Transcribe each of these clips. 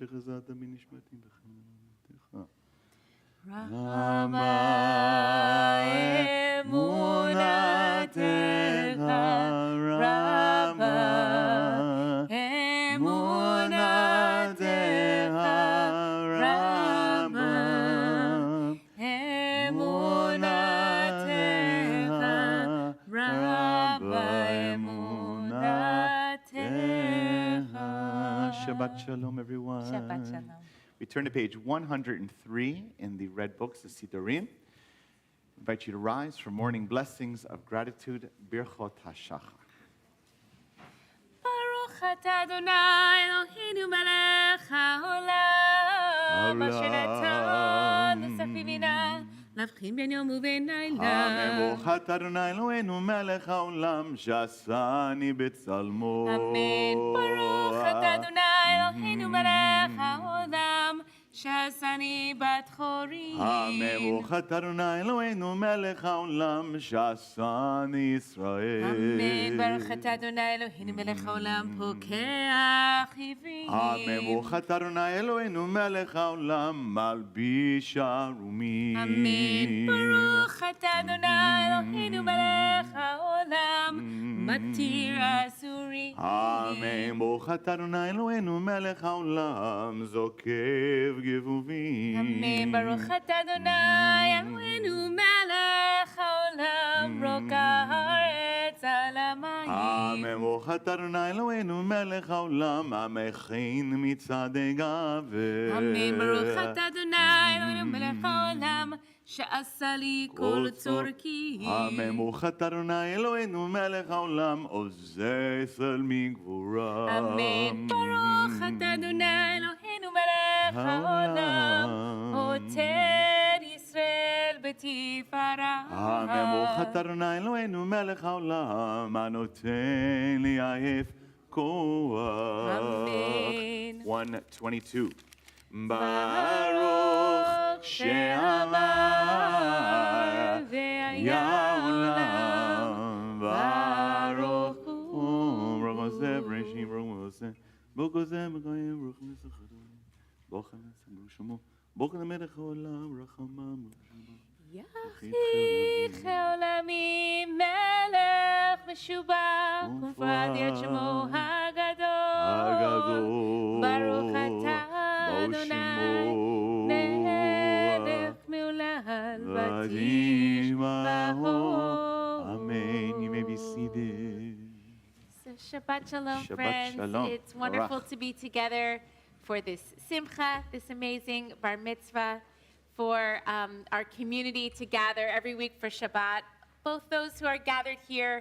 וחזרת בנשמתי בחמתך. רמה אמונתך רבה, אמונתך רבה, אמונתך רבה, אמונתך. Shabbat Shalom, everyone. Shabbat Shalom. We turn to page 103 in the red books, the Siddurim. I invite you to rise for morning blessings of gratitude. Bechukotai. Baruch atah Adonai Eloheinu melech haolam asher natan l'safivina להבחין בין יום ובין לילה. ברוך אתה אדוני אלוהינו מלך העולם שעשני בצלמו. אמן. ברוך אתה אדוני אלוהינו מלך העולם שעשני בת חורין. אמן. ברוך אתה אדוני אלוהינו מלך העולם שעשני ישראל. אמן. ברוך אתה אדוני אלוהינו מלך העולם פוקח עברים. אמן. ברוך אתה אדוני אלוהינו מלך העולם מלביש ערומים. אמן. ברוך אתה אדוני אלוהינו מלך העולם מתיר אסורים. אמן. ברוך אתה אדוני אלוהינו מלך העולם זוקף גבובים. אמן. ברוך אתה אדוני אלוהינו מלך העולם רוקע הארץ על המים. אמן. ברוך אתה אדוני אלוהינו מלך העולם המכין מצעדי גבר. אמן. ברוך אתה אדוני אלוהינו מלך העולם שעשה לי כל צורכי. אמן. ברוך אתה אדוני אלוהינו מלך העולם עוזר ישראל מגבורה. אמן. ברוך אתה אדוני אלוהינו מלך העולם עוטר ישראל בתפארה. אמן. ברוך אתה אדוני אלוהינו מלך העולם הנותן לי עייף כוח. אמן. 122. ברוך שאמר והיה עולם ברוך הוא ברוך זה בראשית ברוך זה ברוך זה מגויים ברוך מסחדון ברוך הנצח ברוך שמו ברוך למלך העולם רחמם יחיך עולמי מלך משובח ומפרד יד שמו הגדול ברוך אתה אדוני מלך מהולל ותשבחו. Amen. You may be seated. So Shabbat Shalom, Shabbat friends. Shalom. It's wonderful to be together for this simcha, this amazing bar mitzvah, for our community to gather every week for Shabbat. Both those who are gathered here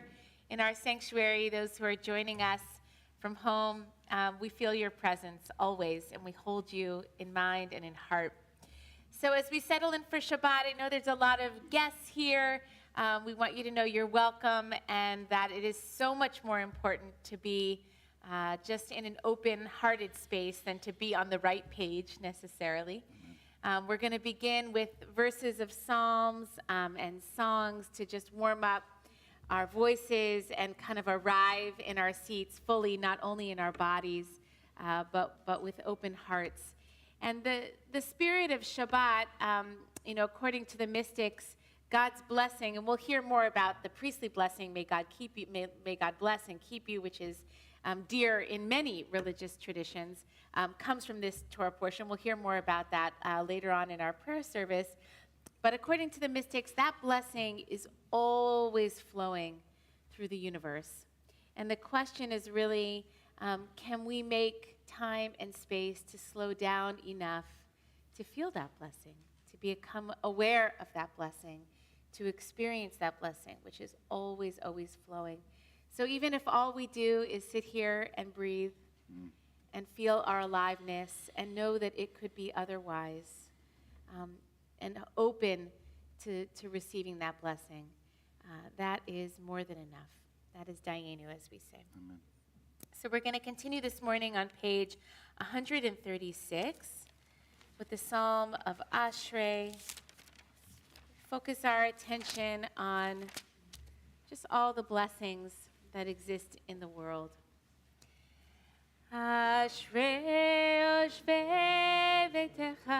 in our sanctuary, those who are joining us from home, we feel your presence always, and we hold you in mind and in heart. So as we settle in for Shabbat, I know there's a lot of guests here. We want you to know you're welcome and that it is so much more important to be just in an open-hearted space than to be on the right page necessarily. We're going to begin with verses of Psalms and songs to just warm up our voices and kind of arrive in our seats fully, not only in our bodies, but with open hearts. And the spirit of Shabbat, according to the mystics, God's blessing, and we'll hear more about the priestly blessing, may God keep you, may God bless and keep you, which is dear in many religious traditions, comes from this Torah portion. We'll hear more about that later on in our prayer service. But according to the mystics, that blessing is always flowing through the universe. And the question is really, can we make time and space to slow down enough to feel that blessing, to become aware of that blessing, to experience that blessing, which is always, always flowing. So even if all we do is sit here and breathe and feel our aliveness and know that it could be otherwise, and open to receiving that blessing, that is more than enough. That is Dayenu, as we say. Amen. So we're going to continue this morning on page 136 with the Psalm of Ashrei. Focus our attention on just all the blessings that exist in the world. אשרי יושבי ביתך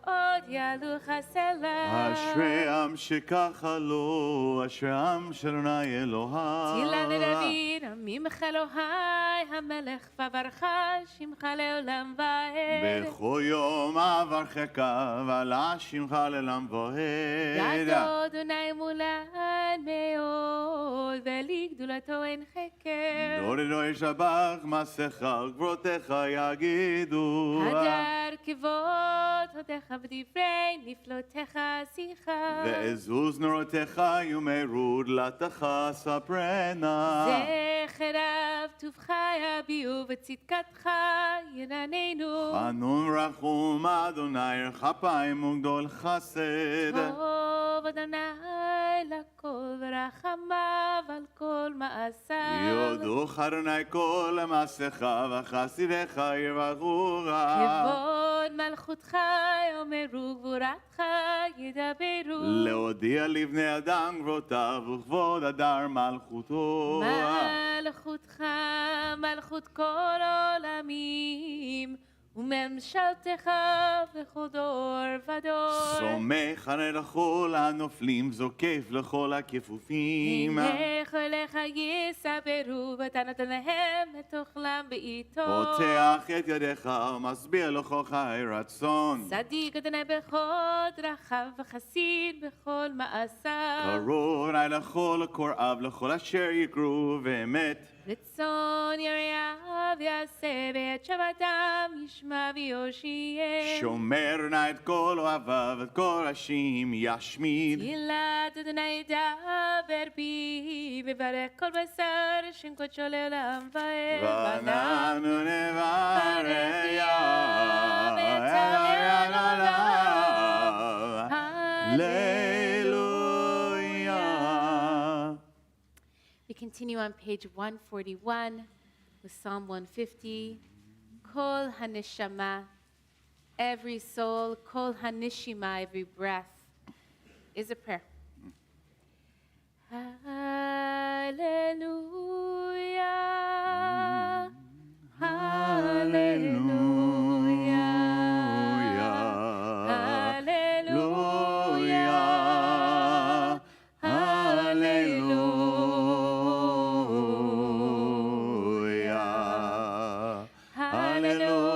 עוד יעלו חסלה. אשרי עם שככה לו, אשרי עם של אדוני אלוהי. תהילה לדוד, עמך אלוהי, המלך בברכה, שמך לעולם ועד. בכל יום אברכך, ועלה שמך לעולם ועד. ידו אדוני מולד מאוד, ולגדולתו אין חקר. דורי ישבח מעשיך, גבורותיך יגידו. הדר כבוד הודיך בדברי נפלותיך עשיך. ועזוז נורותיך יאמרו דלתך ספרנה. זכר אב טובך יביאו וצדקתך ינננו. חנון רחום אדוני כפיים וגדול חסד. טוב אדוני לכל ורחמיו על כל מעשיו. יודוך אדוני כל מעשיך וחסידיך יברכוך. כבוד מלכותך יאמרו גבורתך ידברו. להודיע לבני אדם גבורותיו וכבוד הדר מלכותו. מלכותך מלכות כל עולמים וממשלתך בכל דור ודור. סומך על לכל הנופלים, זוקף לכל הכפופים. הינך אליך יספרו ואתה נותן להם את אוכלם בעיתו. פותח את ידיך ומשביע לכל חי רצון. צדיק אדוני בכל דרכיו וחסיד בכל מעשיו. קרוב אדוני לכל קוראיו, לכל אשר יקראו ואמת. רצון יראיו יעשה ואת שבתם ישמע ויושיע. שומר נא את כל אוהביו, את כל ראשים ישמיד. תהילת אדוני ידבר בי, וברך כל בשר שם קודשו לעולם ועד. ואנחנו נברך Hallelujah. We continue on page 141 with Psalm 150. Kol haneshama, every soul, kol hanishima, every breath, is a prayer. Hallelujah, hallelujah, hallelujah, hallelujah, hallelujah, hallelujah, hallelujah,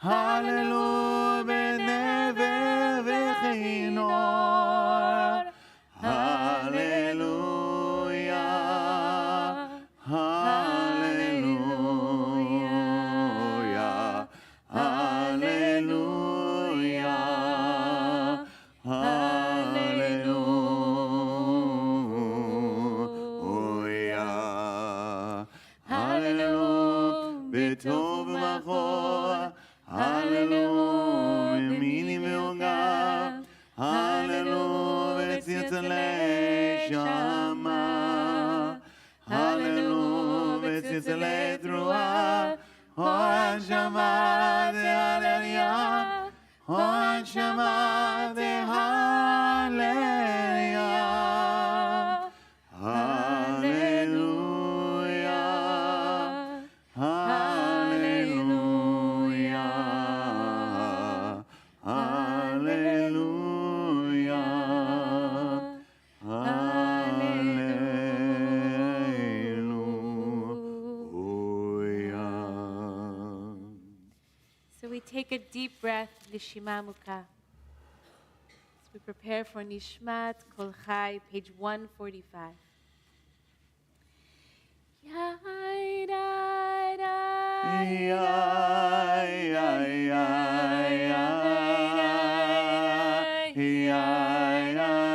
Hallelujah, benever vechinor. Hallelujah, hallelujah, hallelujah, hallelujah, hallelujah, betov machor. Hallelujah, mini meogav. Hallelujah, tzitzalei shama. Hallelujah, tzitzalei truah. Oren shama de hallelujah. Oren shama de hallelujah. Hallelujah. Take a deep breath, Nishima Mukha. As we prepare for Nishmat Kol Chai, page 145. Yai, dai, dai, Yai, yai, yai, yai, yai, yai, yai,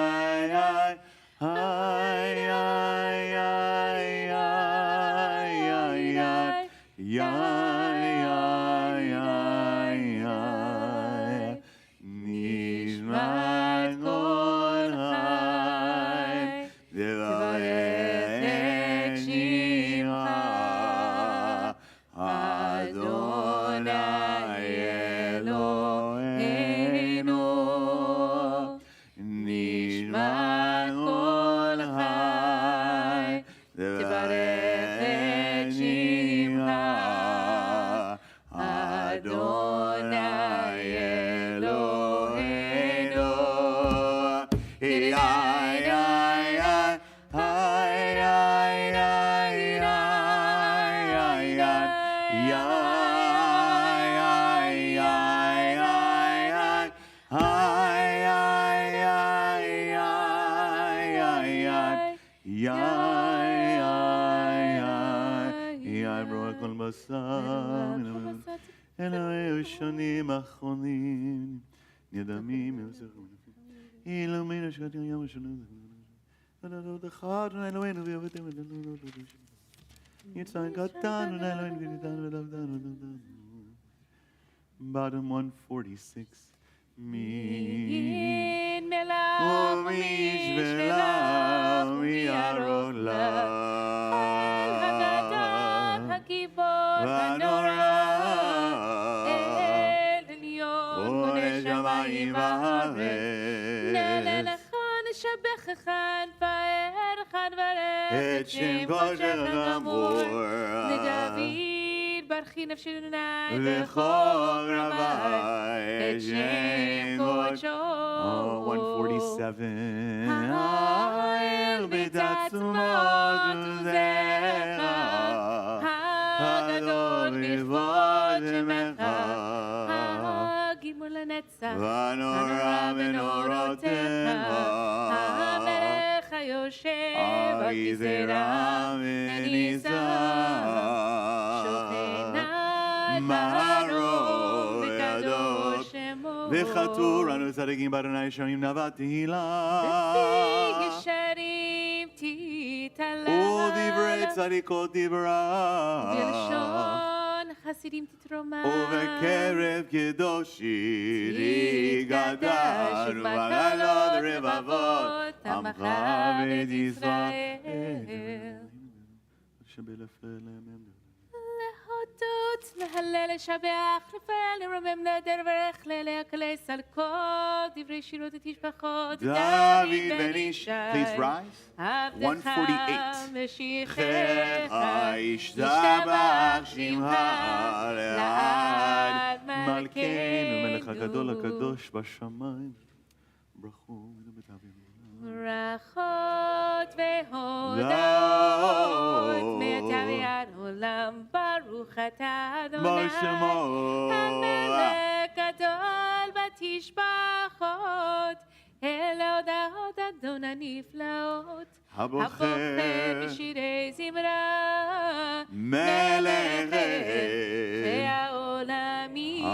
Adonai Eloheinu. אלוהי שנים אחרונים נדמים אלוהינו שקטים ים השנים אחד אלוהינו ויבאתם יצא קטן אלוהינו ויבאתם bottom 146 מי ומי שלה מי הרולה הגדול הגיבור הנורא נשבחך נפארך נברך את שם קודשך הגמור לדוד ברכי נפשי נאי בכל רבי את שם קודשו 147 האל בתעצומות עוזך הגדול בכבוד שמך לנצח, הנורא בנורותיך, המלך היושב על כיסא רם ונישא, שוכנה מערוב וקדוש שמו, וחתור אנו צדיקים באדוני ישרים נאוות תהילה, לפי ישרים תתעלה, ודברי צדיקות דברה, בלשון חסידים תתרומם, ובקרב קדושים תתקדש, ובקהלות רבבות עמך בית ישראל. להודות, להלל, לשבח, לפעל, לרומם, נדר ולך, להקלס על כל דברי שירות ותשבחות. דוד בן איש, please rise. 148. חייך ישתבח שמך לעד מלכנו, מלך הגדול הקדוש בשמיים. ברכו ברכות והודאות מעתה ועד עולם, ברוך אתה אדוני המלך גדול בתשבחות, אלה הודעות אדון הנפלאות, הבוחר בשירי זמרה, מלכי העולמים,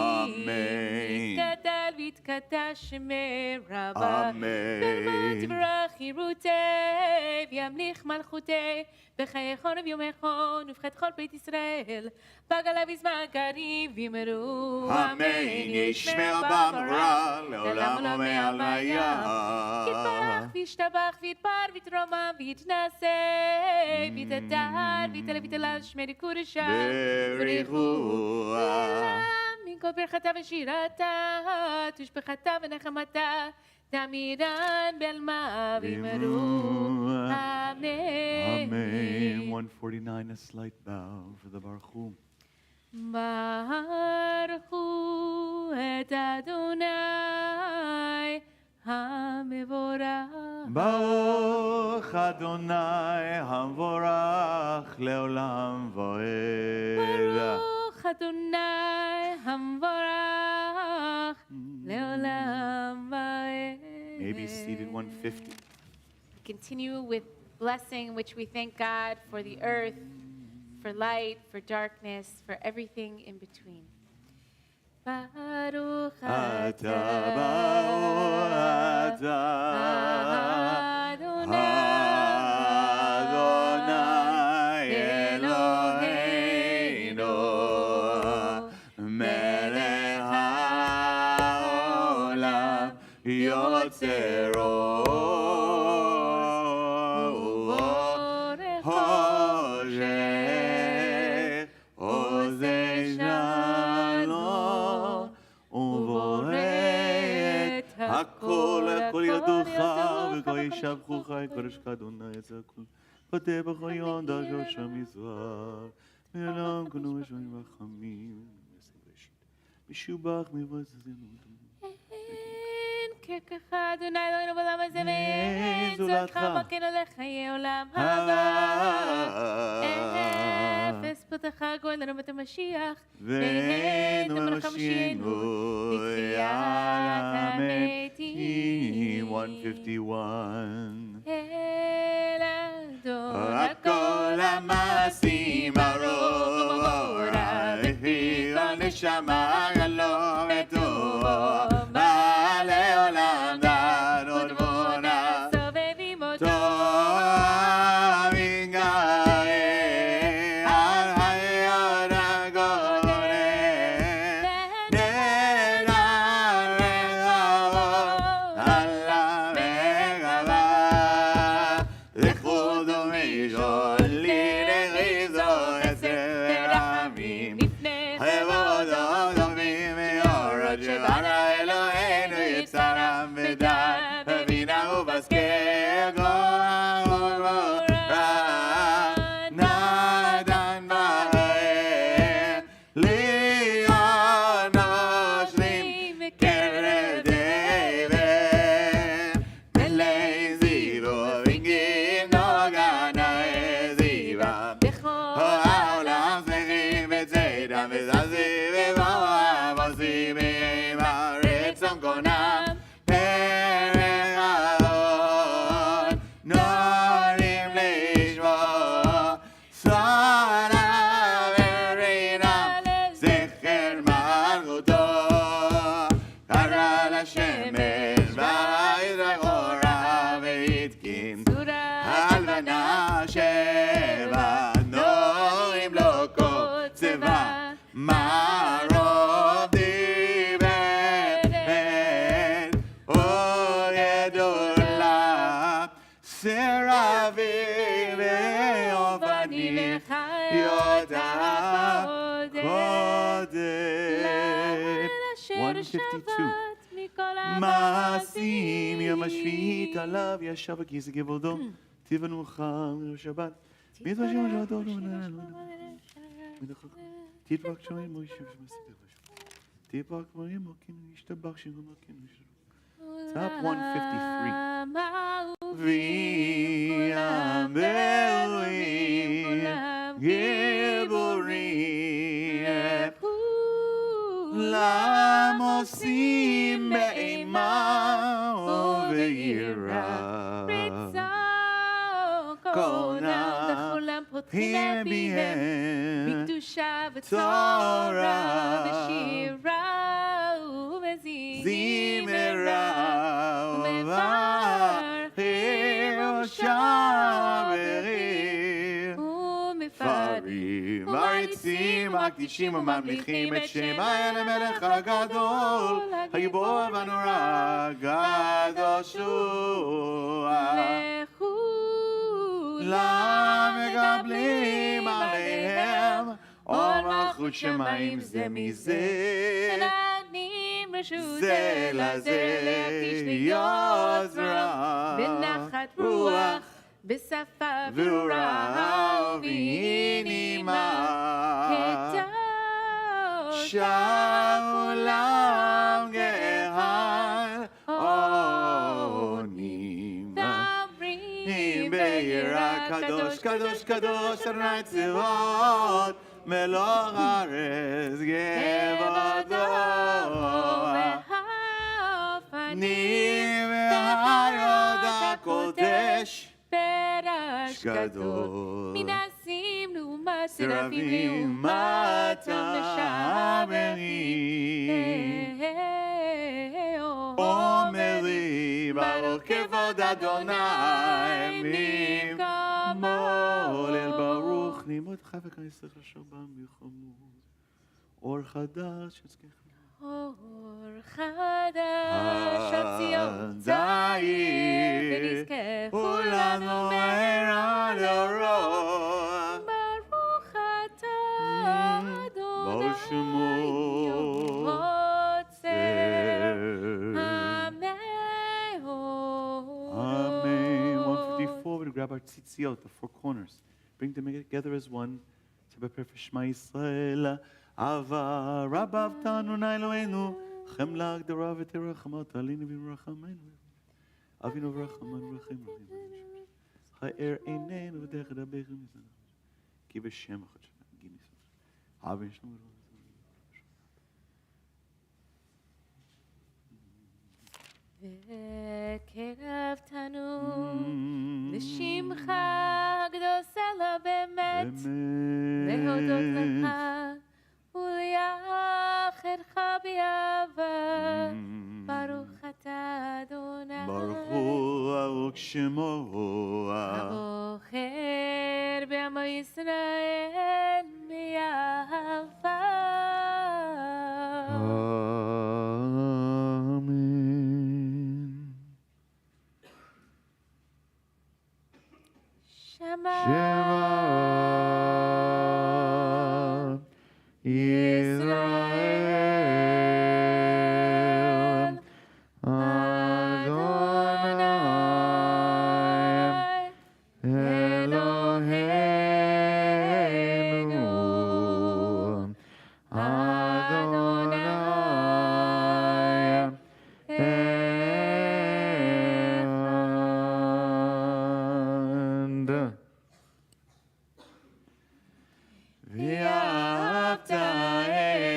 יתגדל ויתקדש מרבה, ברמת יברך חירותי וימליך מלכותי, בחיי חורב יומי חון ובחית כל בית ישראל, בגלה בזמן קריב ויאמרו אמן, ישמע במורא לעולם ומעל לים, יתברך וישתבח ויתפאר ויתרומם ויתנשא ויתהדר ויתעלה ויתהלל שמי קודשה בריחו מכל ברכתה ושירתה תשבחתה ונחמתה תמירן בעלמה ויאמרו אמן. 149, a slight bow for the Baruch. ברכו את אדוני המבורך, ברוך אדוני המבורך לעולם ועד. ברוך אדוני המבורך לעולם ועד. Maybe seated 150. Continue with blessing, which we thank God for the earth, for light, for darkness, for everything in between. Baruch אתה ברוך אתה אדוני אלוהינו מלך העולם יוצרו הכל ידוך וכל ישבחוך את קודשך אדוני את הכל פתה בכל יום דרכו שם מזרח ועולם כנו ושמים רחמים. משובח מבזזנו. אין ככך אדוני אלוהינו בעולם הזה ואין זולתך מלכנו לחיי עולם הבא. אפס פתח גואל לנו בית המשיח ואין מלך המשיחנו לתחיית המתים. 151. אל אדון הכל המעשים הרוב ומוריו הנשמה לא וטובו בעלי עולם דן ודבונה סובבים אותו טוב ינגאי על היוד הגונן נדע רחבות על המגבה לכבודו משול לי לריזו עשר עמים כבודו טובים מאורות שבנה אלוהינו יצרם ודן ובינה ובשכל גורל ורע נתן בהם להיות נושלים כרב דבן מלא זיבו ונגיד נוגנה זיבם העולם שמחים בצדם וזזים ובואם עושים עם הרצון קונם פרק האון נורים לשמוע סונה ורינה זכר מלכותו קרא לשמש ויזרח אורה והתקין הלבנה שבע נורים לו קוצבה מערוב דיבן אור גדולה סרבים ואופנים יודע קודם. 152 מעשים יום השביעית עליו ישב הכיסא כבודו תבנוחה לשבת מצווה שם שבתו תדבק שמיים מוישה ושמסתר תדבק מרים מוקים ישתבח שם מוקים Top 153 ויאמרו גיבורים למוסים באימה וביראה קונם לכולם פותחים פיהם בקדושה ותורה ושירה ובזמרה ומברכים ושברים ומפרים מריצים מקדישים וממליכים את שם האל המלך הגדול הגיבור והנורא הקדוש הוא למקבלים עליהם עול מלכות שמיים זה מזה ונותנים רשות זה לזה להקדיש להיות זרוע בנחת רוח בשפה ברורה ובנעימה קדוש העולם גאה עונים ביראה קדוש קדוש קדוש אדוני צבאות מלוא הארץ כבודו והאופנים והיות הקודש פרש גדול מנסים לעומת סרבים לעומת משמרים אומרי ברוך כבוד אדוני מכל ברוך נימודך וכניסך לשרבם מלחמות אור חדש יצקך אור חדש על ציון זעיר ונזכה כולנו מהרה לאורו ברוך אתה אדוני יוצר Amen. 154, we grab our tzitziot, the four corners. Bring them together as one to prepare for Shema Yisrael. אהבה רבה אהבתנו אלוהינו, חמלה גדרה ותרחמת עלינו ורחמנו. אבינו ורחמנו ורחמנו. האר עינינו ודרך דבריך מסנך. כי בשם אחד שלנו, גיני סוף. אבי שלנו. וקרבתנו לשמך הקדוש אלא באמת, להודות לך ולייחדך באהבה. ברוך אתה אדוני, ברוך הוא ארוך שמו, הבוחר בעמו ישראל באהבה. Shema Yisrael Adonai Eloheinu Adonai ואהבת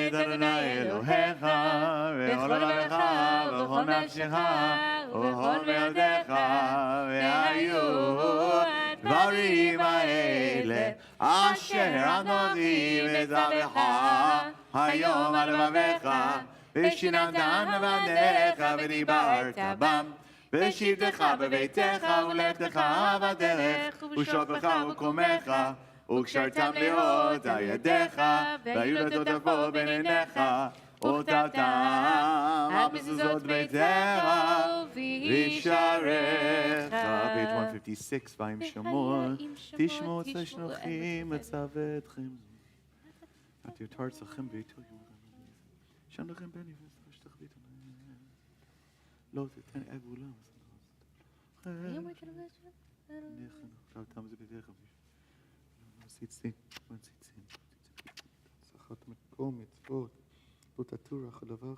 את אדוני אלוהיך בכל לבבך ובכל נפשך ובכל מאודיך, והיו דברים האלה אשר אנוכי מצווך היום על לבביך, ושיננתם לבניך ודיברת בם, בשבתך בביתך ולכתך בדרך, ושוכבך וקומך, וקשרתם לאות על ידיך, והיו לטוטפו בין עיניך, וכתבתם על מזוזות ביתך וישעריך. page 156, ועם שמוע תשמעו תשנוכים מצווה אתכם. ותותר צרכם ביתו שם לכם בני ושתך ביתו לא תתן עגולה כתבתם זה ביתך ציצים שכת מקום מצוות לא תטור אחר דבר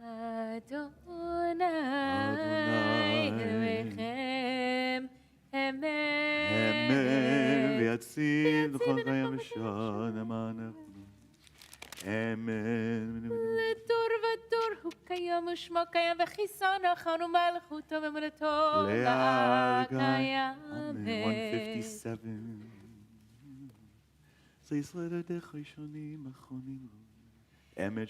אדוני אלוהיכם אמן ויציב לכל חיים ושעון למעננו אמן. לדור ודור הוא קיים ושמו קיים וחיסון נכון ומלכותו ומלכותו לעד קיים. 157 זה ישראל ידיך ראשונים אחרונים אמת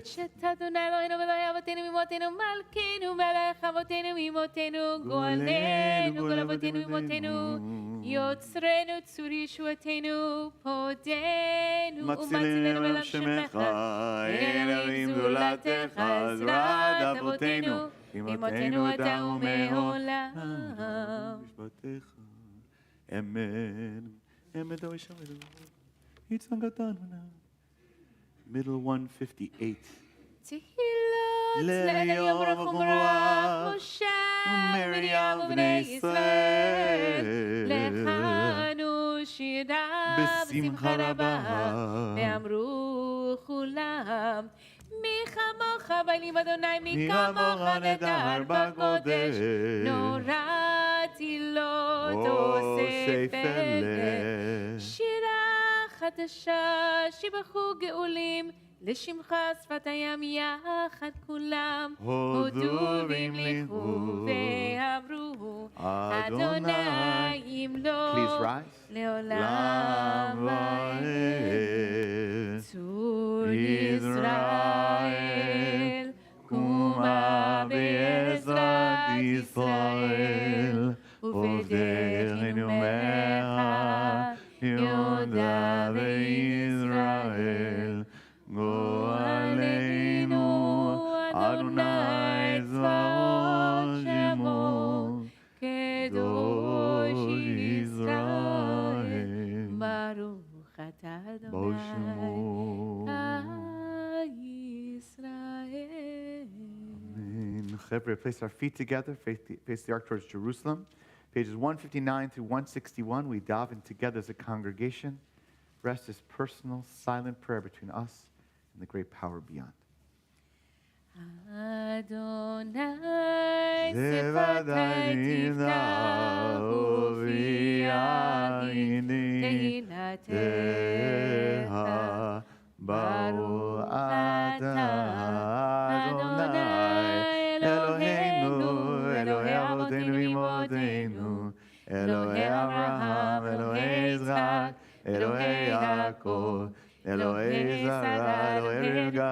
שאת אדוני אלוהינו ואלוהי אבותינו ואמותינו מלכנו מלך אבותינו ואמותינו גואלנו גואל אבותינו ואמותינו יוצרנו צור ישועתנו פודנו ומצילנו מלך שמך אלוהים גדולתך עזרת אבותינו אמותינו אתה ומעולם משפטיך אמן אמת הראשון יצנגתנו middle 158 תהילות לאליהו ברוך ומרוח משה ומרים ובני ישראל לכנו שירה בשמחה רבה ואמרו כולם מי כמוך בעלים אדוני מי כמוך נדר בקודש נורא תהילות עושה פלא שירה חדשה שיבחו גאולים לשמך שפת הים יחד כולם הודו והמליכו ואמרו אדוני ימלוך לעולם ועד. צור ישראל קומה בעזרת ישראל ובדרך נאומך יהודה וישראל גואלנו אדוני צבאות שמו קדוש ישראל ברוך אתה אדוני ישראל. Amen. Place our feet together, face the arc towards Jerusalem. Pages 159 through 161, we daven together as a congregation. Rest is personal, silent prayer between us and the great power beyond. Adonai sefatai tiftahu tehilatecha Baruch atah Adonai Eloheinu Elohei avoteinu imoteinu Elohei Avraham Elohei Yitzchak Elohei Yaakov Elohei Sarah Elohei Rivka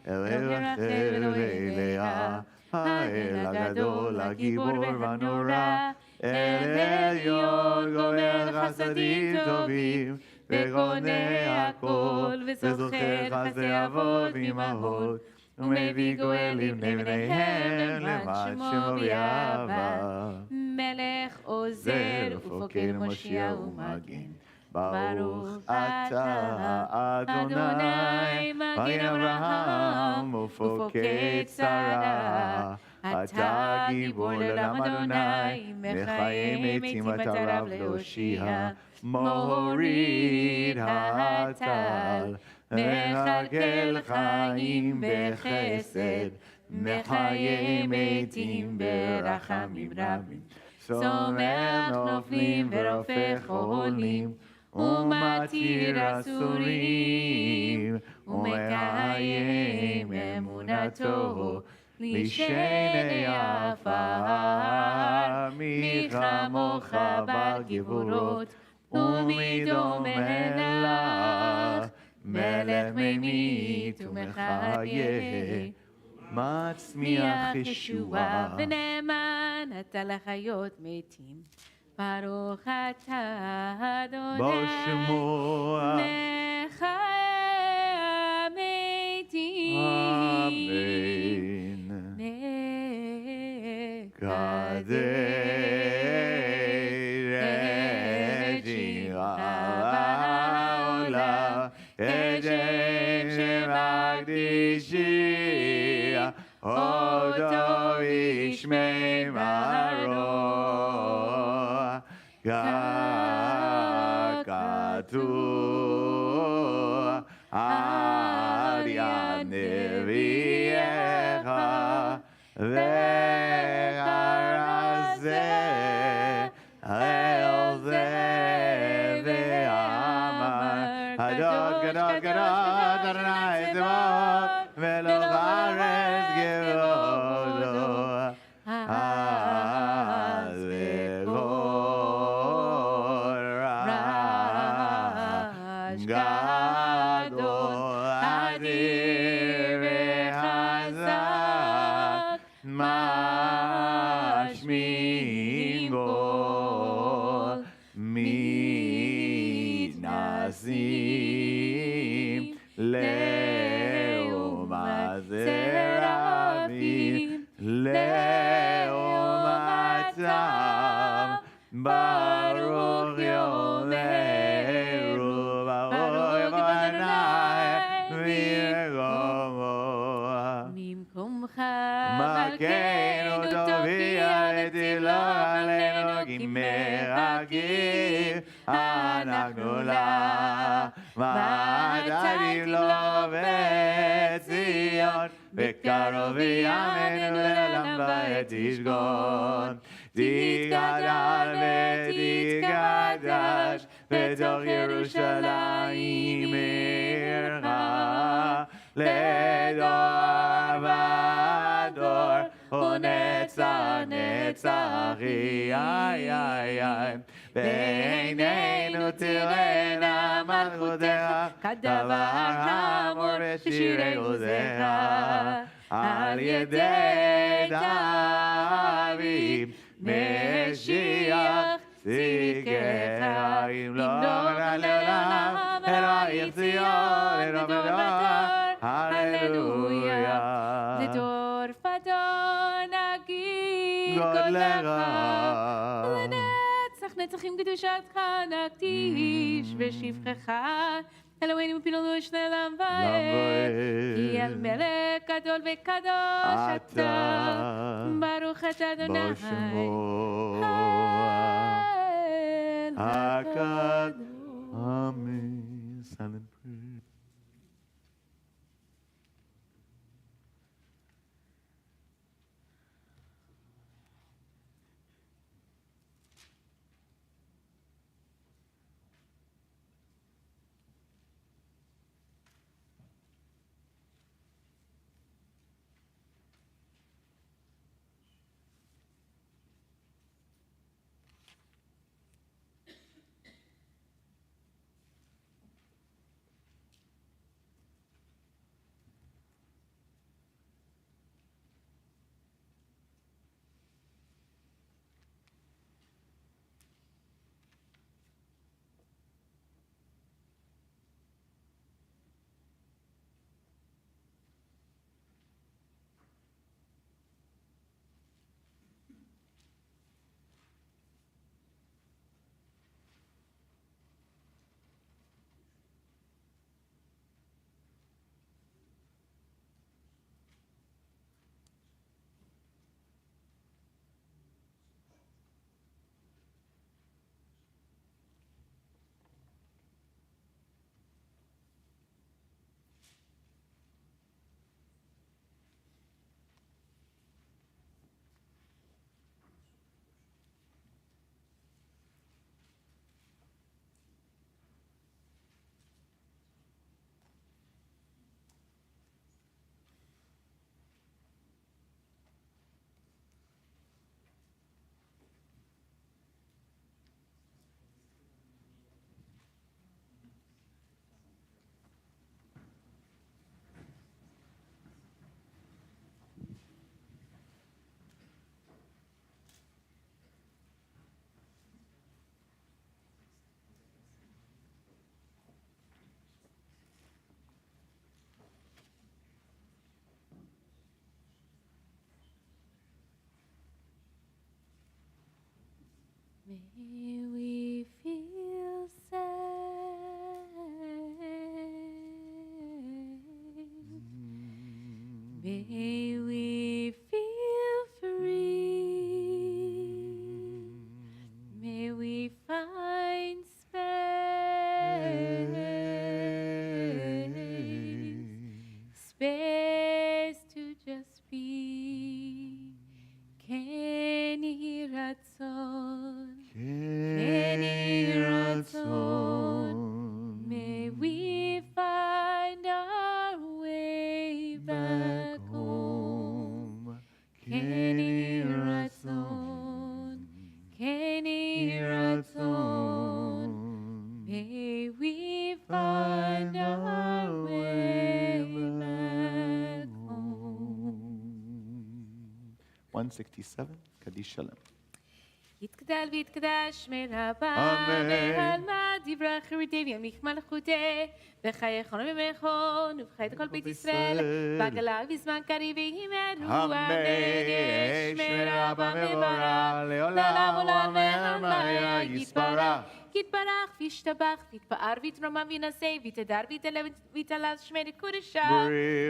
Elohei Rachel Elohei Leah האל הגדול הגיבור והנורא אל עליון גומר חסדים טובים וקונה הכל וזוכר חסדי אבות ואימהות ומביא גואלים לבני בניהם למען שמו ויאהבה מלך עוזר ופוקד מושיע ומגן ברוך אתה אדוני מגן אברהם ופוקד שרה אתה גיבור לעולם אדוני מחיה מתים אתה רב להושיע מוריד הטל מחלקל חיים בחסד מחיה מתים ברחמים רבים סומך נופלים ורופא חולים ומתיר אסורים ומקיים אמונתו לשני עפר מי כמוך בגבורות ומי דומה לך מלך ממית ומחיה מצמיח ישועה ונאמן אתה לחיות מתים ברוך אתה אדוני מחיה מתים אותו ישמע מרוע ככתוב על יד נביאך וחרזה אל זה ואמר קדוש קדוש קדוש אדוני צבאות ולא חרש גבולו אז בכל רעש גדול אדיר וחזק משמיעים קול מתנסים לעומת סרבים לעומתם ברוך יאמרו ברוך אדוני ויגומו ממקומך מלכנו תופיע ותהילה עלינו כי מרגים אנחנו לה ועתיד לו בציון בקרוב ימינו לעולם בעת תשכון תתקדש ותתקדש בתוך ירושלים עירך לדור ודור ונצח נצחי בעינינו תראינה מלכותך כדבר חמור בשירי עוזך על ידי דוד משיח צדקך אם לא לעולם אלוהי ציון לדור ודור הללויה לדור ודור נגיד גודלך ולנצח נצחים קדושתך נקדיש ושבחך אלוהינו מפילוש לעולם ועד. כי אל מלך גדול וקדוש אתה, ברוך אתה אדוני. Hakad. Amen. Silent prayer. May we feel safe. May we feel free. May we find space to just be. Keni ratzon. May we find our way back home. Keni ratzon. May we find our way back home. 167, Kaddish Shalem. יתגדל ויתקדש מרבה אמן. בעלמא דברי חירותי וימליך מלכותי וחייך עולם ומכון ובחי את כל בית ישראל בעגלה בזמן קריב וימרו אמן. שמרה במדברה לעולם עולם והמלאה יתברך וישתבח ויתפאר ויתרומם וינשא ויתהדר ויתעלה שמי קודשה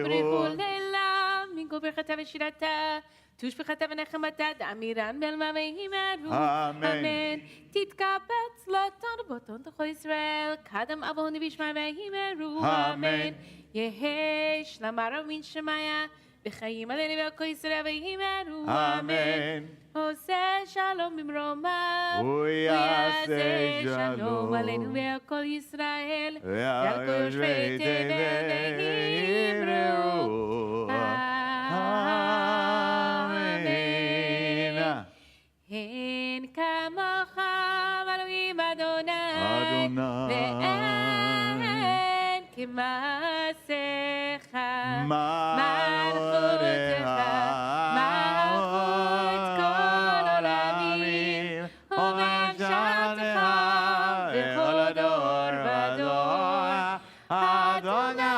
בריחו לעילם מגו ברכתה ושירתה תושבחתה ונחמתה דאמירן בעלמא וימרו אמן. תתקבץ לטון ובוטון תוכו ישראל קדם אבונו בשמי וימרו אמן. יהי שלמה רבין שמיה בחיים עלינו ועל כל ישראל וימרו אמן. עושה שלום במרומיו הוא יעשה שלום עלינו ועל כל ישראל ועל כל יושבי תבל וימרו אמן. אין כמוך אלוהים אדוני ואין כמעשיך מלכותך מלכות כל עולמים וממשלתך בכל דור ודור. אדוני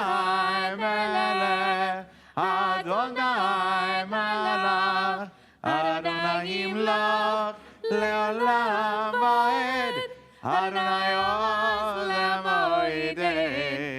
מלך אדוני מלך אדוני ימלוך לעולם ועד אדוני עוז למועדי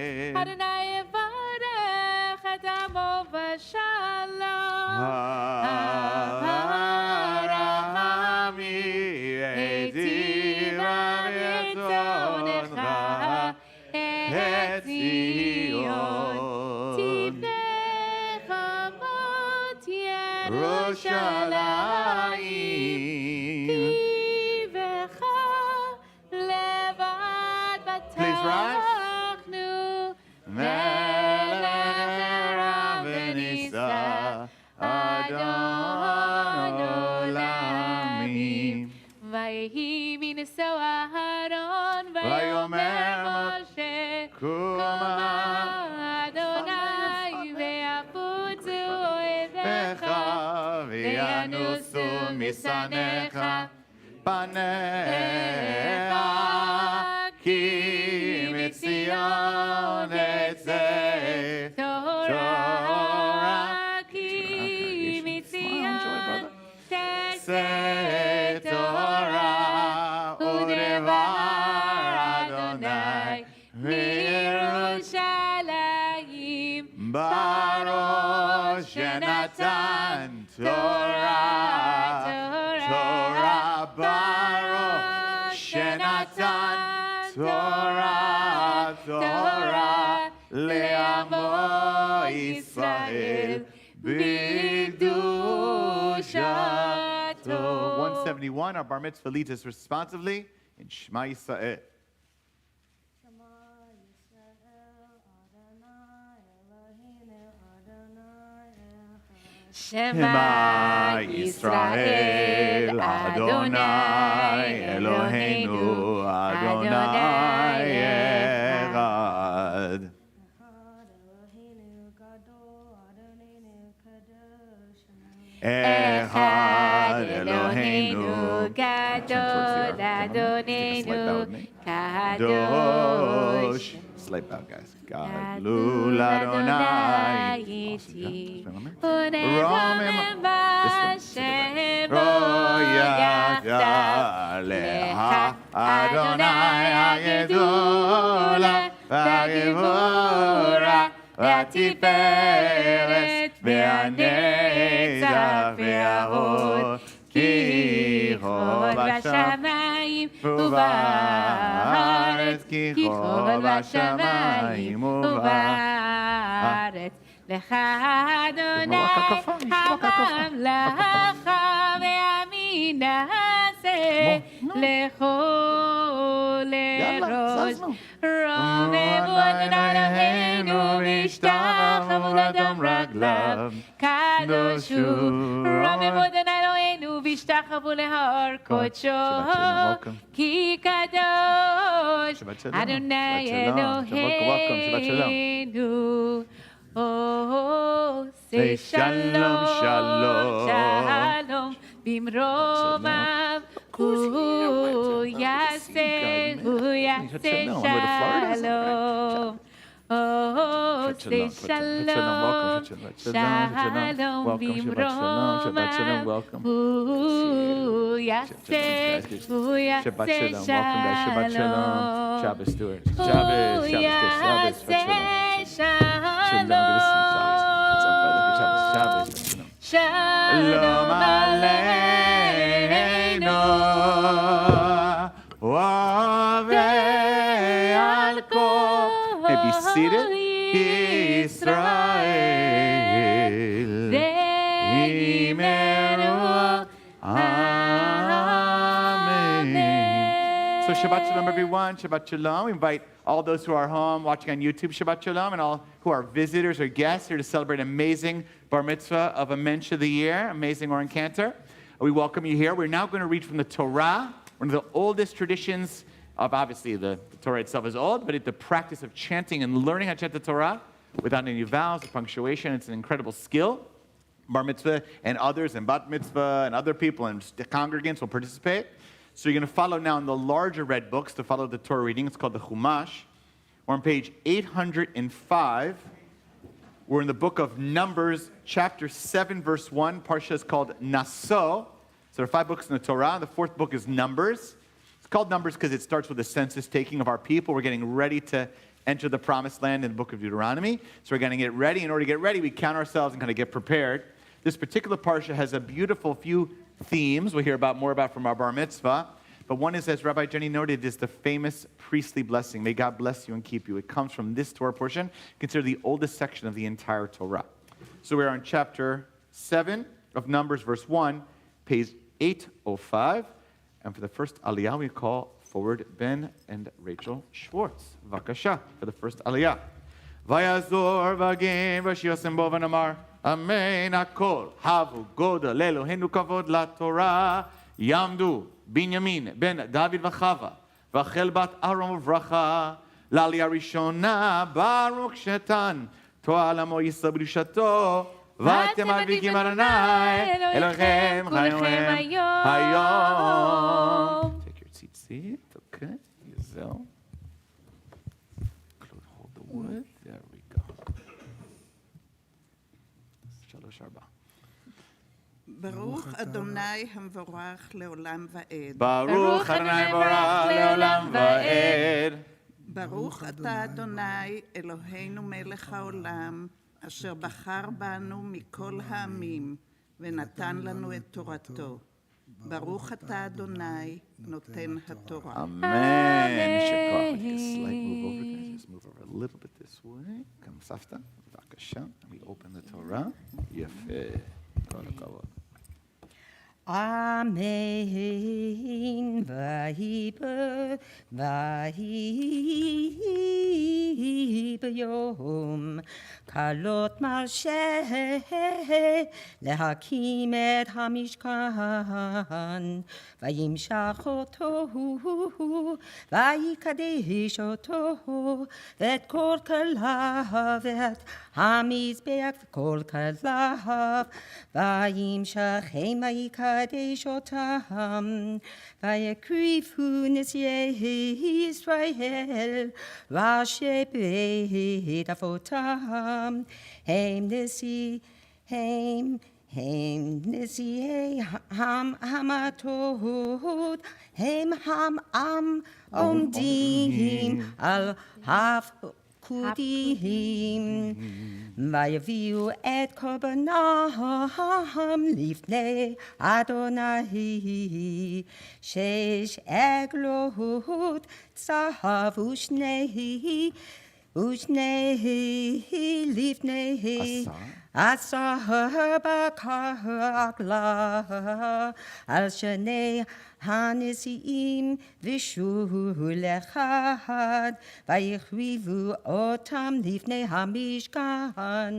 Torah, le'amo Israel, b'kedushato. 171, our bar mitzvah leads us responsively in Shema Yisrael. Shema Yisrael, Adonai Eloheinu, Adonai Echad. Echad Eloheinu, Gadol Adonenu, Kadosh. Slight bow, guys. Gadol Adonai iti. Romem Hashem Royata Leha Adonai Agedula Vagevura Vatiferet Ve'anezach Ve'ahod Ki Chod Vashamayim Uvaretz Ki Chod Vashamayim Uvaretz Lecha Adonai Hamamlacha Ve'aminaseh Lecho Lerosh Romem Adonai Eloheinu V'ishtachavu l'Adam Raglav Kadoshu Romem Adonai Eloheinu V'ishtachavu l'Har Kodsho Ki Kadosh Adonai Eloheinu. Oh, say shalom, shalom, shalom, bimromav, hu yaseh shalom. Oh, say shalom, shalom, bimromav, hu yaseh shalom. Shabbos stewards. Shabbos, Shabbos, Shalom Aleinu Ve'al kol. Hey, be seated. Israel Yimeru. Amen. So Shabbat Shalom, everyone. Shabbat Shalom. We invite all those who are home watching on YouTube, Shabbat Shalom, and all who are visitors or guests here to celebrate an amazing bar mitzvah of a mensch of the year, amazing Oren Kantor. We welcome you here. We're now going to read from the Torah, one of the oldest traditions of, obviously, the Torah itself is old, but the practice of chanting and learning how to chant the Torah without any vowels or punctuation. It's an incredible skill. Bar mitzvah and others, and bat mitzvah and other people and the congregants will participate. So you're going to follow now in the larger red books to follow the Torah reading. It's called the Chumash. We're on page 805. We're in the book of Numbers, chapter 7, verse 1. Parsha is called Nasso. So there are 5 books in the Torah. The 4th book is Numbers. It's called Numbers because it starts with the census taking of our people. We're getting ready to enter the promised land in the book of Deuteronomy. So we're going to get ready. In order to get ready, we count ourselves and kind of get prepared. This particular parsha has a beautiful few themes we'll hear more about from our bar mitzvah. But one is, as Rabbi Jenny noted, is the famous priestly blessing. May God bless you and keep you. It comes from this Torah portion, considered the oldest section of the entire Torah. So we're on chapter 7 of Numbers, verse 1, page 805. And for the first aliyah, we call forward Ben and Rachel Schwartz. Vakasha, for the first aliyah. Vayazor v'agim v'shiyosem bo v'namar Amen hakol havu godel Eloheinu kavod laTorah Yamdu Binyamin ben David v'Chava Rachel bat Aaron v'bracha L'aliyah rishona Baruch shetan Torah lamo Yisrael b'rishato V'atem advikim Adonai Elohechem hayom. Take your seat. Okay. Yizel. Hold the wood. There we go. Shalosh arba. ברוך אדוני המבורך לעולם ועד. Baruch Adonai Borach leolam va'ed. ברוך אתה אדוני אלוהינו מלך העולם, אשר בחר בנו מכל העמים, ונתן לנו את תורתו. ברוך אתה אדוני נותן התורה. Amen. Shekach. Take a slight move over. Can I just move over a little bit this way? Come, Safta. Vakasha. We open the Torah. Yefeh. Kol hakavod. Amen. Vahi b'yom kalot Moshe lehakim et hamishkan vayimshach oto vayikadesh oto v'et kol kalav v'et hamizbeach v'kol kalav vayimshach Kadesh otam, vayakrivu nisye Israel, rashe beit avotam, heim nisi ham hamatod, heim ham am omdim al haf kudim. Vayaviu et korbanam lifnei Adonai shesh eglot tzahav ushnei lifnei asar bakagla al shnei Hanesiim vishu lechad vayichrivu otam lifnei hamishkan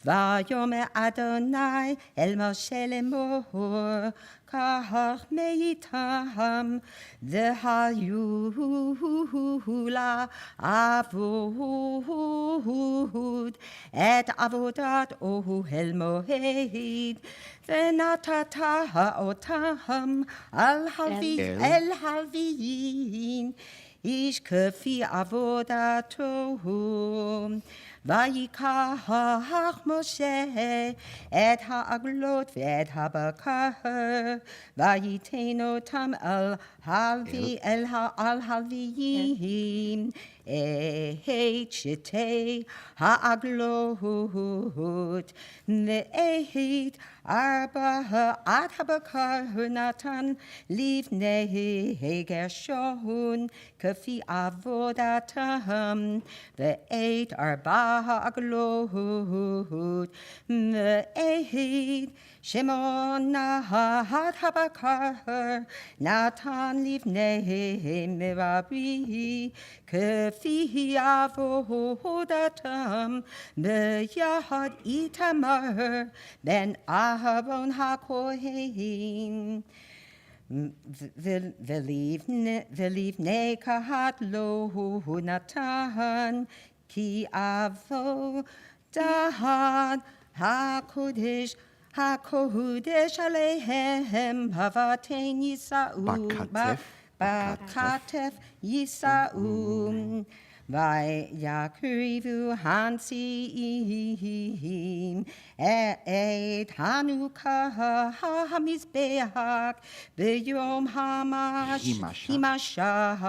vayomer Adonai el Moshe lemor kahach meitam v'hayu la avod et avodat ohel moed v'natata otam al halviyin ish kefi avodato. Vayikach Moshe et ha'aglot ve'et ha'bakar vayiten otam al halviyim et shetei ha'aglot ve'et arba ad ha'bakar natan livnei Gershon kafi avodatam ve'et arba ha'aglot ve'et Shimon had habakar Natan livnei Merari Kefi avodatam Beyahad Itamar Ben Aharon HaKohen Velivnei kahat lo Natan Ki avodahat HaKodesh HaKodesh Alehem Havaten Yisa'u Bakatef Yisa'u ויקריבו הנשיאים את חנוכה המזבח ביום הימשך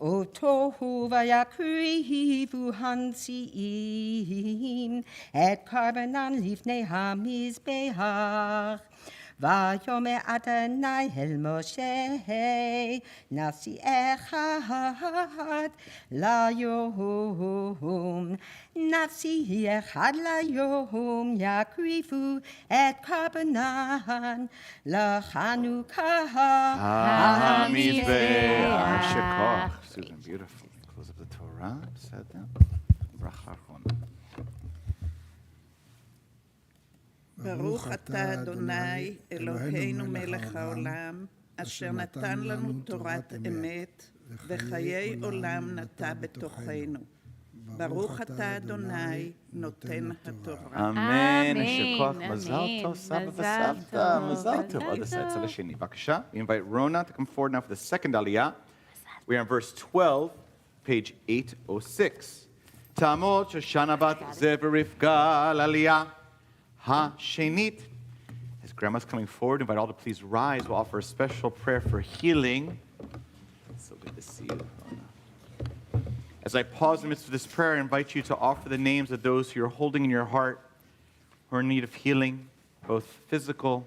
אותו ויקריבו הנשיאים את קרבנן לפני המזבח. ויאמר אדוני אל משה, נשיא אחד ליום, נשיא אחד ליום, יקריבו את קרבנן לחנוכה המזבח. Shekach. Susan, beautiful. Close up the Torah. Said that. Bracha achona. ברוך אתה אדוני אלוהינו מלך העולם, אשר נתן לנו תורת אמת, וחיי עולם נטע בתוכנו. ברוך אתה אדוני נותן התורה. אמן. Shekach. Mazal tov, Saba v'Savta. Mazal tov. Other side, tzad hasheni. B'kasha. We invite Rona to come forward now for the second aliyah. We are on verse 12, page 806. Tamot Shoshana bat Zeverifga aliyah. Ha-Shenit. As Grandma's coming forward, invite all to please rise. We'll offer a special prayer for healing. So good to see you. As I pause in the midst of this prayer, I invite you to offer the names of those who you're holding in your heart who are in need of healing, both physical,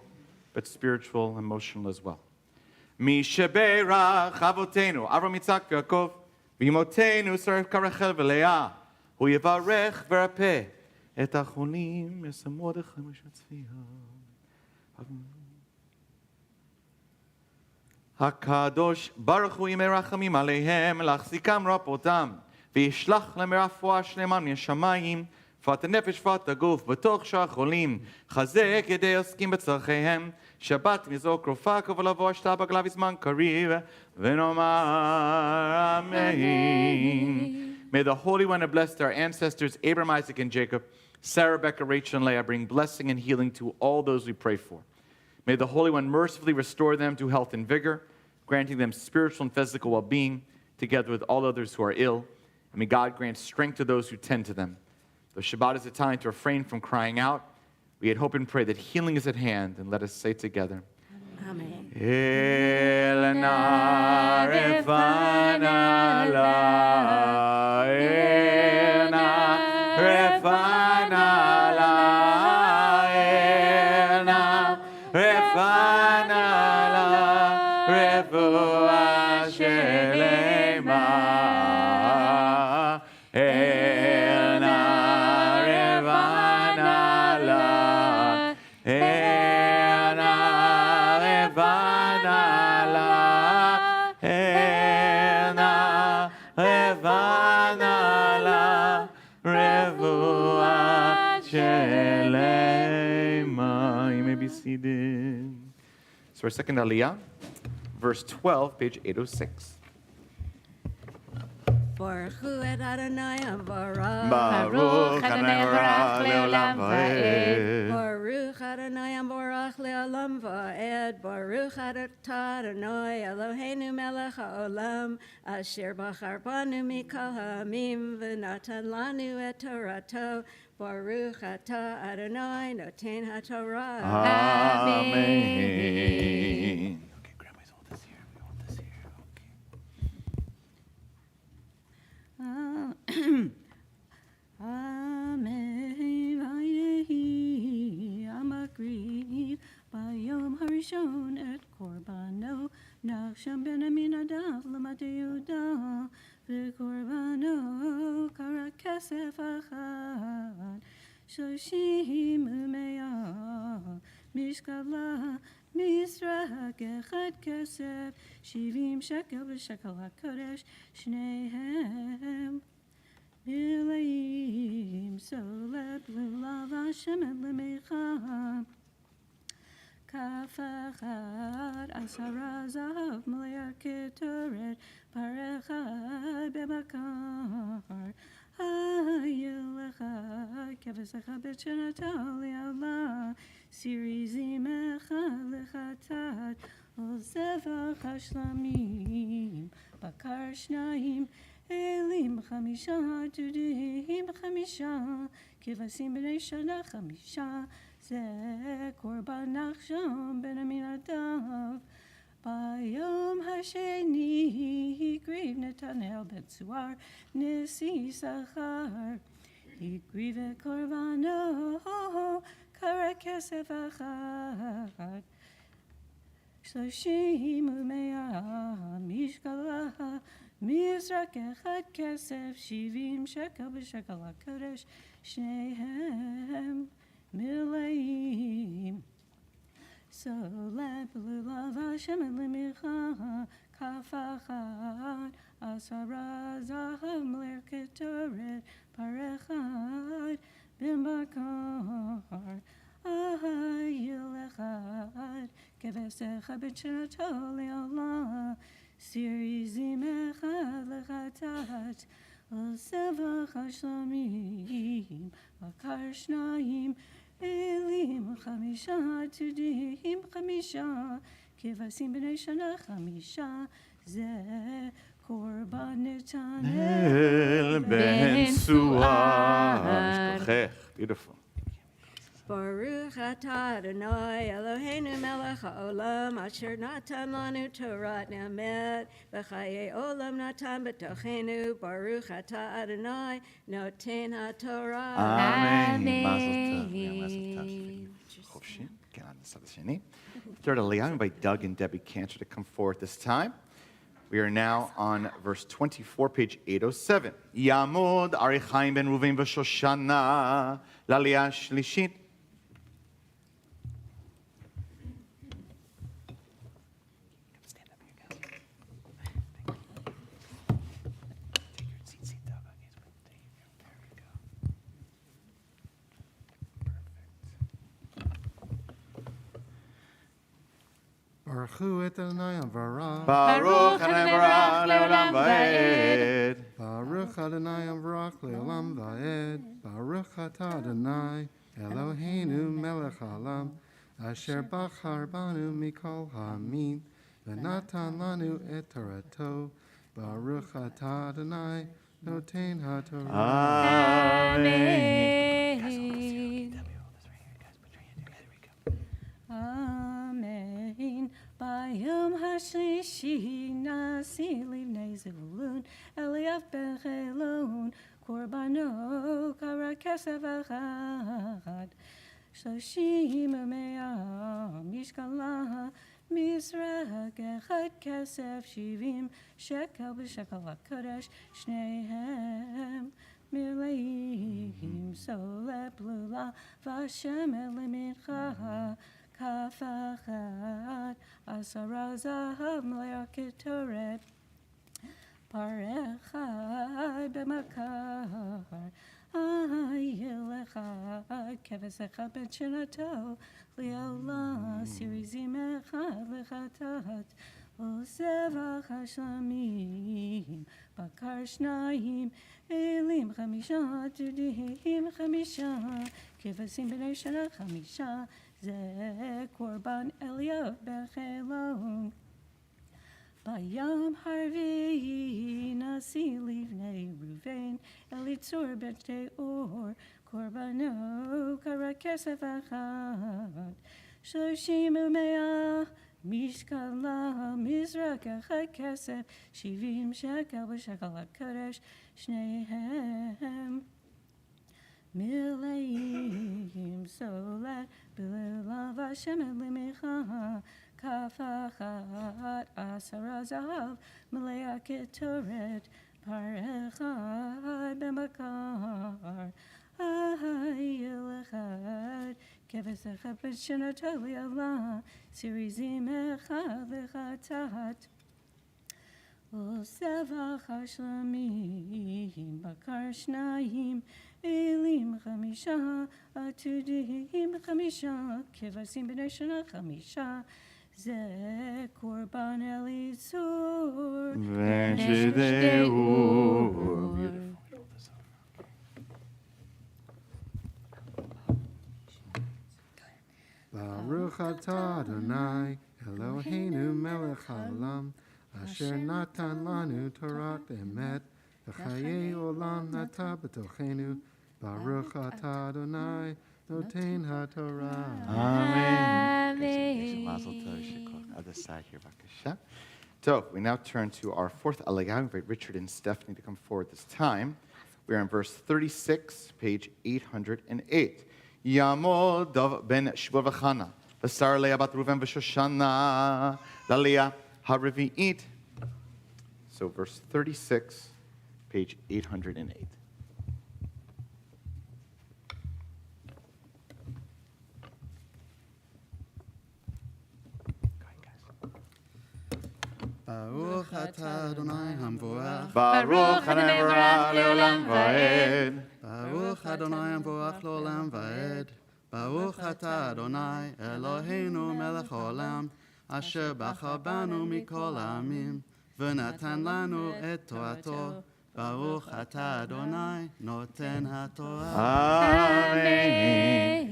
but spiritual, emotional as well. Mi sheberach avotenu, Avram Yitzchak Yaakov, v'imotenu Sarah Rachel v'Leah, hu yivarech v'rapeh. את החולים ישמו עליכם ושצפייה. הקדוש ברוך הוא ימי רחמים עליהם, להחזיקם רפאותם, וישלח להם רפואה שלמה מהשמיים, רפואת הנפש ורפואת הגוף, בתוך שאר החולים, חזק ידי עוסקים בצרכיהם, שבת מזעוק רופא ולבוא השתא בגלה בזמן קריב, ונאמר אמן. May the Holy One have blessed our ancestors, Abraham, Isaac, and Jacob, Sarah, Rebecca, Rachel, and Leah, bring blessing and healing to all those we pray for. May the Holy One mercifully restore them to health and vigor, granting them spiritual and physical well-being, together with all others who are ill. And may God grant strength to those who tend to them. Though Shabbat is a time to refrain from crying out, we yet hope and pray that healing is at hand, and let us say together, Amen. Elna refana la, Elna refana la, Elna refana la, refuah shelema, Elna refana la, Elna refana la, Elna refana la, refuah shelema. You may be seated. So our second aliyah, verse 12, page 806. Baruch hu et Adonai Baruch. Baruch Adonai Baruch leolam va'ed. Baruch Adonai Baruch leolam va'ed. Baruch Adonai Eloheinu melech haolam, asher bachar banu mikol ha'amim, v'natan lanu et Torato. Baruch atah Adonai noten haTorah. Amen. Okay, Grandma's hold this here. We hold this here. Okay. Amen. Vayehi amakriv bayom harishon et korbano nachsham ben Aminadav l'mate Yehuda v'korbano kara kesef achad shoshim u'meah mishkavla misrak echad kesef shivim shekel v'shekel hakodesh shnehem Milayim soleb lulav Hashem et lemecha Kafachad asara zahav malaya ketoret parechad bebakar Hayelecha kevesecha betchenatali Allah Sirizimecha lechatat Ol zevach hashlamim בקר שניים, אלים חמישה, דודים חמישה, כבשים בני שנה חמישה, זה קורבן נחשון בן עמינדב. ביום השני הקריב נתנאל בן צוער נשיא שכר, הקריב את קורבנו קרא כסף אחד, 30 ומאה משקלה, מזרק אחד כסף, 70 שקל בשקל הקודש, שניהם מלאים. סולת בלולב השם למיכה, כף אחת, 10 זהב מלר קטורת, פר אחד, בן בקר, איל אחד, כבש אחד בשנתו לעולם, סיר עזים אחד לחטאת, וזבח השלמים, בקר שניים, אלים חמישה, דודים חמישה, כבשים בני שנה חמישה, זה קורבן נתנאל בן צוער. משכחך. Beautiful. Baruch atah Adonai Eloheinu melech haolam asher natan lanu Torah ne'emet v'chayei olam natan b'tochenu Baruch atah Adonai noten haTorah. Amen. חופשי. כן, עד הצד השני. Third Aliyah, I invite Doug and Debbie Kantor to come forward this time. We are now on verse 24, page 807. Yamod Etz Hayim ben Ruven v'Shoshana l'Aliyah shlishit. Stand up here, guys. Take your seat, Doug. There we go. Baruch et Adonai Avara. Baruch Adonai Barach le'olam va'ed. Baruch Adonai Avarach le'olam va'ed. Baruch atah Adonai Eloheinu melech haolam asher bachar banu mikol ha'amin v'natan lanu et Torato. Baruch atah Adonai noten haTorah. Amen. Amen. Bayom hashlishi nasi livnei zevulun Eliav ben Chelon korbano kara kesef echad 30 ומאה משקלה מזרק אחד כסף 70 שקל בשקל הקודש שניהם מלאים סולת בלולה והשמן למנחה כף אחת 10 זהב מלאה קטורת פר אחד במכר איל אחד כבש אחד בן שנתו לעולם סיריזים אחד לחטאת וזבח השלמים בקר שניים אלים 5 דודים 5 כבשים בני שנה 5 זה קורבן אליאב בן חילון ביום הרביעי נשיא לבני ראובן אליצור בן תיאור קורבנו קרא כסף אחד 30 ומאה משקלה מזרק אחד כסף 70 שקל בשקל הקודש שניהם מלאים סולת בלולב השמן למנחה כף אחת 10 זהב מלאה קטורת פר אחד במכר איל אחד כבש אחד בן שנתו לעולם סיריזים אחד לחטאת וזבח השלמים בקר שניים אלים 5 עתודים 5 כבשים בני שנה 5 זה קורבן אליצור בן שדאור. Baruch atah Adonai Eloheinu melech haolam אשר נתן לנו תורת אמת, וחיי עולם נטע בתוכנו, ברוך אתה אדוני, נותן התורה. Amen. Other side here, b'kasha. So we now turn to our fourth aliyah. We invite Richard and Stephanie to come forward this time. We are in verse 36, page 808. Yamod Dov ben Shmuel v'Chana, v'Sar Leah bat Ruven v'Shoshana, l'aliyah ha'revi'it. So verse 36, page 808. Baruch atah Adonai hamvorach. Baruch HaNevarach le'olam va'ed. Baruch Adonai hamvorach le'olam va'ed. Baruch atah Adonai Eloheinu melech haolam, asher bachar banu mikol ha'amim, v'natan lanu et torato. Baruch atah Adonai noten haTorah. Amen.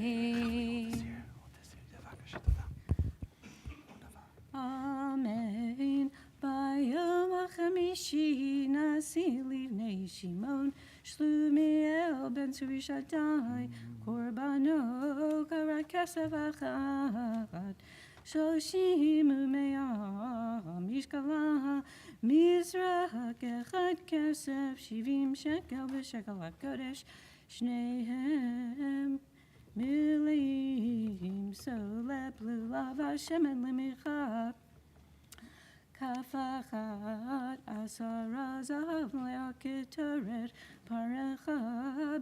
Amen. Bayom HaChamishi nasi livnei Shimon, Shlumiel ben Surishadai, Korbano karat kesef achad, Shoshim u'me'ah mishkala, Mizrach echad kesef, Shivim shekel v'shekel HaKodesh, Shnehem milim solep lulav Hashem and limicha. Kafachat asara zahav le'akitoret parecha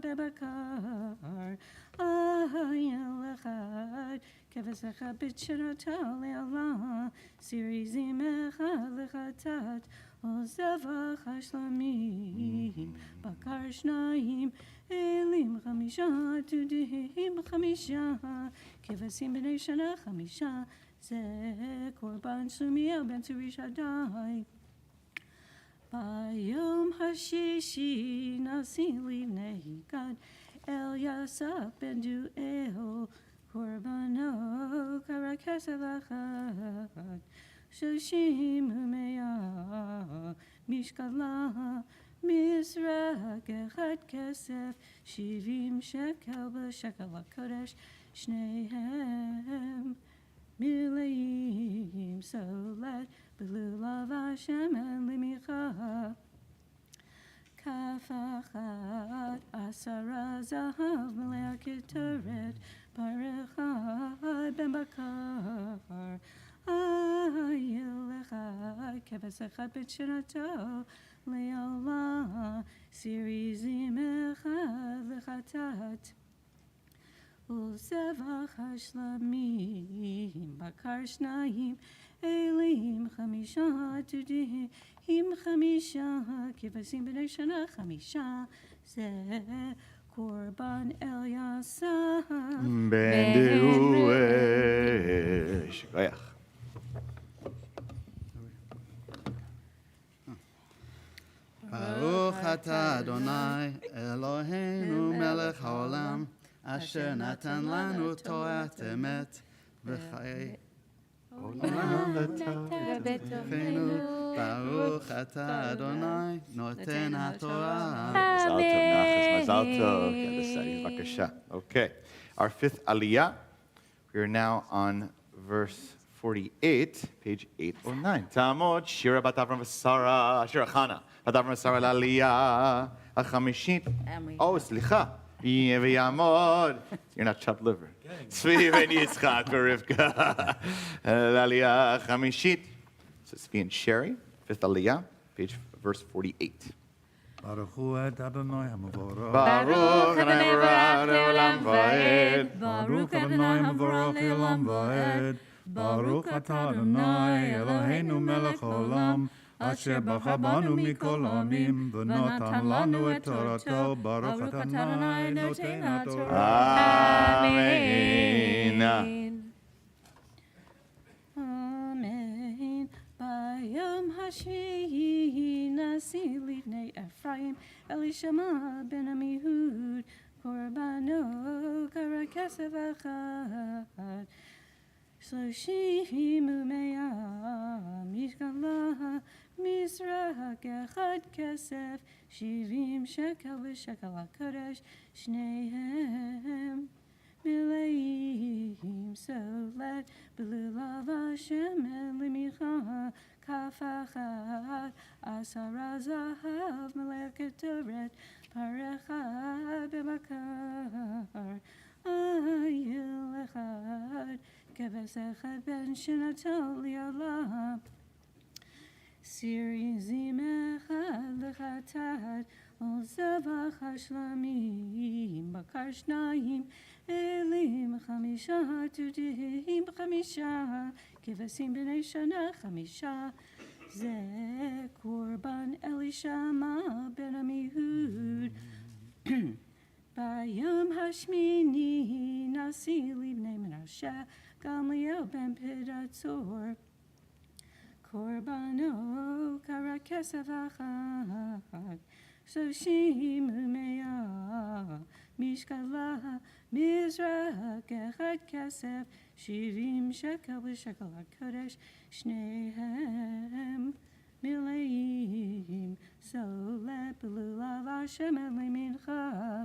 bebakar ayel echad kevesecha b'tshirata le'alah sirizim echad lechatat ozevach hashlamim bakar shnayim elim chamisha tudihim chamisha kevesim b'nei shana chamisha Ze korban Shlumiel ben Surishadai. Bayom hashishi nasi livnei Gad El Yasaf ben Du'el Korbano karat kesef achad Shoshim u'me'ah mishkala Mizrach echad kesef Shivim shekel v'shekel HaKodesh Shnehem Milayim solet b'lulav Hashem and limicha. Kafachat asara zahav melei akitoret parecha ben bakar ayel echad keves echad b'tshirato le'olah sirizim echad lechatat. Uzevach hashlamim bakar shnayim elim chamisha tudihim chamisha kivasim b'nei shana chamisha zeh korban el yasaf Ben Du'esh. Goyach. Baruch atah Adonai Eloheinu melech haolam, asher natan lanu torat emet, v'chayei olam betachenu. Baruch atah Adonai noten haTorah. Mazal tov, Nachas. Mazal tov. B'kasha. Okay. Our fifth aliyah. We are now on verse 48, page 809. Tamod Shira bat Avram v'Sara, Shira Chana bat Avram v'Sara l'aliyah hachamishit. Oh, slicha. V'yamod. You're not chopped liver. Tzvi ben Yitzchak v'Rivka l'aliyah hachamishit. So Tzvi and Sherry, fifth aliyah, verse 48. Baruch hu et Adonai HaMavorach. Baruch Adonai Mevorach le'olam va'ed. Baruch Adonai Mevorach le'olam va'ed. Baruch atah Adonai Eloheinu melech haolam, asher bachar banu mikol ha'amim, v'natan lanu et torato. Baruch atah Adonai noten haTorah. Amen. Amen. Bayom Hashvi nasi livnei Ephraim, Elishama ben Amihud, Korbano karat kesef achad, 30 ומאה משקלה מזרק אחד כסף 70 שקל ושקל הקודש שניהם מלאים סולת בלולב השמן למיכה כף אחת 10 זהב מלא קטורת פר אחד בבקר איל אחד כבש אחד בן שנתו לעולם סיריזים אחד לחטאת ולזבח השלמים בקר 2 אלים 5 תותים 5 כבשים בני שנה 5 זה קורבן אלישמע בן עמיהוד ביום השמיני נשיא לבני מנשה גמליאל בן פדצור קורבנו קרא כסף אחד 30 ומאה משקלה מזרק אחד כסף 70 שקל ושקל הקודש שניהם מלאים סולת בלולב השמן למנחה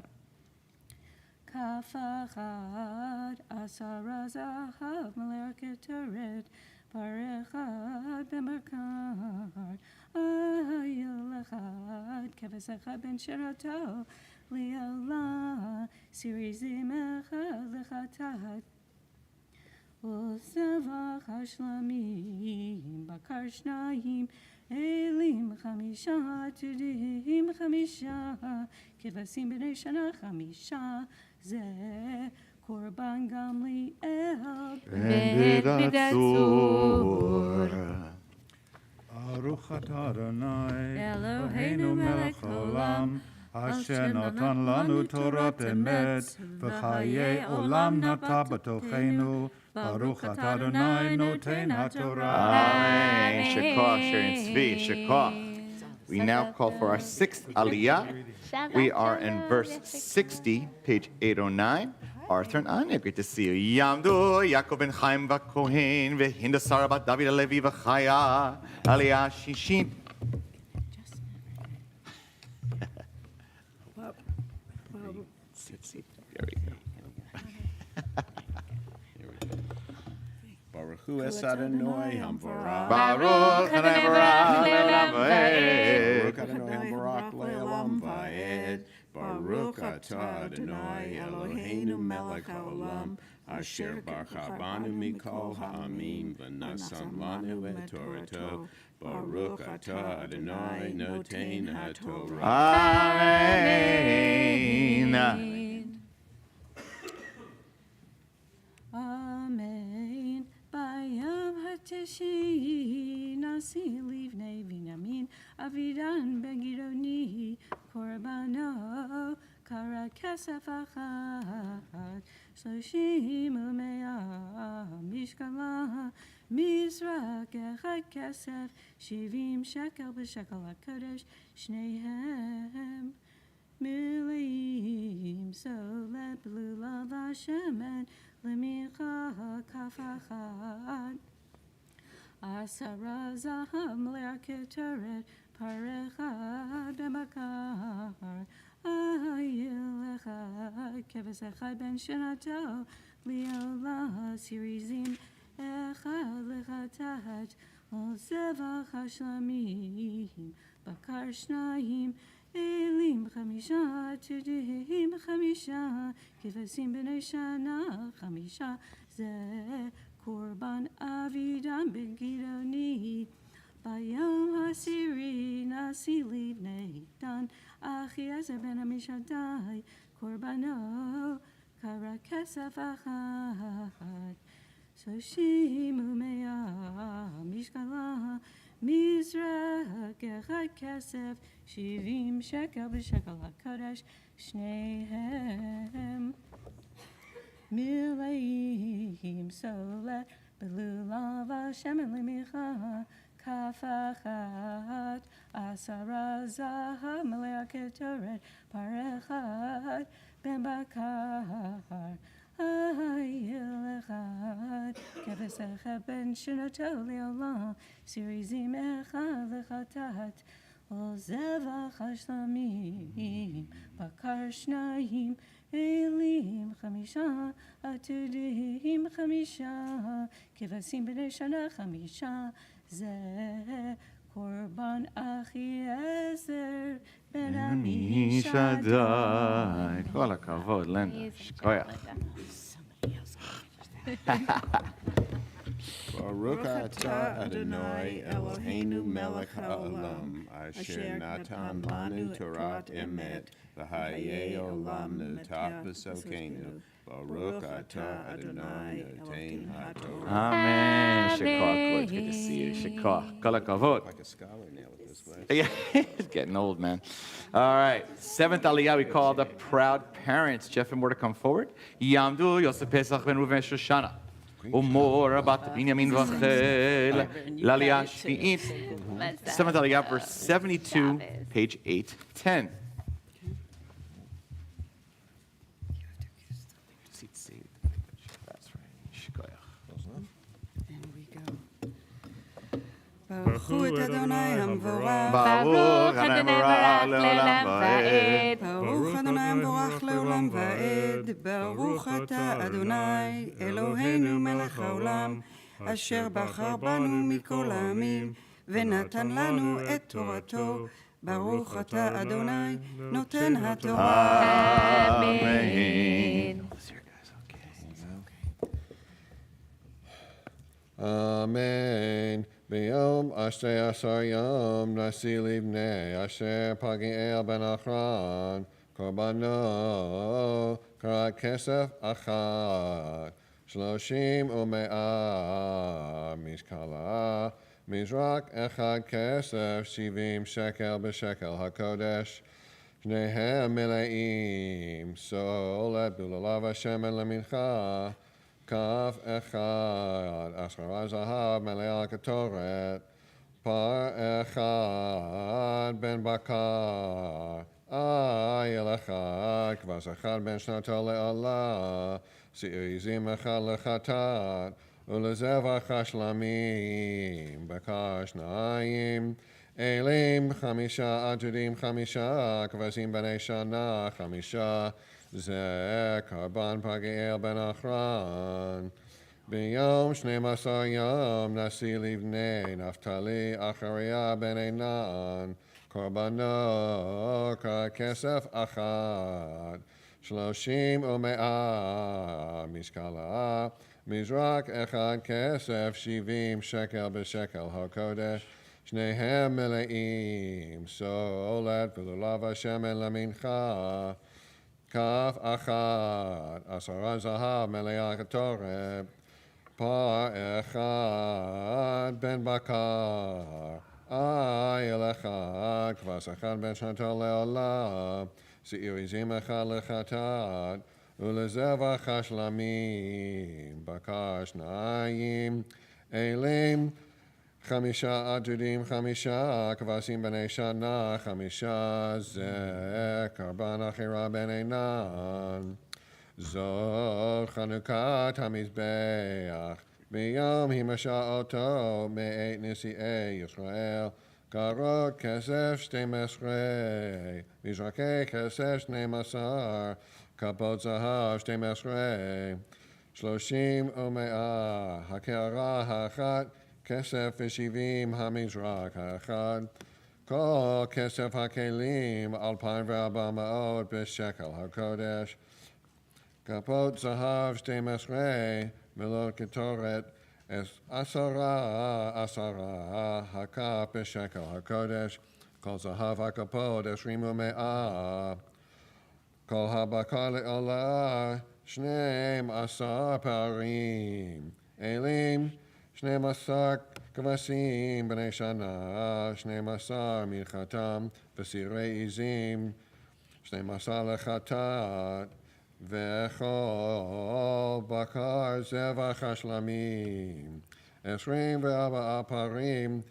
כף אחת 10 זהב מלא קטורת פר אחד במרכר איל אחד כבש אחד בן שנתו לעלה סיריזים אחד לחטאת ולזבח השלמים בקר 2 אלים 5 תותים 5 כבשים בני שנה 5 זה קורבן גמליאל בן פדצור ברוך אתה אדוני אלוהינו מלך העולם אשר נתן לנו תורת אמת וחיי עולם נטע בתוכנו ברוך אתה אדוני נותן התורה. Amen. Shekah, Sharon Tzvi, Shekah. We now call for our 6th Aliyah. We are in verse 60, page 809. Arthur and Anya, great to see you. Yamdu, Yaakov ben Chaim v'Kohen, v'Hinda Sarah bat David Alevi v'Chaya, Aliyah Shishin. There we go. Baruch Hu es Adonai Hamvarach. Baruch Adonai Barach Le'olam Baruch Va'ed. Adonai Hamvarach Le'olam Va'ed. Baruch atah Adonai Eloheinu melech haolam asher bacha banu mikol ha'amim v'nasan lanu et Torato. Baruch atah Adonai noten haTorah. Amen. Amen. Bayam hatishi nasi livnei Binyamin avidan begironi korbano kara kesef achad 30 ומאה משקלה מזרק אחד כסף 70 שקל בשקל הקודש שניהם מלאים סולת בלולב השמן למיכה כף אחת 10 זהב מלא קטורת פר אחד במקר איל אחד כבש אחד בן שנתו לעלה סיריזים אחד לחטאת ולזבח השלמים בקר 2 אלים 5 תותים 5 כבשים בני שנה 5 זה קורבן אבידם בן גדעוני ביום העשירי נשיא לבני דן אחיעזר בן עמישדי קורבנו קרא כסף אחד 30 ומאה משקלה מזרק אחד כסף 70 שקל בשקל הקודש שניהם מלאים סולת בלולב השמן למיכה כף אחת 10 זהב מלא קטורת פר אחד בן בקר hayil echad, kevas echad ben shenoto leolam, sirizim echad lechatat, ol zevach hashlamim, bakar shnayim, elim chamisha, atudim chamisha, kevasim b'nei shana chamisha, zeh korban Achiezer ben Amishadai. כל הכבוד, לנדה. שכוייח. Baruch atah Adonai Eloheinu melech haolam, asher natan lanu Torat emet, v'hayei olam netach b'sokeinu. Baruch atah Adonai notein haTorah. Amen. שכוח, good to see you. שכוח. כל הכבוד. Like a scholar now with this way. Yeah, it's getting old, man. All right, seventh aliyah we call the proud parents. Jeff and more to come forward. Yamdu Yosef Pesach ben Reuven Shoshana. Umor bat Binyamin v'Chel. L'aliyah shvi'it. Seventh aliyah, verse 72, page 810. That's right. Shkoyach. And we go. ברכו את אדוני המבורך. ברוך אדוני מברך לעולם ועד. ברוך אדוני המבורך לעולם ועד. ברוך אתה אדוני אלוהינו מלך העולם, אשר בחר בנו מכל העמים, ונתן לנו את תורתו. ברוך אתה אדוני נותן התורה. אמן. Amen. B'yom ashtei asar yom nasi livnei asher pagiel ben achran korbano karat kesef achad shloshim u'me'ah mishkala mizrak echad kesef shivim shekel b'shekel hakodesh shnehem mileim solet b'lulav Hashem el lemincha Kaf echad, asher zahav melei ketoret, par echad ben bakar, ayel echad, kvas echad ben shnato le'olah, si'izim echad lechatat, ulezevach hashlamim, bakar shnayim, elim chamisha, ajudim chamisha, kvasim b'nei shana chamisha, זה קורבן פגיל בן אחרן. ביום 12 יום נשיא לבני נפתלי אחריה בן עינן, קורבנו ככסף אחד, 30 ומאה משקלה, מזרק אחד כסף 70 שקל בשקל הקודש, שניהם מלאים, סולת ולולב השמן למנחה, כף אחת, 10 זהב מלאה כתורת, פר אחד בן בקר, איל אחד, כבש אחד בן שנתו לעולם, שעיר עזים אחד לחטאת, ולזבח השלמים, בקר 2, אלים, 5 עג'ודים 5, כבשים בני שנה 5, זה קורבן אחירה בן עינן. זו חנוכת המזבח, ביום הימשע אותו מאת נשיאי ישראל, קרות כסף 12, מזרקי כסף 12, כפות זהב 12, 30 ומאה, הקערה האחת, כסף 70 המזרק האחד, כל כסף הכלים 2,400 בשקל הקודש, כפות זהב 12, מלוא קטורת 10 הכף בשקל הקודש, כל זהב הכפות 20 ומאה, כל הבקר לעולה 12 פערים, אלים 12 כבשים בני שנה, 12 מלכתם, וסירי עזים, 12 לחטאת, וכל בקר זבח השלמים, 24 פרים,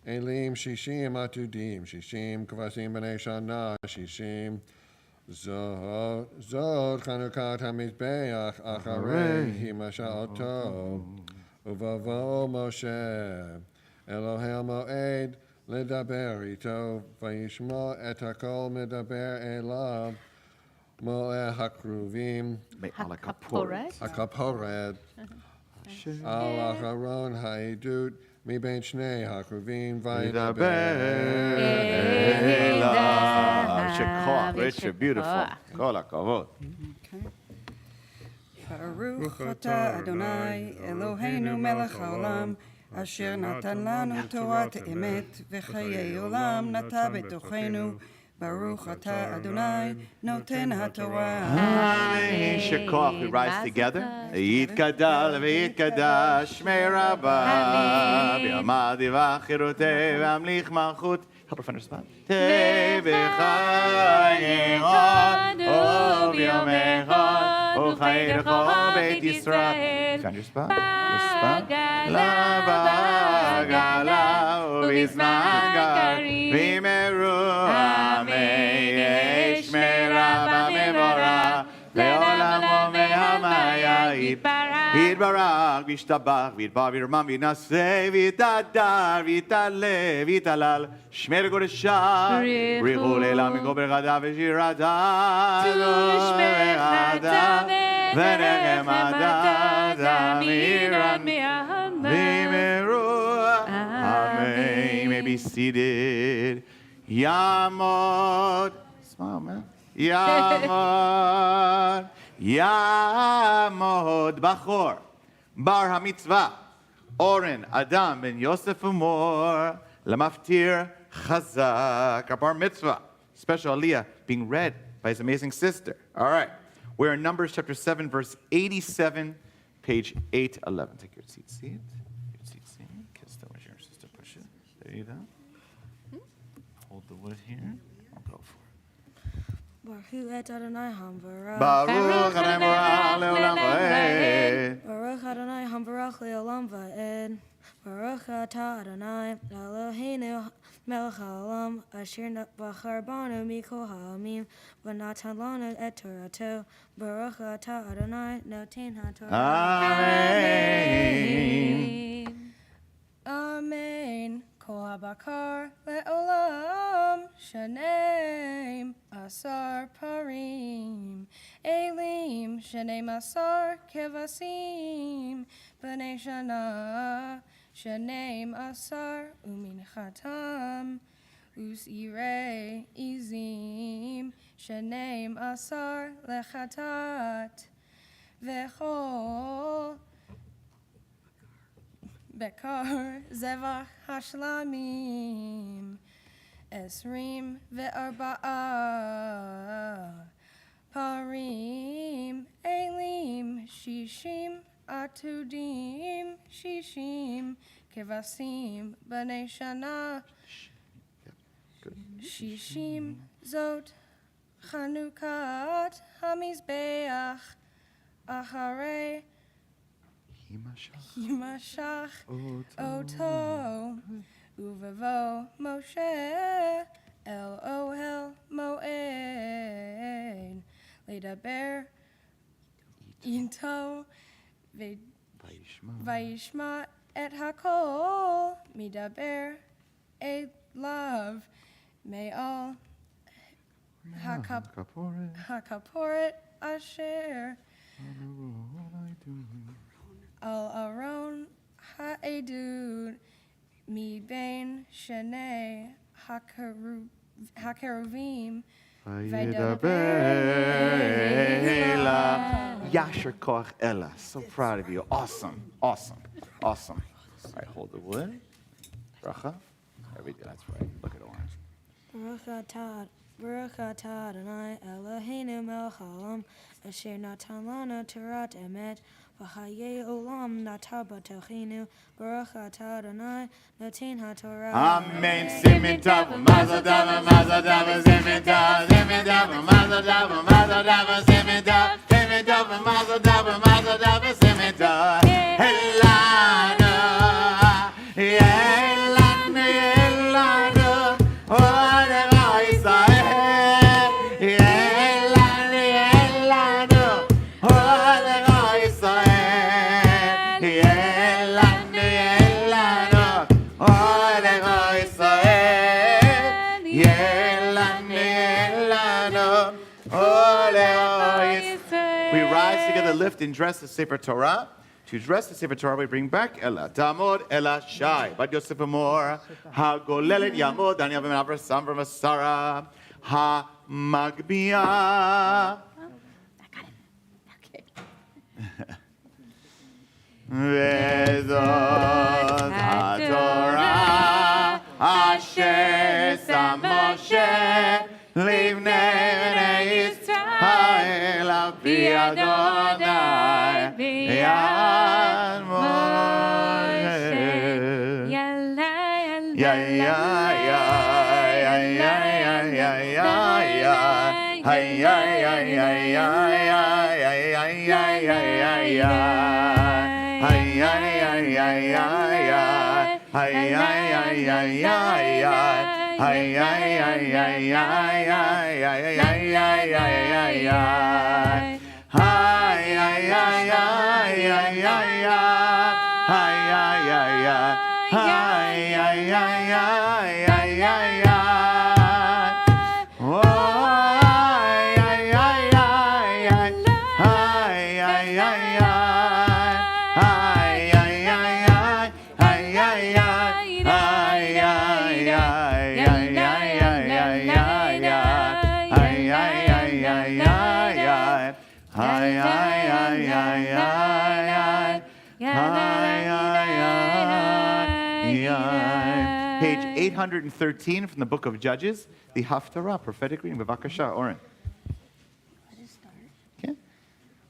אלים 60 עתודים, 60 כבשים בני שנה, 60 זאת חנוכת המזבח אחרי הימשע אותו, ובבוא משה אלוהי המועד לדבר איתו, וישמע את הכל מדבר אליו, מועד הכרובים, הכפורת, על אהרון העדות מבין שני הכרובים, וידבר אליו. שכוח, Richard, beautiful. כל הכבוד. ברוך אתה אדוני אלוהינו מלך העולם אשר נתן לנו תורת אמת וחיי עולם נטע בתוכנו. ברוך אתה אדוני נותן התורה. Amen. שכוח. We rise together. יתגדל ויתקדש שמי רבה בימד ובחירותי והמליך מלכות. Help her find her spot. תבחי עוד וביום אחד וחיי לכל בית ישראל. Find your spot. Your spot. לבגלה ובזמן גרים במהרו אמן. שמי רבה מבורך לעולם ומהמיה יתברך וישתבח ויתברך וירומם וינשא ויתהדר ויתעלה ויתהלל שמי לקודשה בריחו לילה מכל ברכתה ושירתה ורחתה ונחמתה זמירן במהרו אמן. May be seated. Yamod. Smile, man. Yamod Bachor Bar HaMitzvah Oren Adam ben Yosef Umor Lamaftir Chazak, our Bar Mitzvah. Special Aliyah being read by his amazing sister. All right. We're in Numbers chapter 7, verse 87, page 811. Take your seat. Kiss that with your sister. Push it. There you go. Hold the wood here. I'll go for it. Baruch Adonai Hamvarach. Baruch Adonai Leolam Va'ed. Baruch Adonai Hamvarach Leolam Va'ed. Baruch Atah Adonai Eloheinu Melech Haolam Asher Behar Banu Mikol Ha'amim V'natan Lanu Et Torato. Baruch Atah Adonai Noten HaTorah. Amen. Amen. Kol HaBakar Le'olam Shaneim Asar Parim Elim Shaneim Asar Kevasim B'nei Shana Shaneim Asar Umin Chatam Usirei Izim Shaneim Asar Lechatat V'chol Bekar Zevach Hashlamim Esrim Ve'arba'a Parim Elim Shishim Atudim Shishim Kevasim B'nei Shana Shishim Zot Chanukat Hamizbeach Acharei Yimashach Oto Uvavo Moshe El Ohel Moed Ledaber Ito Vayishma Et Hakol Midaber Et Love Me'al Hakaporet Asher Al Aron Ha'edud Mi Bein Shanei Hakeruvim Yasher Koch Ella. So proud of you. Awesome. All right, hold the wood. Bracha. Everything. That's right. Look at Oren. Baruch atah Adonai Eloheinu melech haolam asher natan lanu Torah emet v'chayei olam nata b'tochenu. Baruch atah Adonai noten haTorah. Amen. Simin tov, mazel tov, mazel tov, simin tov, simin tov, mazel tov, mazel tov, simin tov, simin tov, mazel tov, mazel tov, simin tov. Elanu, elanu, elanu, oreva Yisrael, elanu. We rise together, lift and dress the Sefer Torah. To dress the Sefer Torah, we bring back Ella Tamod, Ella Shai, Bat Yosef Amor, Ha Golelet Yamod, Daniel Ben Avra Samra Masara, Ha Magbia. I got it. Okay. Vezot HaTorah Asher Sam Moshe Livnei Yisrael Al Pi Adonai Yad Moshe. Ya ya ya ya ya ya ya ya ya ya ya. Page 813 from the book of Judges, the Haftarah, prophetic reading. Bevakasha, Oren. Okay.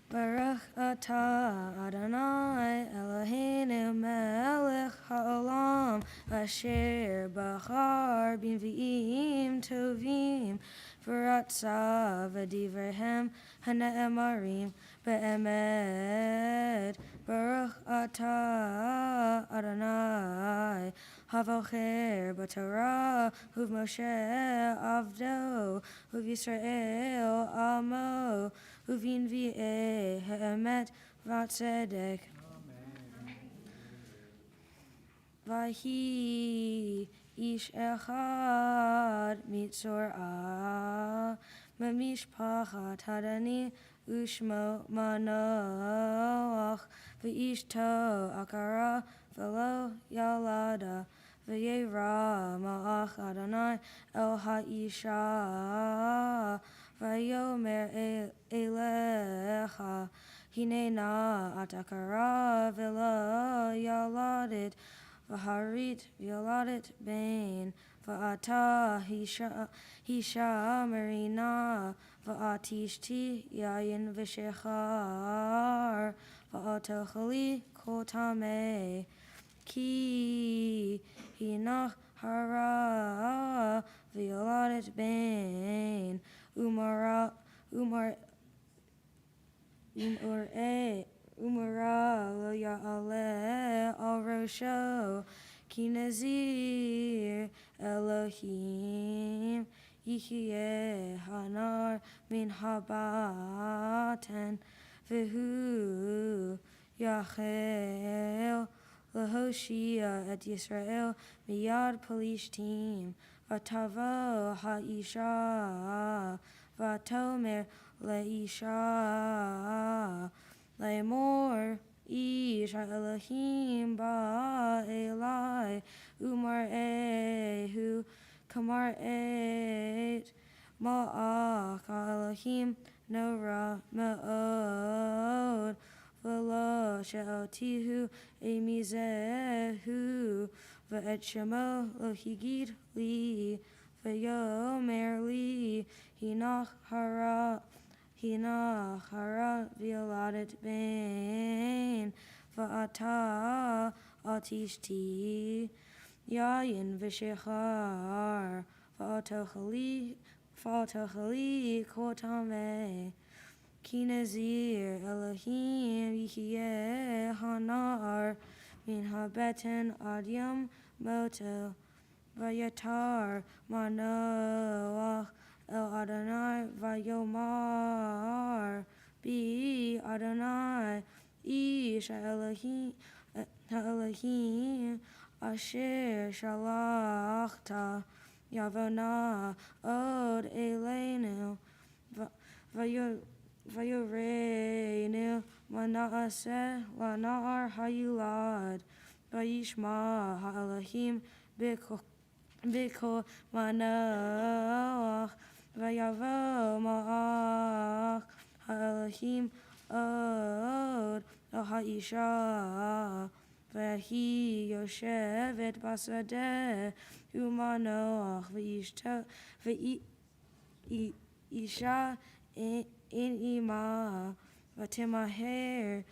Baruch atah Adonai Eloheinu melech haolam asher Behar b'nvi'im tovim v'ratza v'divrei hane'emarim be'emet. Baruch atah Adonai Havocher b'Torah uv Moshe avdo uv Yisrael amo uvin v'eh ha'emet v'atzedek. Vahi ish echad mitzorah memishpachat hadani ushmo manoach v'ishto akara v'lo yalada v'yera ma'ach Adonai el ha'isha v'yomer elecha hinena atakara v'lo yaladet v'harit yaladet bain v'ata hisha marina v'atishti yayin v'shechar v'atochali kotame ki hinach hara v'yaladet bain umara lo ya'aleh al rosho ki nazir Elohim yihyeh hanar min habaten v'hu yachel Lahoshia et Yisrael miyad Pelishtim v'tavo ha'isha v'tomer le'isha le'mor ish ha'elohim ba'elai umar ehu kamar et ma'ach ha'elohim nora me'od v'lo she'otihu emizehu v'et shemo lo higid li v'yomer li hinach hara v'yoladet bain v'ata atishti yayin v'shechar v'atochali kotame ki nazir Elohim yihyeh hanar min habeten ad yom motel vayatar manoach el Adonai vayomar bi Adonai ish ha'Elohim asher shalachta Yavona od Elenu Vayoreinu Manaaseh Lanar Hayulad Vayishma Ha'elahim Biko Manoach Vayavo Ma'ach Ha'elahim Od Ha'isha Vahi Yoshevet Basadeh Umanoach V'isha in Ima Vatimaher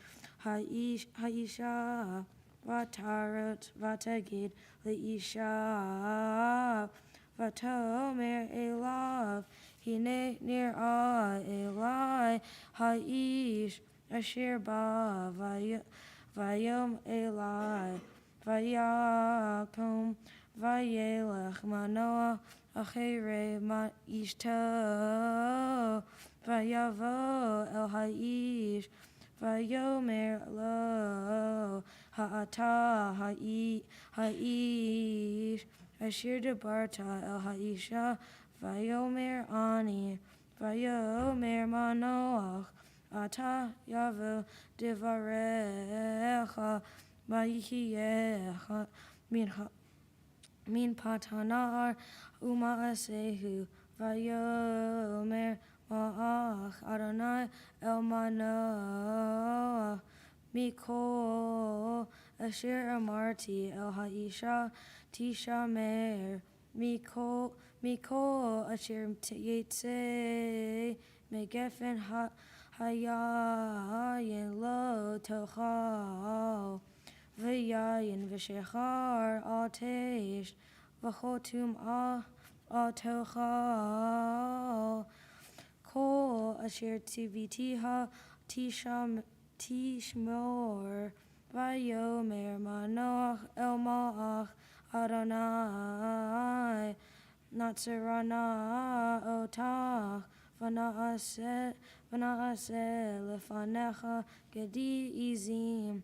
Ha'isha Vatarot Vatagid Leisha Vatomer Elav Hine Nir'a Elai Ha'ish Asher Ba Vayom Elai Vayakom Vayelech Manoah Achere Ishto Vayavo El Ha'ish Vayomer Lo Ha'ata Ha'ish Asher Debarta El Ha'isha Vayomer Ani Vayomer Manoach Ata Yavo Devarecha Vayiyecha Min Patanar Uma'asehu Vayomer Ma'ach Adonai El Manoach Mikol Asher Amarti El Ha'isha Tishamer Mikol Asher Yetze Megefen Hayayin Lo Tochal V'yayin V'shechar Al Teish V'chotum Al Tochal Kol Asher Tivitiha Tishmor Vayomer Manoach El Ma'ach Adonai Natsarana Otach V'na'aseh Lefanecha Gedi Izim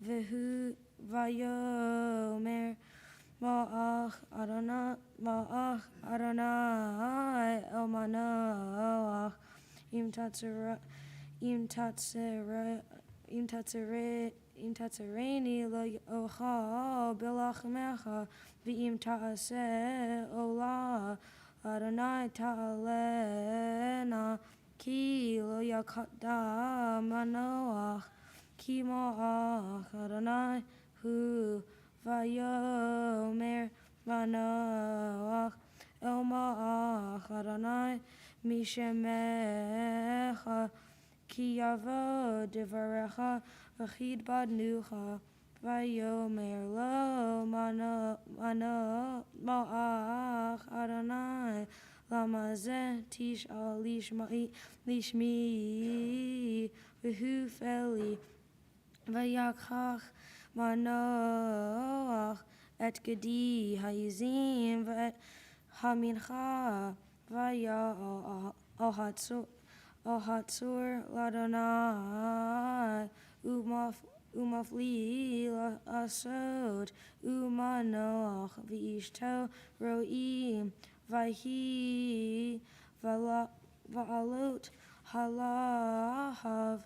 V'hu Vayomer Ma'ach Adonai El Manoach Im tatzereni lo yochal belachmecha v'im ta'aseh ola Adonai ta'alena ki lo yakada manoach ki ma'ach Adonai hu vayomer manoach el ma'ach Adonai mishemecha ki yavo devarecha v'chid badnucha vayomer lo ma'ach Adonai lama zeh tish'al lishmi v'hu feli vayakach manoach et gedi hayizim v'et hamincha vaya al hatzur ladonai umafli asod umanoach v'ishto ro'im vayhi va'alot halahav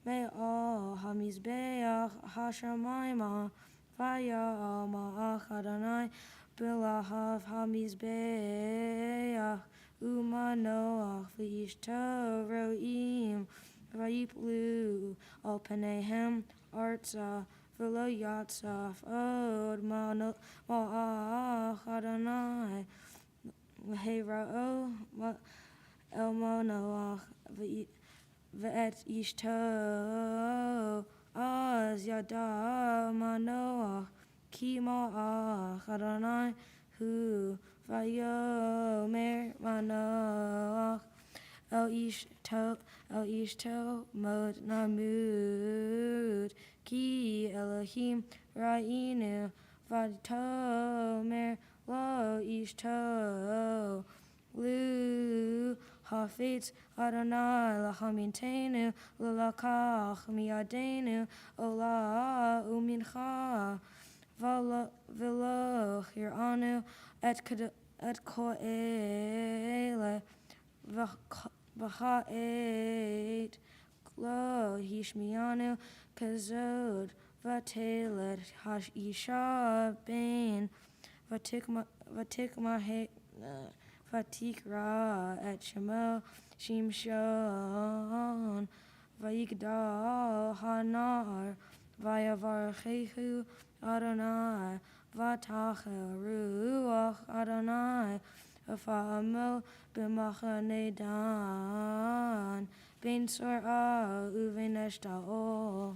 me'al hamizbeach hashamayma vayal ma'ach Adonai belahav hamizbeach umanoach v'ishto ro'im vayiplu al panehem artza v'lo yatzaf od ma'ach Adonai v'heira'o el manoach v'et ishto az yada manoach ki ma'ach Adonai hu vayomer manoach el ishto mod namud ki Elohim ra'inu v'tomer lo ishto lu hafetz Adonai lachamintenu l'lakach miyadenu ola umincha v'lo hir'anu et את כל אלה וכעת לא השמיענו כזאת ותלת האישה בין ותקרא את שמו שמשון ויגדל הנער ויברכהו אדוני ותחל רוח אדוני ופעמו במחנה דן בין צורעה ובין אשתאול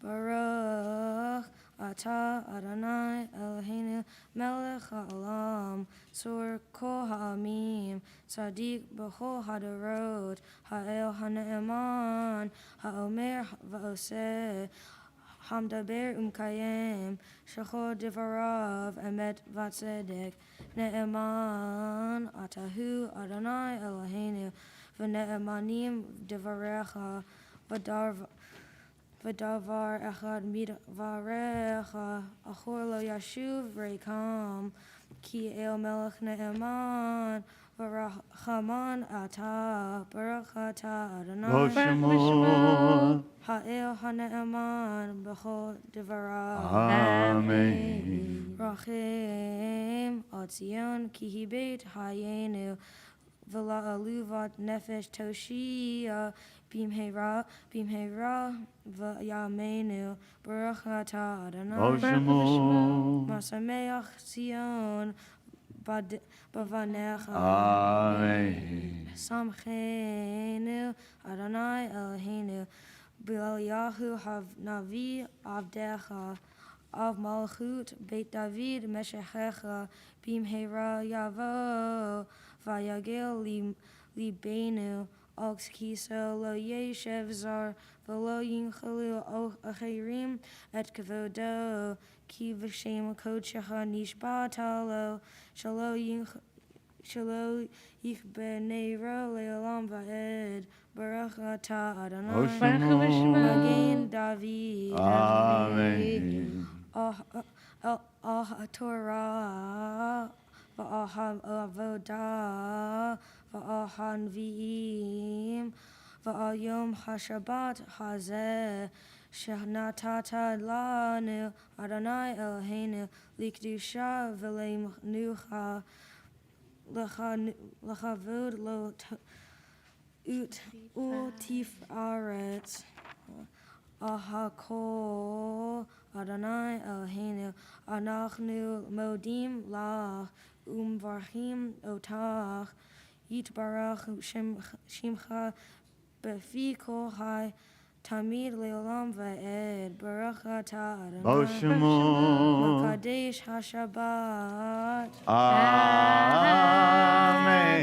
ברוך אתה אדוני אלוהינו מלך העולם צור כל העמים צדיק בכל הדורות האל הנאמן האומר ועושה המדבר ומקיים שכל דבריו אמת וצדק נאמן אתה הוא אדוני אלוהינו ונאמנים דבריך ודבר אחד מדבריך אחור לא ישוב ריקם כי אל מלך נאמן ורחמן אתה ברוך אתה אדוני האל הנאמן בכל דבריו אמן. רחם על ציון כי היא בית חיינו ולעלובת נפש תושיע במהרה וימינו ברוך אתה אדוני משמח ציון בבניך אמן. שמחנו אדוני אלוהינו באליהו הנביא עבדך על מלכות בית דוד משכך במהרה יבוא ויגל ליבנו על כיסא לא ישב זר ולא ינחלו אחרים את כבודו כי בשם קודשך נשבעת לו שלא יכבה נרו לעולם ועד ברוך אתה אדוני מגן דוד על התורה ועל העבודה ועל הנביאים ועל יום השבת הזה שנתת לנו אדוני אלוהינו לקדושה ולמנוחה לכבוד ולתפארת על הכל אדוני אלוהינו אנחנו מודים לך ומברכים אותך יתברך שמך בפי כל חי תמיד לעולם ועד ברוך אתה אדוני מקדש השבת Amen.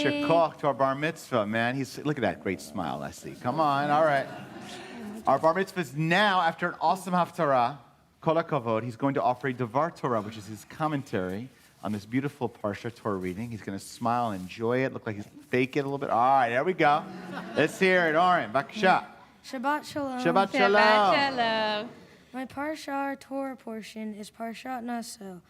Shakach to our bar mitzvah, man. Look at that great smile, Leslie. Come on, all right. Our bar mitzvah is now, after an awesome haftarah, kol hakavod, he's going to offer a Dvar Torah, which is his commentary on this beautiful Parsha Torah reading. He's going to smile and enjoy it. Look like he's fake it a little bit. All right, there we go. Let's hear it. Oren, Bakasha. Shabbat Shalom. Shabbat Shalom. Shabbat Shalom. My Parsha Torah portion is Parshat Nasso.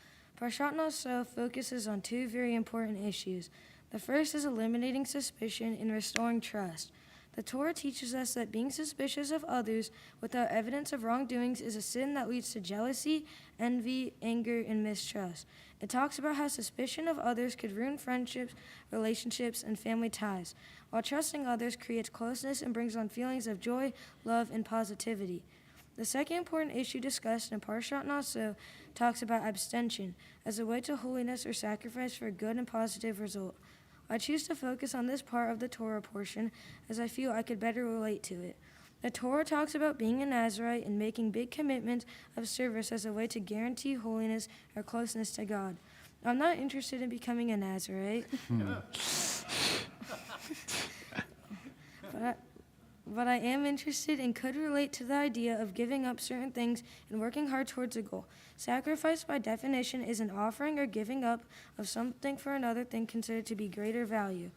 Parshat Nasso focuses on two very important issues. The first is eliminating suspicion and restoring trust. The Torah teaches us that being suspicious of others without evidence of wrongdoings is a sin that leads to jealousy, envy, anger, and mistrust. It talks about how suspicion of others could ruin friendships, relationships, and family ties, while trusting others creates closeness and brings on feelings of joy, love, and positivity. The second important issue discussed in Parshat Nasso talks about abstention as a way to holiness or sacrifice for a good and positive result. I choose to focus on this part of the Torah portion as I feel I could better relate to it. The Torah talks about being a Nazirite and making big commitments of service as a way to guarantee holiness or closeness to God. I'm not interested in becoming a Nazirite, but I am interested and could relate to the idea of giving up certain things and working hard towards a goal. Sacrifice, by definition, is an offering or giving up of something for another thing considered to be greater value.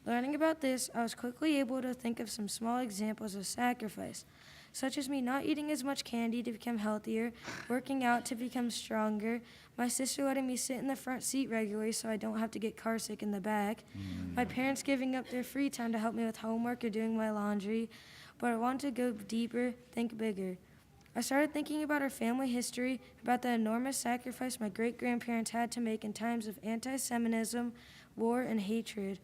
Learning about this, I was quickly able to think of some small examples of sacrifice. such as me not eating as much candy to become healthier, working out to become stronger, my sister letting me sit in the front seat regularly so I don't have to get car sick in the back, my parents giving up their free time to help me with homework or doing my laundry. But I want to go deeper, think bigger. I started thinking about our family history, about the enormous sacrifice my great-grandparents had to make in times of anti-Semitism, war, and hatred,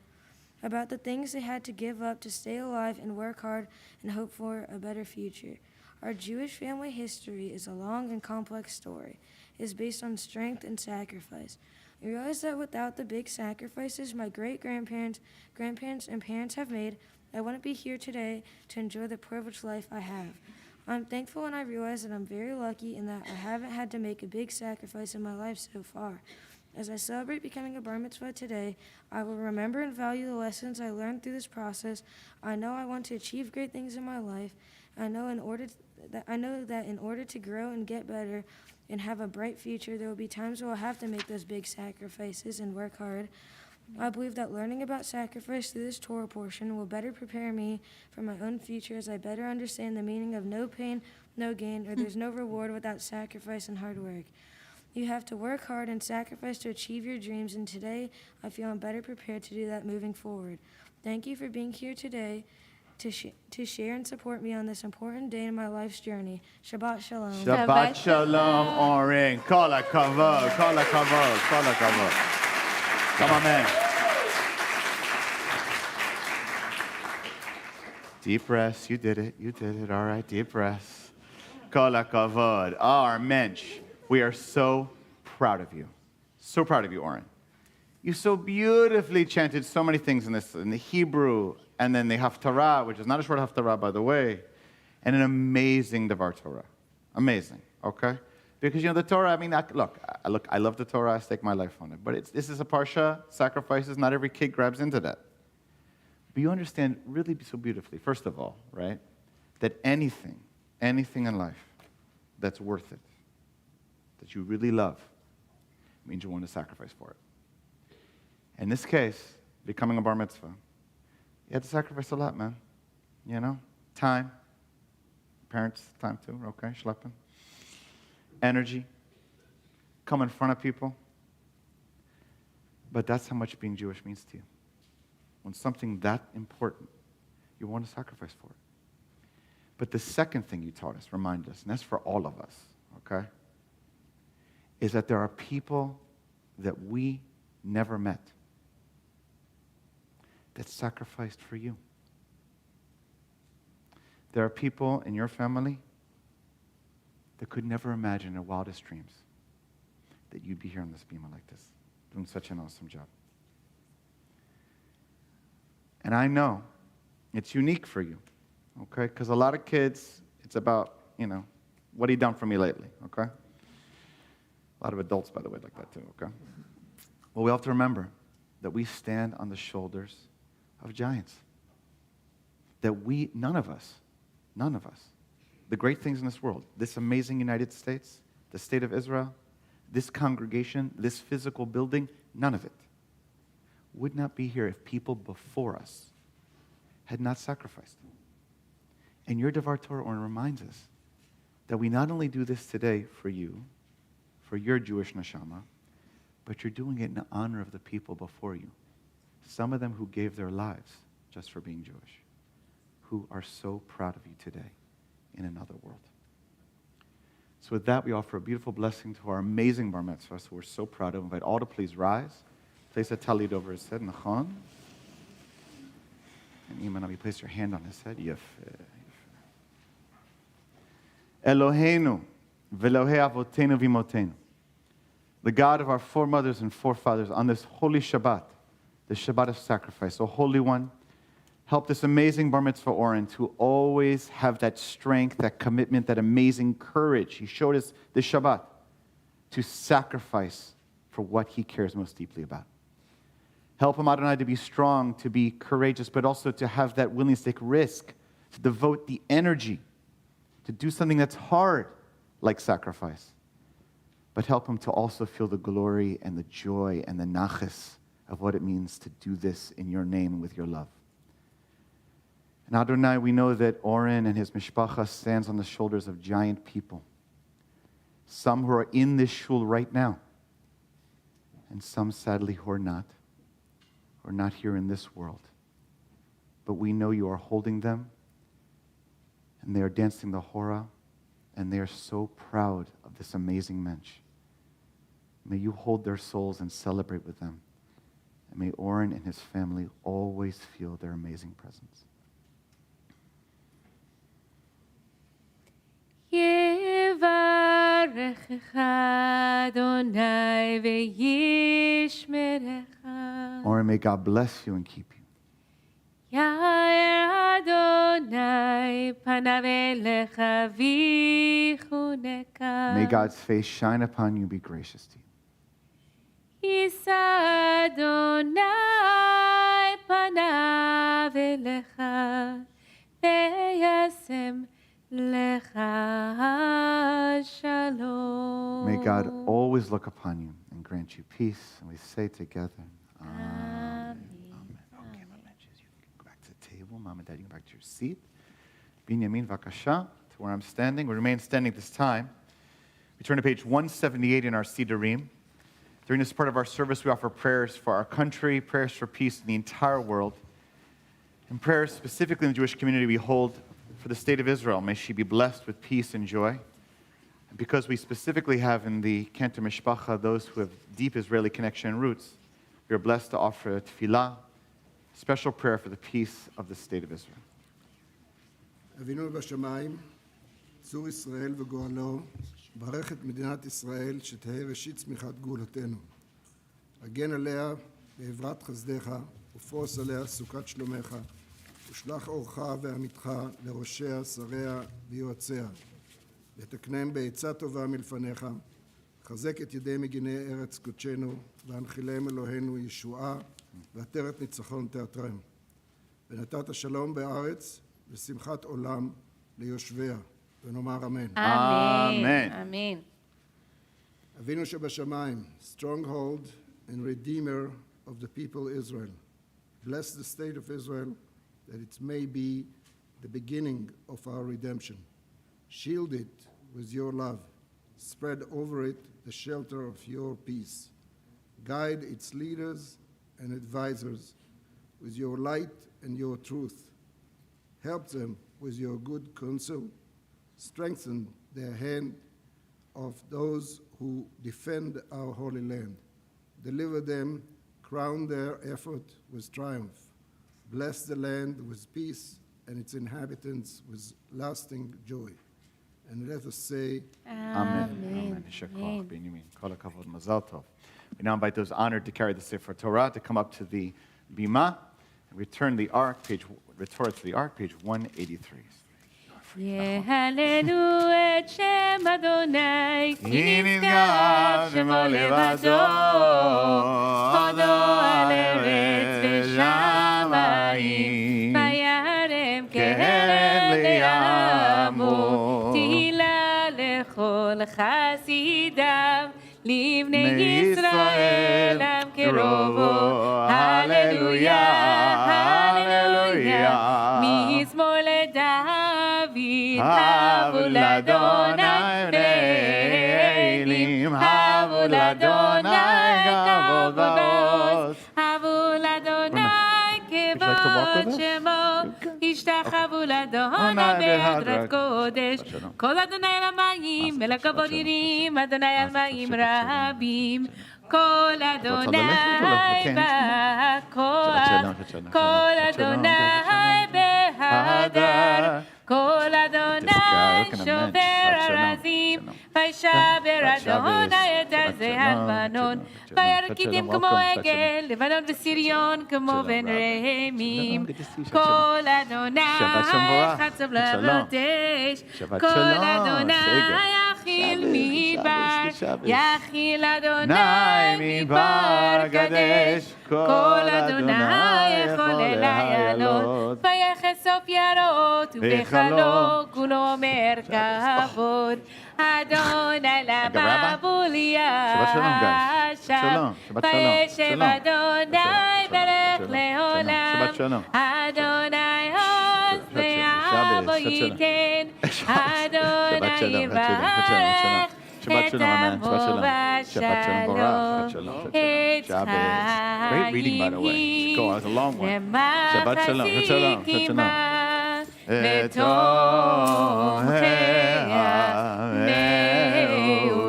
about the things they had to give up to stay alive and work hard and hope for a better future. Our Jewish family history is a long and complex story. It is based on strength and sacrifice. I realize that without the big sacrifices my great-grandparents, grandparents, and parents have made, I wouldn't be here today to enjoy the privileged life I have. I'm thankful and I realize that I'm very lucky in that I haven't had to make a big sacrifice in my life so far. As I celebrate becoming a bar mitzvah today, I will remember and value the lessons I learned through this process. I know I want to achieve great things in my life. I know that in order to grow and get better and have a bright future, there will be times where I'll have to make those big sacrifices and work hard. I believe that learning about sacrifice through this Torah portion will better prepare me for my own future as I better understand the meaning of no pain, no gain, or there's no reward without sacrifice and hard work. You have to work hard and sacrifice to achieve your dreams, and today I feel I'm better prepared to do that moving forward. Thank you for being here today to share and support me on this important day in my life's journey. Shabbat Shalom. Shabbat Shalom, Oren. Kol hakavod, kol hakavod, kol hakavod. Come on, man. Deep breaths. You did it. You did it. All right. Deep breaths. Kol hakavod. Our mensch. We are so proud of you. So proud of you, Oren. You so beautifully chanted so many things in the Hebrew, and then the Haftarah, which is not a short Haftarah, by the way, and an amazing Dvar Torah. Amazing. Okay? Because, the Torah, I love the Torah, I stake my life on it. But this is a parsha, sacrifices, not every kid grabs into that. But you understand really so beautifully, first of all, right, that anything in life that's worth it, that you really love, means you want to sacrifice for it. In this case, becoming a bar mitzvah, you had to sacrifice a lot, man. Time. Parents, time too, okay, schlepping. Energy, come in front of people. But that's how much being Jewish means to you. When something that important, you want to sacrifice for it. But the second thing you taught us, reminded us, and that's for all of us, okay, is that there are people that we never met that sacrificed for you. There are people in your family that could never imagine in their wildest dreams that you'd be here on this bima like this, doing such an awesome job. And I know it's unique for you, okay? Because a lot of kids, it's about, what have you done for me lately, okay? A lot of adults, by the way, like that too, okay? Well, we have to remember that we stand on the shoulders of giants. That none of us, the great things in this world, this amazing United States, the state of Israel, this congregation, this physical building, none of it would not be here if people before us had not sacrificed. And your Dvar Torah Oren reminds us that we not only do this today for you, for your Jewish neshama, but you're doing it in honor of the people before you. Some of them who gave their lives just for being Jewish, who are so proud of you today in another world. So with that, we offer a beautiful blessing to our amazing bar mitzvah, who we're so proud of. Invite all to please rise. Place a talit over his head, Nachon. And Iman, you place your hand on his head. Yef. Eloheinu ve'Elohei avotenu v'imotenu, the God of our foremothers and forefathers, on this holy Shabbat, the Shabbat of sacrifice, O Holy One, help this amazing bar mitzvah Oren to always have that strength, that commitment, that amazing courage. He showed us this Shabbat to sacrifice for what he cares most deeply about. Help him, Adonai, to be strong, to be courageous, but also to have that willingness to take risk, to devote the energy, to do something that's hard, like sacrifice. But help him to also feel the glory and the joy and the nachas of what it means to do this in your name and with your love. And Adonai, we know that Oren and his mishpacha stands on the shoulders of giant people. Some who are in this shul right now, and some sadly who are not here in this world. But we know you are holding them, and they are dancing the hora, and they are so proud of this amazing mensch. May you hold their souls and celebrate with them. And may Oren and his family always feel their amazing presence. Oren, may God bless you and keep you. May God's face shine upon you and be gracious to you. May God always look upon you and grant you peace. And we say together, Amen. Okay, my benches, you can go back to the table. Mom and Dad, you can go back to your seat. Binyamin, vakasha, to where I'm standing. We remain standing this time. We turn to page 178 in our Siddurim. During this part of our service, we offer prayers for our country, prayers for peace in the entire world, and prayers specifically in the Jewish community we hold for the state of Israel. May she be blessed with peace and joy. And because we specifically have in the Kantor Mishpacha those who have deep Israeli connection and roots, we are blessed to offer a tefillah, special prayer for the peace of the state of Israel. אבינו בשמיים, צור ישראל וגואלו, ברך את מדינת ישראל שתהא ראשית צמיחת גאולתנו. הגן עליה בעברת חסדך, ופרוס עליה סוכת שלומך, ושלח אורך ועמיתך לראשיה, שריה ויועציה. ותקנם בעצה טובה מלפניך, חזק את ידי מגיני ארץ קודשנו, והנחילם אלוהינו ישועה, ועטרת ניצחון תעטרם. ונתת שלום בארץ, ושמחת עולם ליושביה. ונאמר אמן. Amen. Amen. אבינו שבשמיים, stronghold and redeemer of the people Israel. Bless the state of Israel, that it may be the beginning of our redemption. Shield it with your love. Spread over it the shelter of your peace. Guide its leaders and advisors with your light and your truth. Help them with your good counsel. Strengthen the hand of those who defend our holy land. Deliver them, crown their effort with triumph. Bless the land with peace and its inhabitants with lasting joy. And let us say, Amen. Amen. Benjamin. Kol hakavod, mazal tov. We now invite those honored to carry the Sefer Torah to come up to the bima and return the ark, return to the ark, page 183. יהללו את שם אדוני, כי נשגב שמו לבדו, הודו על ארץ ושמיים, וירם כהרם לימו, תהילה לכל חסידיו, לבני ישראל עם קרובו, הללויה, הללויה, מזמור לדוד, הבו לאדוני נעילים, הבו לאדוני כבוד ועוז, הבו לאדוני כבוד שמו, השתחוו לאדוני בהדרת קודש, כל אדוני על המים, אל הכבוד ירים, אדוני על מים רבים, כל אדוני בכוח, כל אדוני בהדר, כל אדוני שובר ארזים, וישבר אדוני את ארזי הלבנון, וירקידם כמו עגל, לבנון וסריון כמו בן רמים, כל אדוני חצוב לעלות אש, כל אדוני יכיל מדבר, יכיל אדוני מדבר קדש, כל אדוני יכול לעלות, ויחס סוף יערות ובחלוק כולו אומר כבוד, אדוני למבול ישב, וישב אדוני ברך לעולם, אדוני עוז ייתן אדוני יברך Shabbat Shalom, man. Shabbat Shalom. Shabbat Shalom. Great reading, by the way. Go on, it's a long one. Shabbat Shalom. Shabbat Shalom. Shabbat Shalom.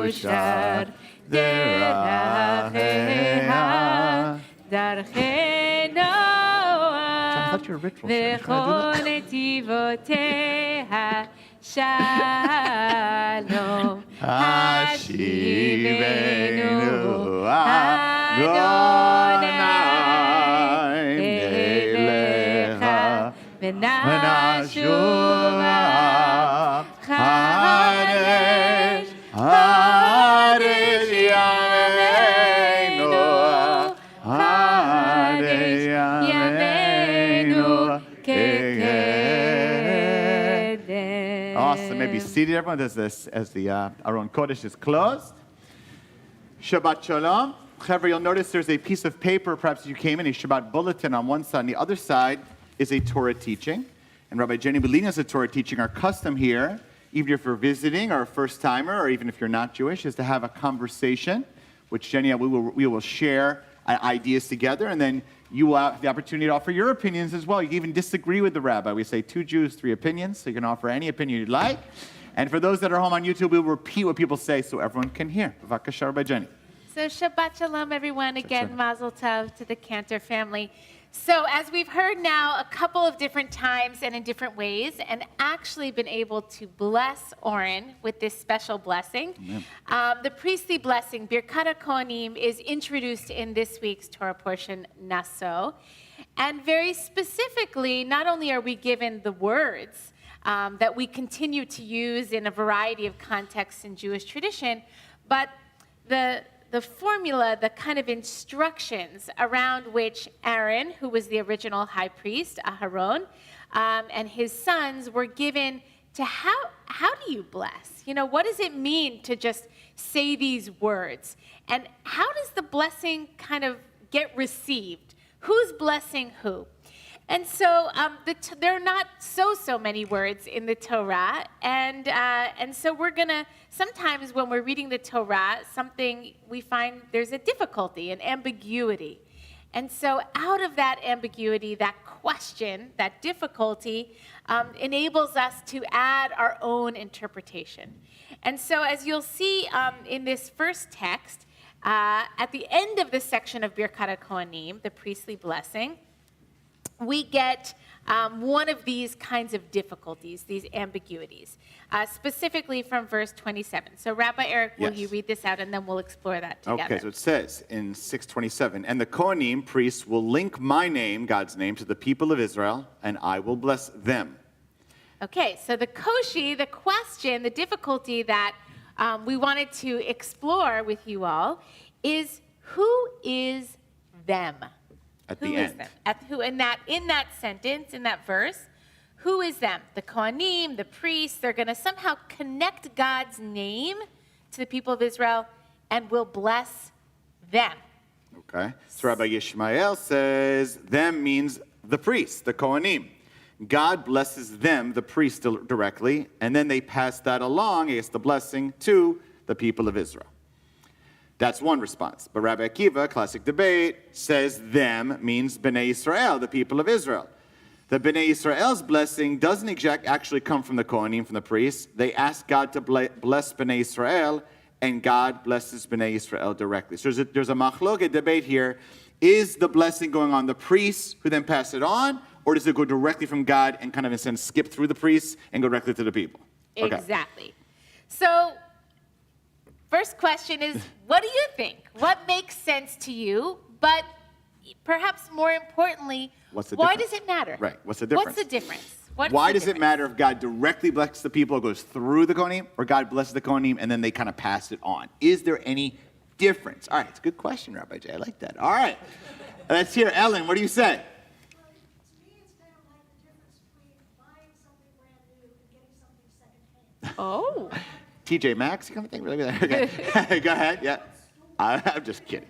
מאושר דרכיה וכל נתיבותיה שלום השיבנו אדוני אליך ונשובה חדש חדש ימינו חדש ימינו כקדם. Awesome. Maybe seated, everyone, as the Aron Kodesh is closed. Shabbat Shalom. However, you'll notice there's a piece of paper, perhaps you came in, a Shabbat bulletin on one side. On the other side is a Torah teaching. And Rabbi Jenny Belina is a Torah teaching. Our custom here, even if you're visiting or a first-timer, or even if you're not Jewish, is to have a conversation, which Jenny, we will share ideas together, and then you will have the opportunity to offer your opinions as well. You can even disagree with the rabbi. We say 2 Jews, 3 opinions, so you can offer any opinion you'd like. And for those that are home on YouTube, we'll repeat what people say so everyone can hear. B'vakasha, Rabbi Jenny. So Shabbat Shalom, everyone. Again, Mazel Tov to the Kantor family. So as we've heard now a couple of different times and in different ways, and actually been able to bless Oren with this special blessing, the priestly blessing, Birkat HaKohanim, is introduced in this week's Torah portion, Nasso. And very specifically, not only are we given the words that we continue to use in a variety of contexts in Jewish tradition, but the formula, the kind of instructions around which Aaron, who was the original high priest, Aharon, and his sons were given to how do you bless? You know, what does it mean to just say these words? And how does the blessing kind of get received? Who's blessing who? And so there are not so many words in the Torah, and so we're gonna, sometimes when we're reading the Torah, something we find there's a difficulty, an ambiguity. And so out of that ambiguity, that question, that difficulty, enables us to add our own interpretation. And so as you'll see in this first text, at the end of this section of Birkat HaKohanim, the priestly blessing, we get one of these kinds of difficulties, these ambiguities, specifically from verse 27. So Rabbi Eric, will you read this out, and then we'll explore that together. Okay, so it says in 6:27, and the Kohanim, priests, will link my name, God's name, to the people of Israel, and I will bless them. Okay, so the koshi, the question, the difficulty that we wanted to explore with you all is, who is them? At the end. In that sentence, in that verse, who is them? The Kohanim, the priests, they're going to somehow connect God's name to the people of Israel and will bless them. Okay. So Rabbi Yishmael says, them means the priests, the Kohanim. God blesses them, the priests, directly, and then they pass that along, I guess, the blessing to the people of Israel. That's one response. But Rabbi Akiva, classic debate, says them means Bnei Israel, the people of Israel. The Bnei Israel's blessing doesn't actually come from the Kohanim, from the priests. They ask God to bless Bnei Israel, and God blesses Bnei Israel directly. So there's a machloket debate here. Is the blessing going on the priests, who then pass it on, or does it go directly from God and kind of, in a sense, skip through the priests and go directly to the people? Okay. Exactly. So first question is, what do you think? What makes sense to you? But perhaps more importantly, why does it matter? Right. What's the difference? What's the difference? Why does it matter if God directly blesses the people, goes through the Kohanim, or God blesses the Kohanim and then they kind of pass it on? Is there any difference? All right, it's a good question, Rabbi J. I like that. All right. Let's hear Ellen. What do you say? Oh. TJ Maxx kind of thing? Really? Okay. Go ahead. Yeah. I'm just kidding.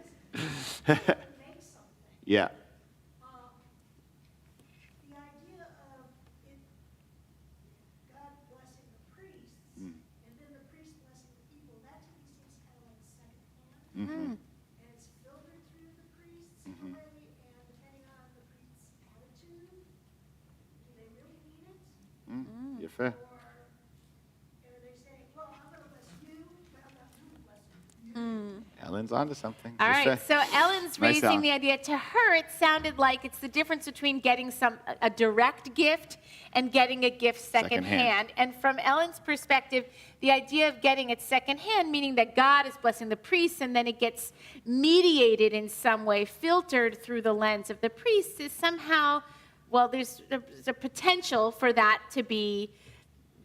Yeah. The idea of it, Yafeh. Ellen's onto something. All right, so Ellen's Nice, raising Ellen. the idea. To her, it sounded like it's the difference between getting a direct gift and getting a gift secondhand. And from Ellen's perspective, the idea of getting it secondhand, meaning that God is blessing the priest and then it gets mediated in some way, filtered through the lens of the priest, is somehow, well, there's a potential for that to be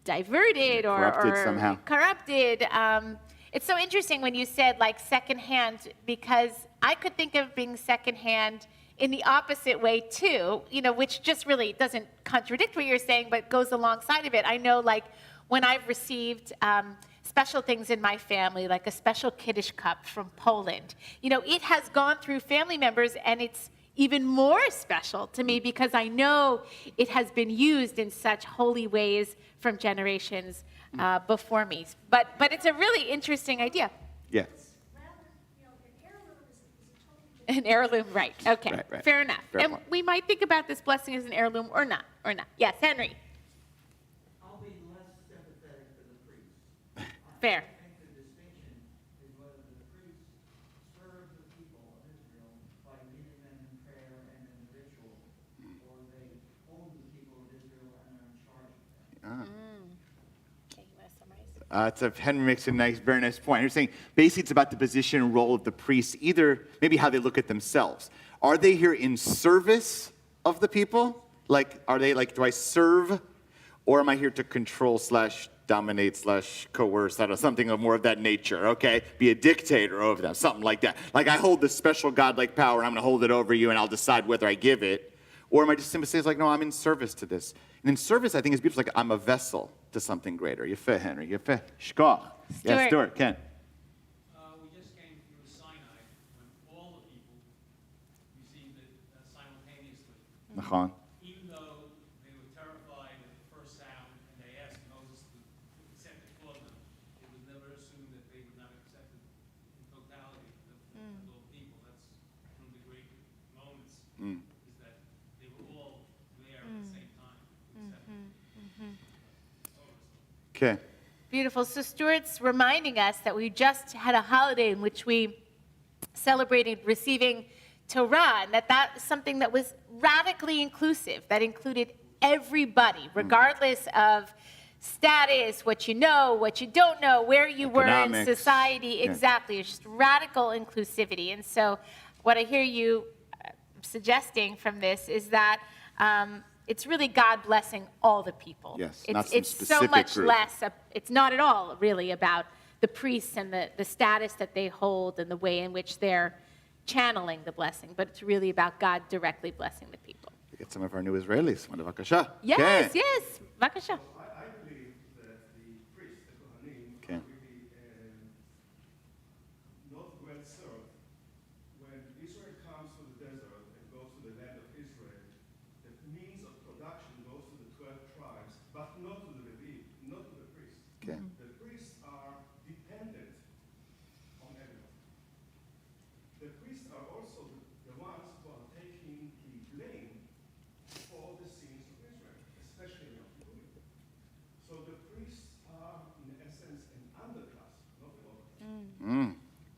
diverted Corrupted somehow. corrupted. It's so interesting when you said like secondhand, because I could think of being secondhand in the opposite way too, which just really doesn't contradict what you're saying, but goes alongside of it. I know like when I've received special things in my family, like a special Kiddush cup from Poland, it has gone through family members, and it's even more special to me because I know it has been used in such holy ways from generations before me. But it's a really interesting idea. Yes. An heirloom, right. Okay, Right. fair enough. Fair And point. we might think about this blessing as an heirloom or not. Yes, Henry. I'll be less sympathetic to the priest. Fair. I think the distinction is whether the priest served the people of Israel by leading them in prayer and in the ritual, or they own the people of Israel and are in charge of them. Okay, you want to summarize? Henry makes a very nice point. He's saying basically it's about the position and role of the priests, either maybe how they look at themselves. Are they here in service of the people? Like, are they like, do I serve? Or am I here to control / dominate / coerce? I don't know, something of more of that nature, okay? Be a dictator over them, something like that. Like I hold this special godlike power and I'm going to hold it over you and I'll decide whether I give it. Or am I just simply saying, like, no, I'm in service to this. And in service, I think is beautiful. Like I'm a vessel to something greater. Yafeh, Henry. Yafeh. Shkoch. Yes, Stuart. Ken. We just came through Sinai when all the people received it simultaneously. Nachon. Even though they were terrified at the first sound and they asked Moses to accept it for them, it was never assumed that they would not accept it in totality, the little people. That's one of the great moments. Is that they were all there at the same time. Okay. Beautiful. So Stuart's reminding us that we just had a holiday in which we celebrated receiving Torah, and that is something that was radically inclusive, that included everybody, regardless of status, what you know, what you don't know, where you were in society. Yeah. Exactly. It's just radical inclusivity. And so what I hear you suggesting from this is that it's really God blessing all the people. Yes, not some it's so specific much group. less, it's not at all really about the priests and the status that they hold and the way in which they're channeling the blessing, but it's really about God directly blessing the people. We get some of our new Israelis. Bevakasha. Yes, Okay. yes, Vakasha. I believe that the priests, the Kohanim, Okay. are really not well served. When Israel comes to the desert and goes to the land of Israel, the means of production goes to the 12 tribes, but not to the Levi, not to the priests. Okay. The priests are dependent on everyone. The priests are also the ones who are taking the blame for the sins of Israel, especially in Yom Kippur. So the priests are, in essence, an underclass, not an overclass.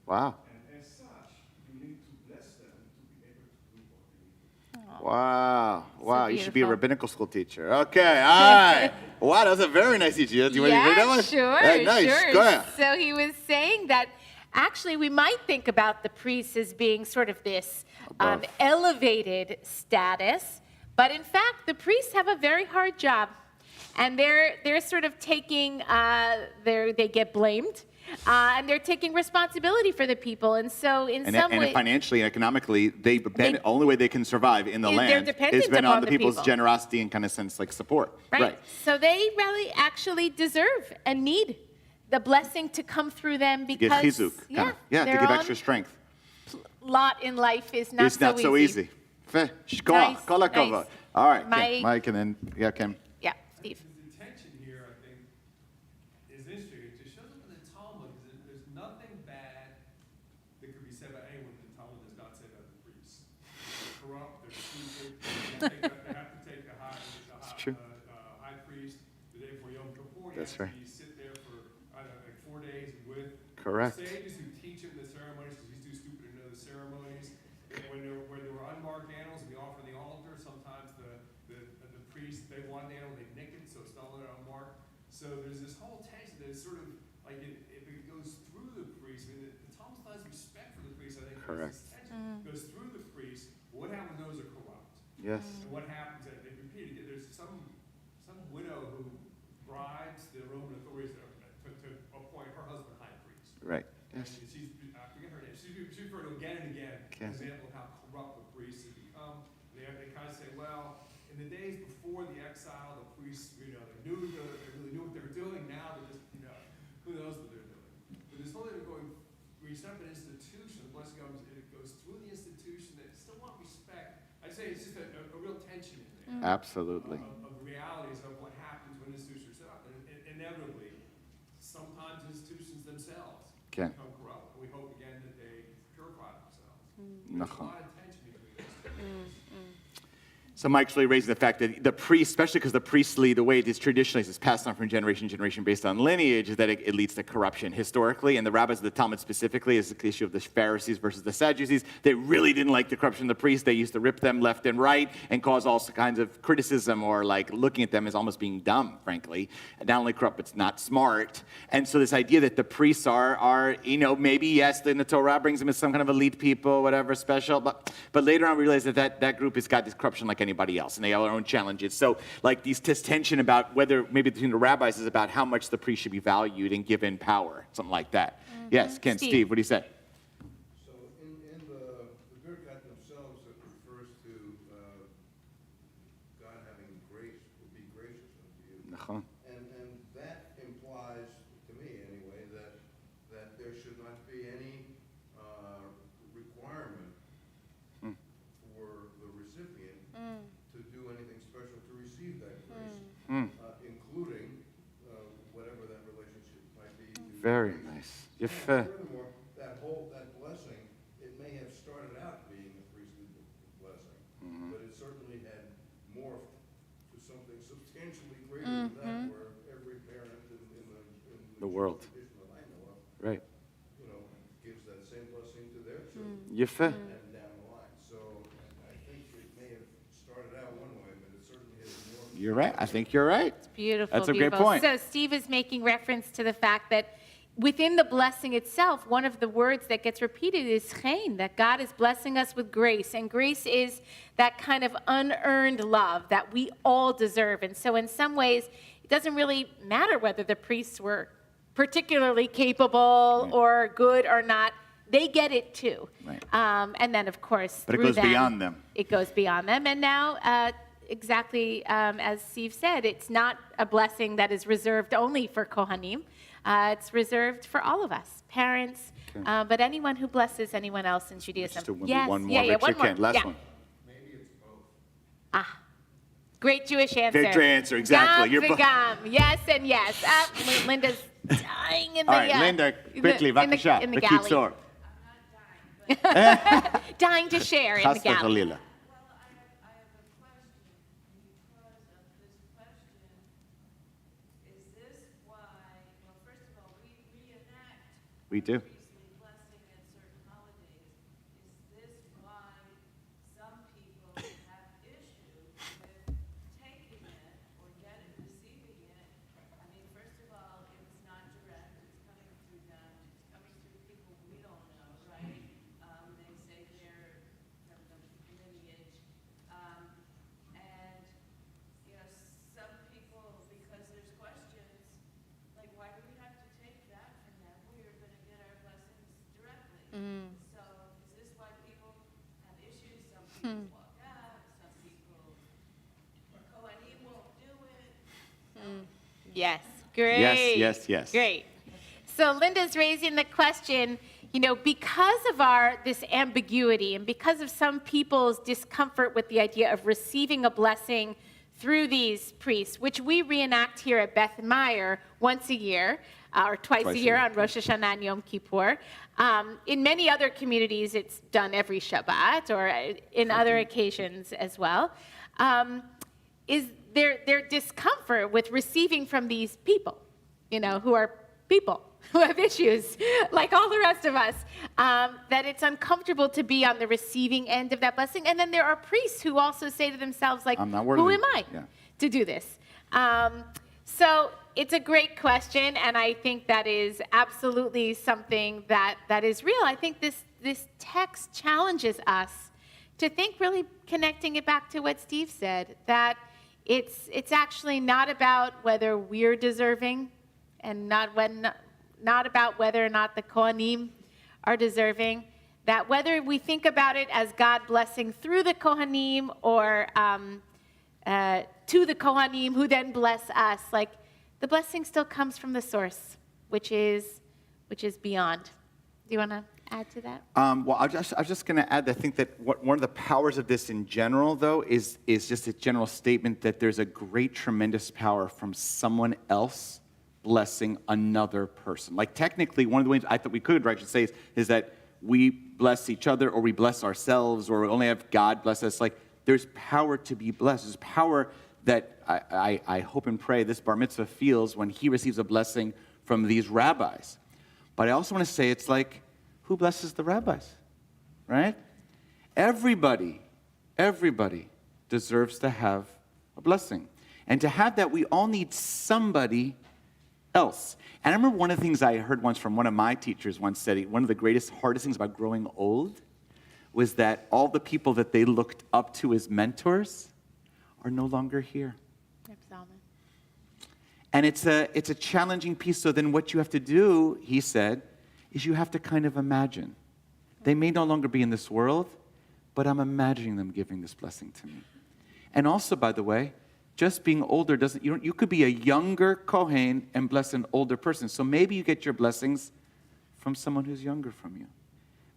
Wow. And as such, you need to bless them to be able to do what they need to do. Wow. Wow. You should be a beautiful. rabbinical school teacher. Okay. All right. Wow. That was a very nice teacher. Do you want to hear that one? Sure, Hey, nice. sure. Go ahead. So he was saying that actually we might think about the priests as being sort of this Above. elevated status, but in fact the priests have a very hard job, and they're sort of taking they get blamed. And they're taking responsibility for the people, and so in some way, financially and economically, only way they can survive in the They're land dependent is been upon on the the people's people. generosity and kind of sense like support. right? So they really actually deserve and need the blessing to come through them Get because chizuk, kinda. Yeah, to their give own extra strength. lot in life is not, It's not so easy. Feh, shkoach, Nice, kol hakavod. nice. All right, Mike. Mike, and then Kim. Yeah, Steve. His intention here, I think, is interesting. It just shows up in the Talmud because there's nothing bad that could be said about anyone in the Talmud does not say about the priests. They're corrupt, they're stupid, they have to take the high true. high priest the day before That's right. You sit there for, I don't know, like 4 days with Correct. sages who teach him the ceremonies, because he's too stupid to know the ceremonies. And when there were unmarked animals, we offer the altar. Sometimes the priest, they want an animal, they nick it, so it's not unmarked. So there's this whole tension that is sort of like it goes through the priest. I mean, the Talmud has respect for the priest. I think Correct. this tension goes through the priest. What happens when those are corrupt? Yes. And what happens? They repeat it. There's some widow who bribes the Roman authorities to appoint her husband high priest. Right. Yes. And she's, I forget her name. She's referred to again and again as an example of how corrupt the priests have become. They kind of say, well, in the days before the exile, the priests, they really knew what they were doing. Now they're just, who knows what they're doing. But this whole thing of going, where you set up an institution, the blessing comes, and it goes through the institution that still want respect. I'd say it's just a real tension in there. Absolutely. Of the realities of what happens when institutions are set up. And inevitably, sometimes institutions themselves Can. become corrupt. We hope again that they purify themselves. There's a Nachon. lot of tension between those two. So Mike's really raising the fact that the priest, especially because the priestly, the way it is traditionally, is passed on from generation to generation based on lineage, is that it leads to corruption historically. And the rabbis of the Talmud specifically is the issue of the Pharisees versus the Sadducees. They really didn't like the corruption of the priests. They used to rip them left and right and cause all kinds of criticism or like looking at them as almost being dumb, frankly. And not only corrupt, but not smart. And so this idea that the priests are maybe, yes, the Torah brings them as some kind of elite people, whatever, special. But later on we realize that group has got this corruption like anybody else, and they have their own challenges. So, like this tension about whether maybe between the rabbis is about how much the priest should be valued and given power, something like that. Mm-hmm. Yes, Ken, Steve, what do you say? So, in the Bechukotai themselves, it refers to God having grace, will be gracious unto you. And that implies, to me anyway, that there should not be any requirement for the recipient to do anything special to receive that grace, including whatever that relationship might be. Very nice. Furthermore, that blessing, it may have started out being a priestly blessing, but it certainly had morphed to something substantially greater than that, where every parent in the world tradition that I know of, right, gives that same blessing to their children. And down the line. So I think it may have started out one way, but it certainly has morphed. You're right. I think you're right. It's beautiful. That's a beautiful. great point. So Steve is making reference to the fact that within the blessing itself, one of the words that gets repeated is chen, that God is blessing us with grace. And grace is that kind of unearned love that we all deserve. And so in some ways, it doesn't really matter whether the priests were particularly capable or good or not. They get it too. Right. And then, of course, but it through goes them, beyond them. It goes beyond them. And now, exactly as Steve said, it's not a blessing that is reserved only for Kohanim. It's reserved for all of us, parents, but anyone who blesses anyone else in Judaism. Yes, one more. Last one. Maybe it's both. Great Jewish answer. Great answer, exactly. Gam v'gam. Yes and yes. Linda's dying in the All right, Linda, quickly, in the the galley. kitzur. Dying to share in the galley. We do. So is this why people have issues? Some people walk out, some people, Kohanim won't do it. Yes, great. Yes. Great. So Linda's raising the question, because of this ambiguity and because of some people's discomfort with the idea of receiving a blessing through these priests, which we reenact here at Beth Meyer once a year, or twice a year on Rosh Hashanah and Yom Kippur. In many other communities, it's done every Shabbat or in other occasions as well. Is their discomfort with receiving from these people, who are people, who have issues, like all the rest of us, that it's uncomfortable to be on the receiving end of that blessing. And then there are priests who also say to themselves, like, I'm not worthy. who am I to do this? So it's a great question, and I think that is absolutely something that is real. I think this text challenges us to think, really connecting it back to what Steve said, that it's actually not about whether we're deserving, and not about whether or not the Kohanim are deserving, that whether we think about it as God blessing through the Kohanim or to the Kohanim who then bless us, like the blessing still comes from the source, which is beyond. Do you want to add to that? Well, I was just going to add that I think that one of the powers of this in general, though, is just a general statement that there's a great, tremendous power from someone else blessing another person. Like technically, one of the ways I thought we could actually say is that we bless each other, or we bless ourselves, or we only have God bless us. Like there's power to be blessed. There's power that I hope and pray this bar mitzvah feels when he receives a blessing from these rabbis. But I also want to say it's like, who blesses the rabbis, right? Everybody deserves to have a blessing. And to have that, we all need somebody else. And I remember one of the things I heard once from one of my teachers once said, one of the greatest, hardest things about growing old was that all the people that they looked up to as mentors are no longer here. And it's a challenging piece. So then what you have to do, he said, is you have to kind of imagine. They may no longer be in this world, but I'm imagining them giving this blessing to me. And also, by the way, just being older doesn't, you could be a younger Kohen and bless an older person. So maybe you get your blessings from someone who's younger from you,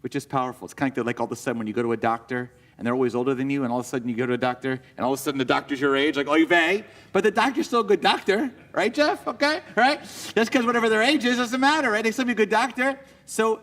which is powerful. It's kind of like all of a sudden when you go to a doctor and they're always older than you, and all of a sudden you go to a doctor and all of a sudden the doctor's your age, like oy vey, but the doctor's still a good doctor, right, Jeff? Okay, right? Just because whatever their age is doesn't matter, right? They still be a good doctor. So,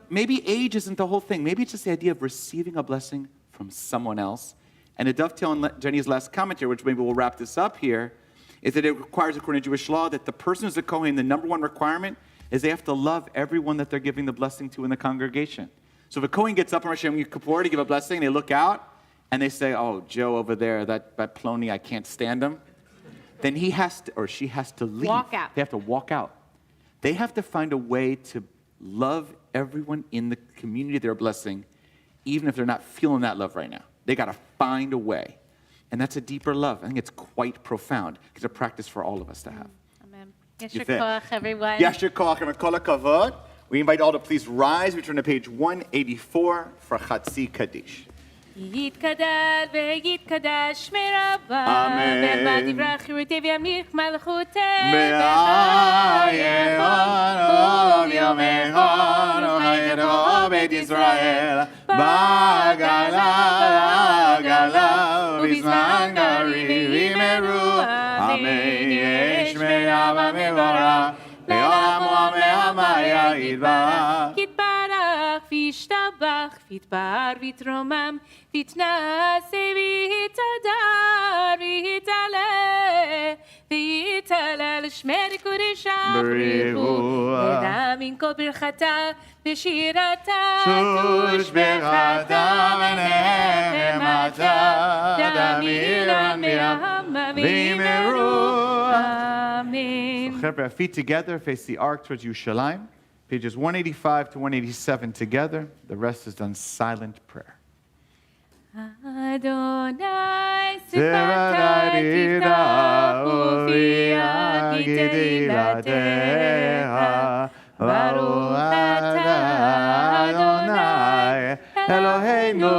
maybe age isn't the whole thing. Maybe it's just the idea of receiving a blessing from someone else. And to dovetail on Jenny's last comment here, which maybe we'll wrap this up here, is that it requires, according to Jewish law, that the person who's a Kohen, the number one requirement is they have to love everyone that they're giving the blessing to in the congregation. So if a Kohen gets up on Rosh Hashanah Kippur to give a blessing, they look out and they say, oh, Joe over there, that Plony, I can't stand him, then he has to, or she has to leave. Walk out. They have to walk out. They have to find a way to love everyone in the community they're blessing, even if they're not feeling that love right now. They got to find a way. And that's a deeper love. I think it's quite profound. It's a practice for all of us to have. Amen. Yasher koach, everyone. Yasher koach, and kol hakavod. We invite all to please rise. We turn to page 184 for Chatzi Kaddish. יתקדש ויתקדש שמי רבה, אמן. בדברה חירותי וימליך מלכותי, בהר יומנו חיינו בית ישראל, בעגלה ובזמן קריב ימרו, אמן. יש מרבה מברך, לעולם ועמיה יתברך. יתברך וישתבח ויתפאר ויתרומם ויתנשא ויתהדר ויתעלה ויתהלל שמי קודשה בריחו ונאמין כל ברכתה ושירתה תוש ברכתה ונחמתה דמירן מהמה וימרו Amen. So, our feet together, face the ark towards Yerushalayim. Pages 185 to 187 together. The rest is done silent prayer. Adonai sifatay tiftachu v'yad giteilatecha Baruch atah Adonai Eloheinu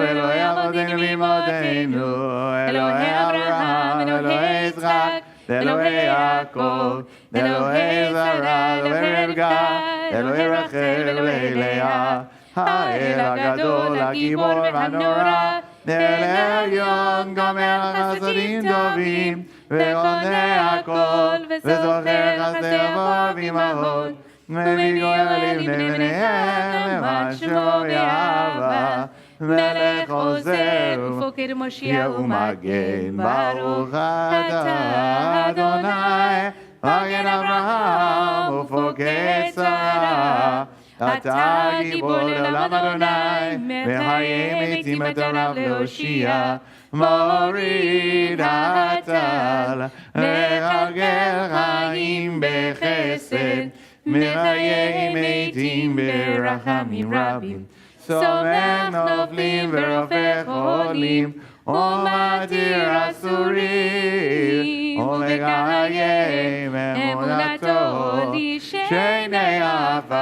Elohei avodeinu v'imotzeinu Elohei Abraham Elohei Yitzchak Elohei Yaakov Elohei Zara Elohei Rivka Elohei Rachel Elohei Leah האל הגדול, הגיבור והנורא, אל העליון גומר חסדים טובים, ועונה הכל, וזוכר חסדי אבות ואימהות, מביא גואלים לבניהם למען שמו ואהבה, מלך עוזר ופוקד מושיע ומגן, ברוך אתה אדוני מגן אברהם ופוקד שרה. אתה גיבור לעולם אדוני, מחיה מתים את הרב להושיע. מוריד הטל, מחגל חיים בחסד, מחיה מתים ברחמים רבים. סומך נופלים ורופא חולים, ומתיר אסורים, ומקיים אמונתו לשני עפר.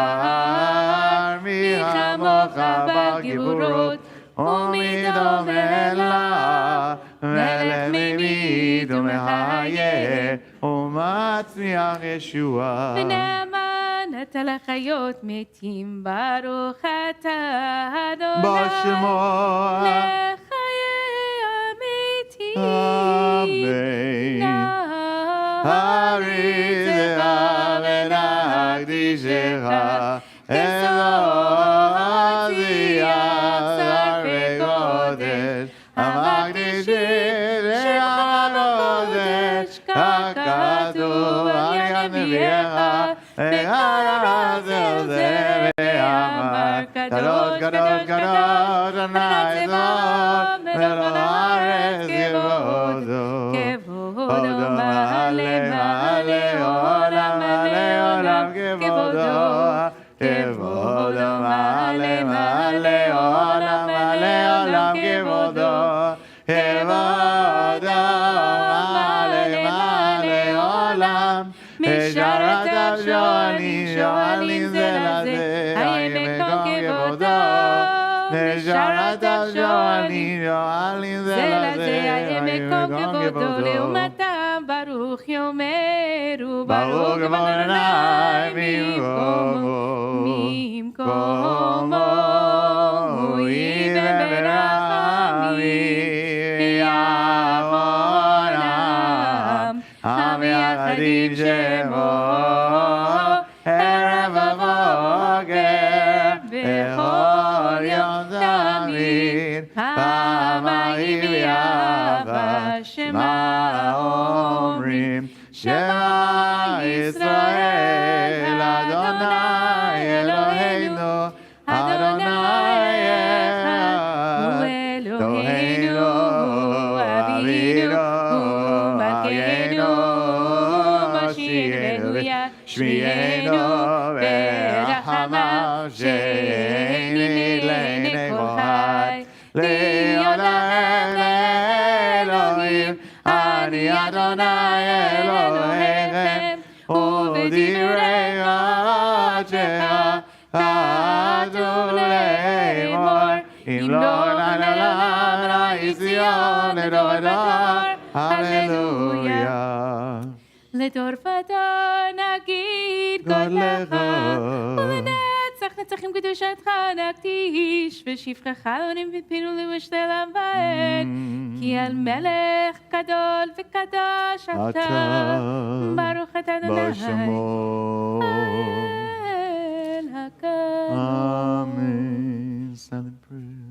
מי כמוך בגבורות, ומדומה לה, מלך ממיד ומחיה, ומצמיח ישועה. ונאמנת לחיות מתים, ברוך אתה אדוני, בשמו לחיי המתים. אמן. הריזך ונקדישך, אלוהי שר וקודש, המקדישים שמך בקודש, כך כתוב על יד נביאך, וקרא זה ואמר, קדוש קדוש קדוש אדוני צבאות, מלך הארץ כבודו, כבודו מעלה מעלה עולם מעלה עולם כבודו, כבודו מעלה מעלה עולם מעלה עולם כבודו, כבודו מעלה מעלה עולם. משרתיו שואלים זה לזה, האם מקום כבודו. משרתיו שואלים זה לזה, האם מקום כבודו. לעומתם ברוך יאמרו, ברוך כבוד אדוני ממקומו, יבן ברחמים יעבורם, המייחדים שמו ערב ובוקר, בכל יום תמיד, פעמיים ויפה שמע אומרים, שמע ישראל, אדוני אלוהינו, אדוני אחד, הוא אלוהינו, אבינו, מלכנו, מושיענו, ישמיענו, ברחמיו שאין לעיני כל חי, להיות להם לאלוהים, אני אדוני אלוהיכם, ובדברי קודשך תעשו לאמור, אם לא לעולם ראי ציון לדור ודור, הללויה. לדור ודור נגיד גודלך, ולנצח נצחים קדושתך נקדיש, ושפחך לא נפינו למשתלם בהם, כי על מלך גדול וקדוש אתה, ברוך אתה אדוני בשמו האל הקדוש. אמן. Silent prayer.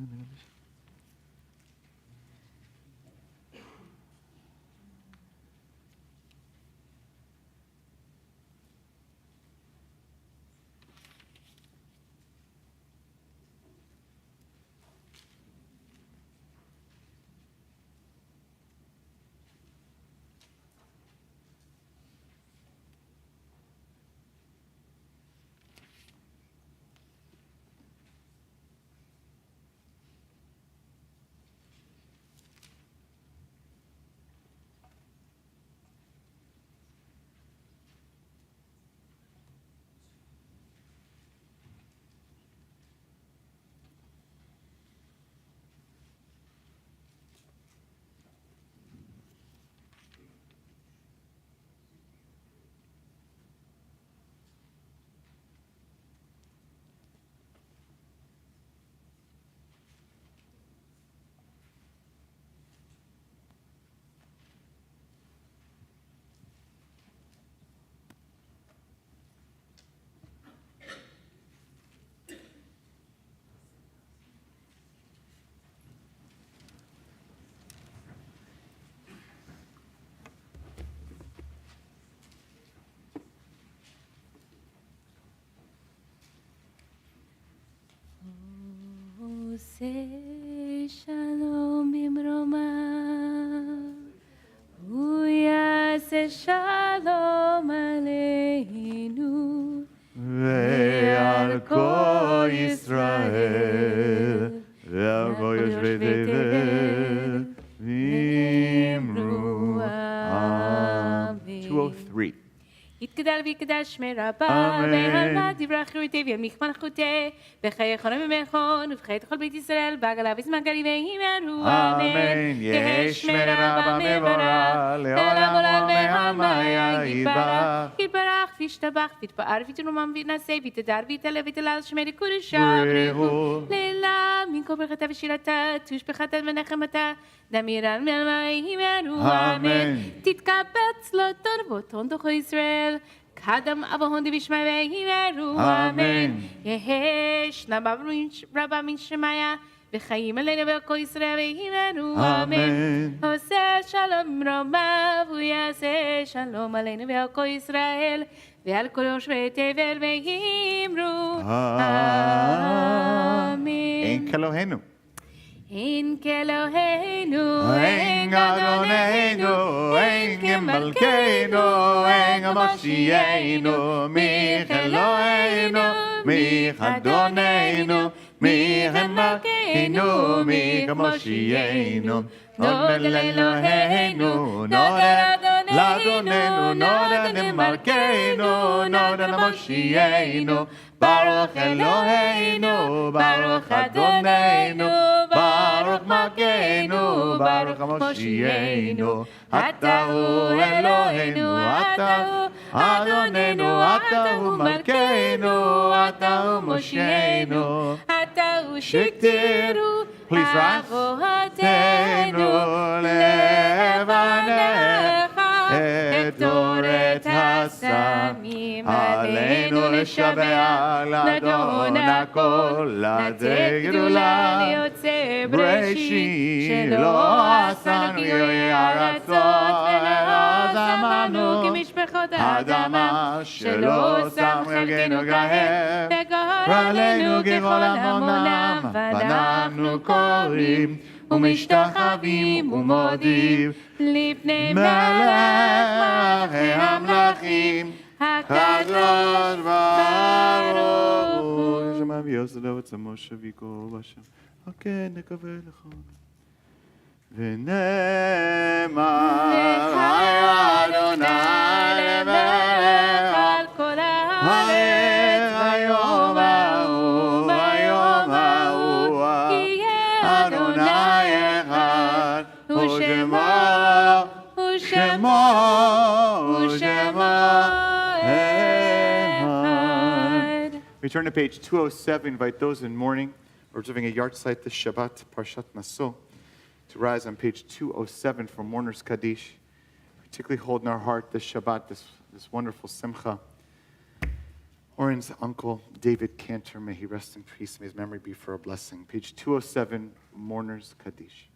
יעשה שלום במרומיו, הוא יעשה שלום עלינו ועל כל ישראל ועל כל יושבי תבל ואמרו אמן. 203. יתגדל ויקדש שמי רבה, אמן. והלמד דברי חירותי וימיך מלכותי, בחיי חולם ומכון, ובחיי כל בית ישראל, בעגלה בזמן גלי ואמרו אמן. יהי שמי רבה מברך, לעולם עולם והלמיה יתברך, יתברך וישתבח, ויתפאר ויתרומם ויתנשא, ויתהדר ויתעלה ויתהלל שמי לקודשה בריחו, לעילה מן כל ברכתה ושירתה, תושבחתה ונחמתה, דמירן מעלמי אמרו אמן. תתקבץ לטון ואותון תוכו ישראל, קדם אבהון דבישמי ואמרו אמן. יהי שלום רבה מן שמיה, וחיים עלינו ועל כל ישראל ואמרו אמן. עושה שלום במרומיו, הוא יעשה שלום עלינו ועל כל ישראל, ועל כל יושבי תבל ואמרו אמן. אין כאלוהינו. אין כאלוהינו, אין אדוננו, אין כמלכנו, אין כמושיענו, מי כאלוהינו, מי כאדוננו, מי כמלכנו, מי כמושיענו. נודה לאלוהינו, נודה לאדוננו, נודה למלכנו, נודה למושיענו. ברוך אלוהינו, ברוך אדוננו, ברוך מלכנו, ברוך מושיענו. אתה הוא אלוהינו, אתה הוא אדוננו, אתה הוא מלכנו, אתה הוא מושיענו. אתה הוא שכתרו אבותינו לבניך, את תורת הסמים עלינו לשבח לאדון הכל, לתת גדולה ליוצא בראשית, שלא עשנו יואי ארצות ולא זמנו כמשפחות האדמה, שלא שם חלקנו גאה וגהר עלינו ככל המונם, ואנחנו קוראים ומשתחווים ומודים לפני מלך המלכים הקדוש ברוך הוא. שמע ויוסדו וצמו שביקו בשם, כן נקווה לך. ונאמר היה אדוני למלך על כל הארץ, ביום ההוא, ביום ההוא, יהיה אדוני אחד, ושמו, ושמו, ושמו אחד. We turn to page 207. Invite those in mourning or observing a yard site this Shabbat, Parshat Nasso, to rise on page 207 for Mourners Kaddish. Particularly hold in our heart this Shabbat, this wonderful simcha. Oren's uncle, David Kantor, may he rest in peace. May his memory be for a blessing. Page 207, Mourners Kaddish.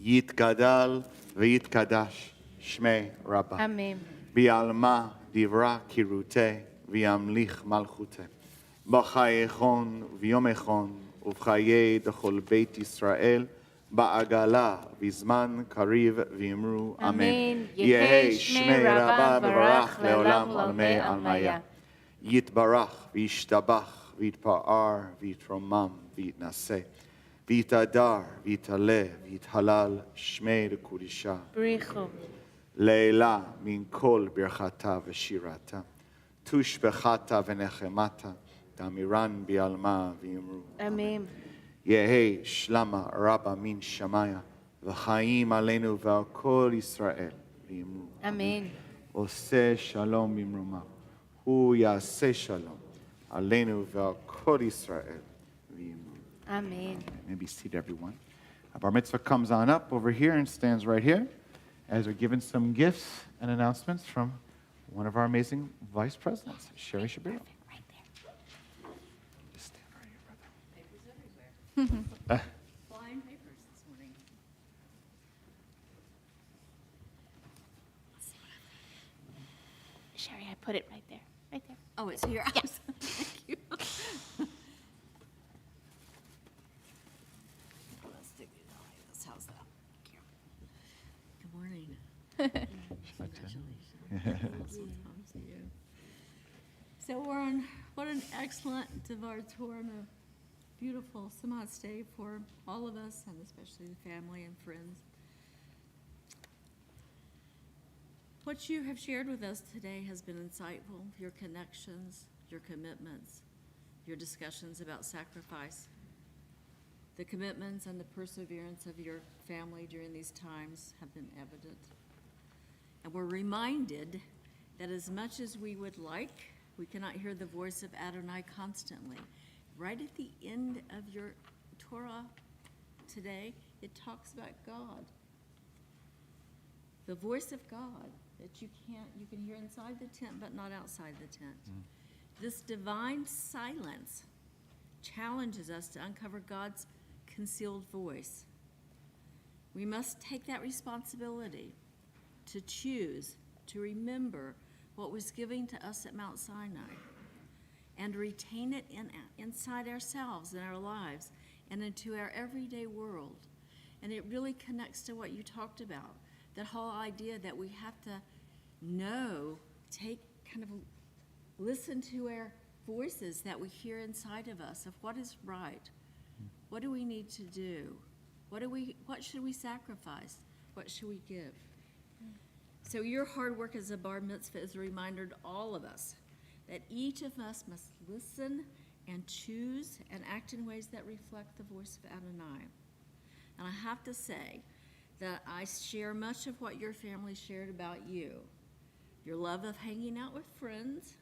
יתגדל ויתקדש שמי רבה. אמן. בעלמא דברה קירותי וימליך מלכותי. בחייכון ויומכון ובחיי דכל בית ישראל בעגלה בזמן קריב ואמרו אמן. יהי שמי רבה וברך לעולם עולמי עלמיה. יתברך וישתבח ויתפאר ויתרומם ויתנשא. ויתהדר ויתעלה ויתהלל שמי לקודשה. בריחו. לעילה מן כל ברכתה ושירתה. תושבחתה ונחמתה. תמירן בעלמה ואמרו. אמן. יהי שלמה רבה מן שמיה, וחיים עלינו ועל כל ישראל ואמרו. אמן. עושה שלום במרומיו. הוא יעשה שלום עלינו ועל כל ישראל ואמרו. Amen. Maybe seat everyone. Bar Mitzvah comes on up over here and stands right here as we're given some gifts and announcements from one of our amazing vice presidents, Sherry Shapiro. Right there. Just stand right here, brother. Papers everywhere. Flying papers this morning. Sherry, I put it right there. Right there. Oh, it's here. Yes. Thank you. So, Oren, what an excellent Dvar Torah and a beautiful Shabbat day for all of us, and especially the family and friends. What you have shared with us today has been insightful. Your connections, your commitments, your discussions about sacrifice, the commitments and the perseverance of your family during these times have been evident. And we're reminded that as much as we would like, we cannot hear the voice of Adonai constantly. Right at the end of your Torah today, it talks about God. The voice of God that you can hear inside the tent, but not outside the tent. This divine silence challenges us to uncover God's concealed voice. We must take that responsibility to choose, to remember what was given to us at Mount Sinai, and retain it inside ourselves, in our lives, and into our everyday world. And it really connects to what you talked about, that whole idea that we have to listen to our voices that we hear inside of us of what is right, what do we need to do, what should we sacrifice, what should we give. So your hard work as a bar mitzvah is a reminder to all of us that each of us must listen and choose and act in ways that reflect the voice of Adonai. And I have to say that I share much of what your family shared about you. Your love of hanging out with friends,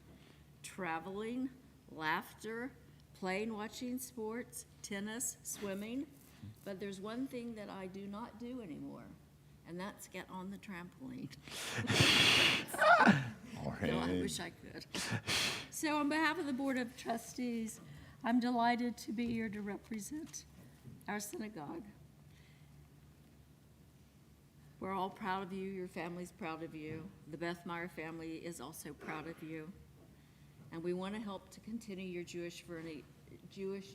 traveling, laughter, playing, watching sports, tennis, swimming. But there's one thing that I do not do anymore, and that's get on the trampoline. So I wish I could. So on behalf of the Board of Trustees, I'm delighted to be here to represent our synagogue. We're all proud of you. Your family's proud of you. The Bethmeyer family is also proud of you. And we want to help to continue your Jewish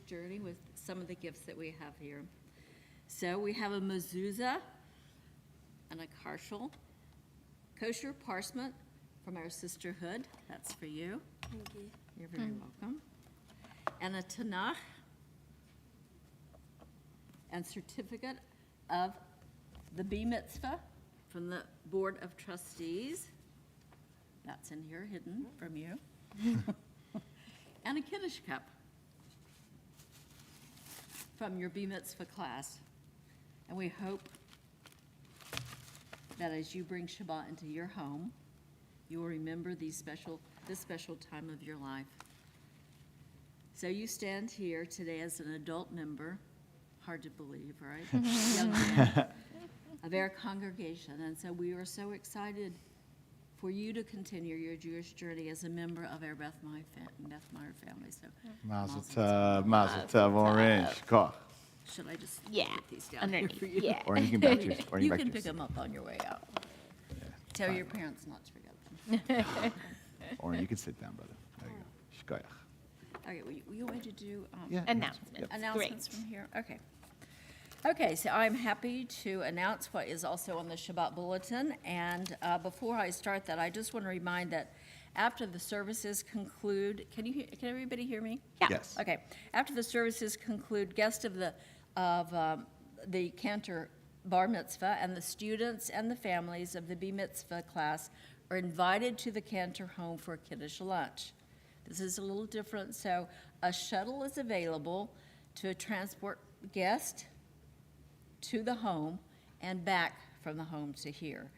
journey with some of the gifts that we have here. So we have a mezuzah and a karshel, kosher parchment from our sisterhood. That's for you. Thank you. You're very welcome. And a Tanakh and certificate of the B-Mitzvah from the Board of Trustees. That's in here, hidden from you. And a Kiddush cup from your B-Mitzvah class. And we hope that as you bring Shabbat into your home, you will remember this special time of your life. So you stand here today as an adult member, hard to believe, right? Young man of our congregation. And so we are so excited for you to continue your Jewish journey as a member of our Bethmeyer family. So Mazel tov, Oren. Shkoch. should I just Yeah, put these down underneath, here for you? yeah. Or you can back yours. Or You back can yours. pick them up on your way out. Tell your parents not to forget them. Or you can sit down, brother. There you go. Shkoyach. Okay, will you want to do Yeah. Announcements. announcements from here? Okay. Okay, so I'm happy to announce what is also on the Shabbat Bulletin. And before I start that, I just want to remind that after the services conclude, can everybody hear me? Yeah. Yes. Okay. After the services conclude, guests of the Kantor Bar Mitzvah and the students and the families of the B-Mitzvah class are invited to the Kantor home for a Kiddush lunch. This is a little different, so a shuttle is available to transport guests to the home and back from the home to here.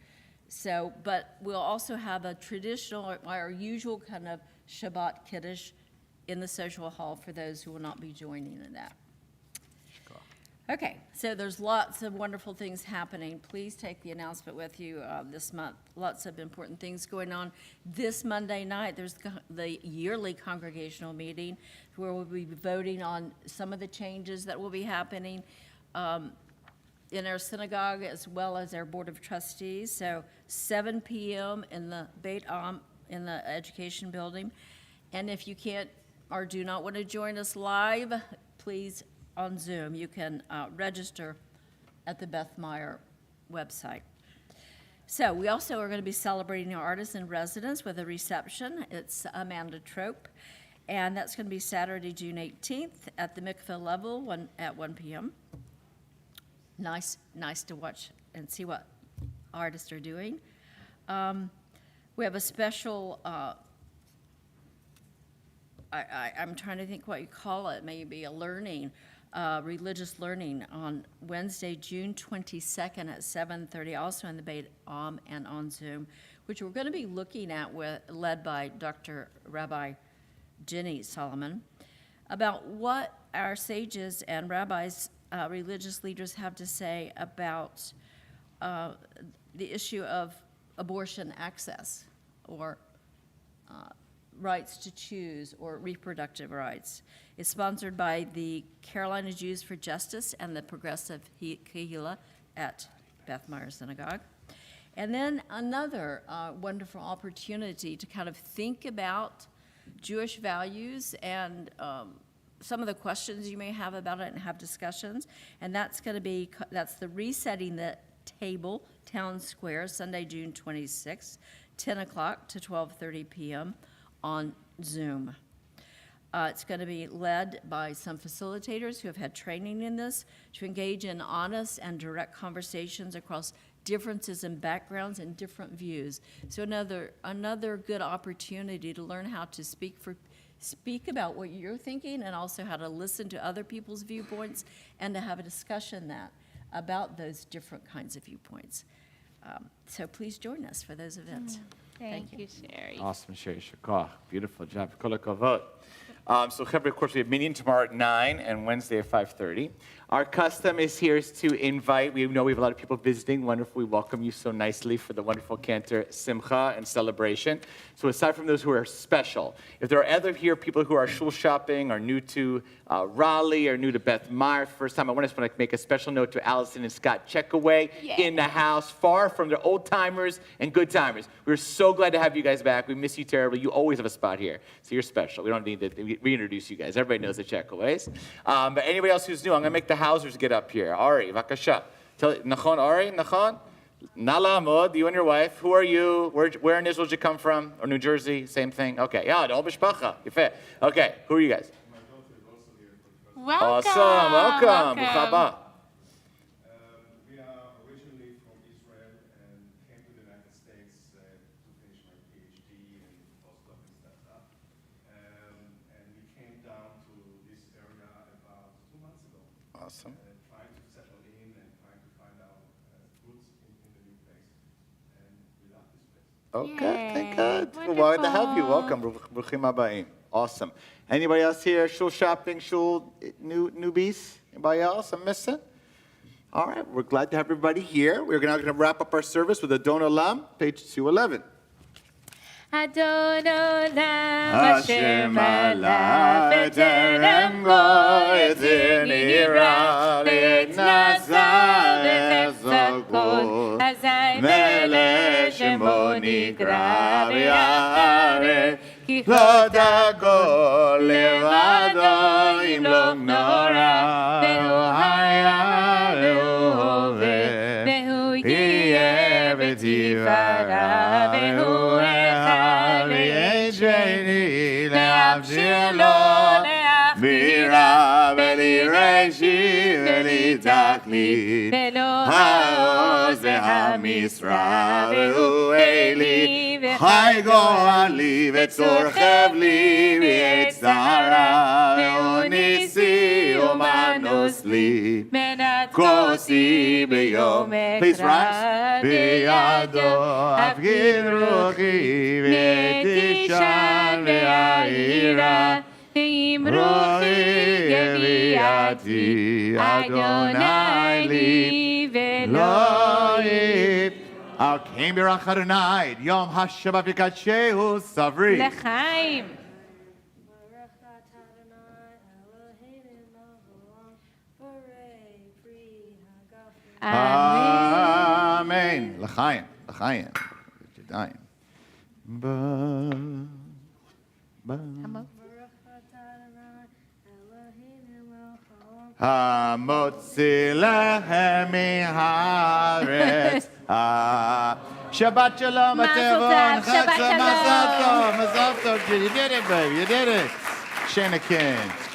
So, but we'll also have a traditional, our usual kind of Shabbat Kiddush in the social hall for those who will not be joining in that. Okay, so there's lots of wonderful things happening. Please take the announcement with you this month. Lots of important things going on. This Monday night, there's the yearly congregational meeting where we'll be voting on some of the changes that will be happening in our synagogue as well as our Board of Trustees. So 7 p.m. in the Beit Am in the Education Building. And if you can't or do not want to join us live, please on Zoom. You can register at the Bethmeyer website. So we also are going to be celebrating our artists in residence with a reception. It's Amanda Trope, and that's going to be Saturday, June 18th at the mikveh level at 1 p.m. Nice to watch and see what artists are doing. We have a special, I'm trying to think what you call it, maybe a learning, religious learning on Wednesday, June 22nd at 7:30, also in the Beit and on Zoom, which we're going to be looking at led by Dr. Rabbi Jenny Solomon, about what our sages and rabbis, religious leaders have to say about the issue of abortion access or rights to choose or reproductive rights. It's sponsored by the Carolina Jews for Justice and the Progressive Kehillah at Beth Meyer Synagogue. And then another wonderful opportunity to kind of think about Jewish values and some of the questions you may have about it and have discussions. And that's the Resetting the Table, Town Square, Sunday, June 26th, 10 o'clock to 12:30 p.m. on Zoom. It's going to be led by some facilitators who have had training in this to engage in honest and direct conversations across differences in backgrounds and different views. So another good opportunity to learn how to speak about what you're thinking and also how to listen to other people's viewpoints and to have a discussion about those different kinds of viewpoints. So please join us for those events. Thank you, Sherry. Awesome, Sherry Shakah. Beautiful job. Kol hakavod. So, Chevra, of course, we have Minyan tomorrow at 9 and Wednesday at 5:30. Our custom is here is to invite. We know we have a lot of people visiting. Wonderful. We welcome you so nicely for the wonderful Kantor Simcha and celebration. So aside from those who are special, if there are other here people who are shul shopping or new to Raleigh or new to Beth Meyer first time, I want to make a special note to Allison and Scott Checkaway in the house, far from the old timers and good timers. We're so glad to have you guys back. We miss you terribly. You always have a spot here, so you're special. We don't need to reintroduce you guys. Everybody knows the Checkaways. But anybody else who's new, I'm going to make the Hausers get up here. Ari, vakasha. Nachon, Ari, Nachon? Nala Amod, you and your wife. Who are you? Where in Israel did you come from? Or New Jersey? Same thing? Okay. Yeah, all bishpacha. Okay, who are you guys? Welcome. Awesome. Welcome. Bruch haba. We are originally from Israel and came to the United States to finish my PhD and postdoc and stuff. And we came down to this area about 2 months ago. Awesome. Trying to settle in and trying to find out roots in the new place. And we love this place. Okay, thank God. We're glad to have you. Welcome. Bruchim habaim. Awesome. Anybody else here? Shul shopping, shul newbies? Anybody else I'm missing? All right, we're glad to have everybody here. We're now going to wrap up our service with Adon Olam, page 211. Adon Olam, Hashem Allah, B'terem go'etzir nira, Le'etnasa v'chesakot, Hazai melech shemo nikra v'ya'areh, Ki chotako levado imlok nora, Ve'hu haya ve'hu hoveh, Ve'hu yeh v'tifara, Ve'hu echad v'yesheni, Le'avshir lo le'achmira, Ve'lireshi ve'litachlit, Ve'lo ha'oz ve'hamisra, Ve'hu eli, Chai go'ali v'tzorchev li v'yetzara, Ve'hu nisi u'manos li, Kosi b'yom Please rise. ekra, B'yado avgid ruchi v'tishan v'ya'ira, Ruchi yeviati Adonai li v'lo Akim Birach Adonai Yom HaShabbat v'kadshehu Savri L'chaim. Amen. L'chaim. L'chaim. L'chaim. Hamotzi lechem min haaretz Shabbat Shalom, Mazel Atevon, tov, Shabbat Mazel tov, Mazel tov, you did it, baby, you did it. Shanakin.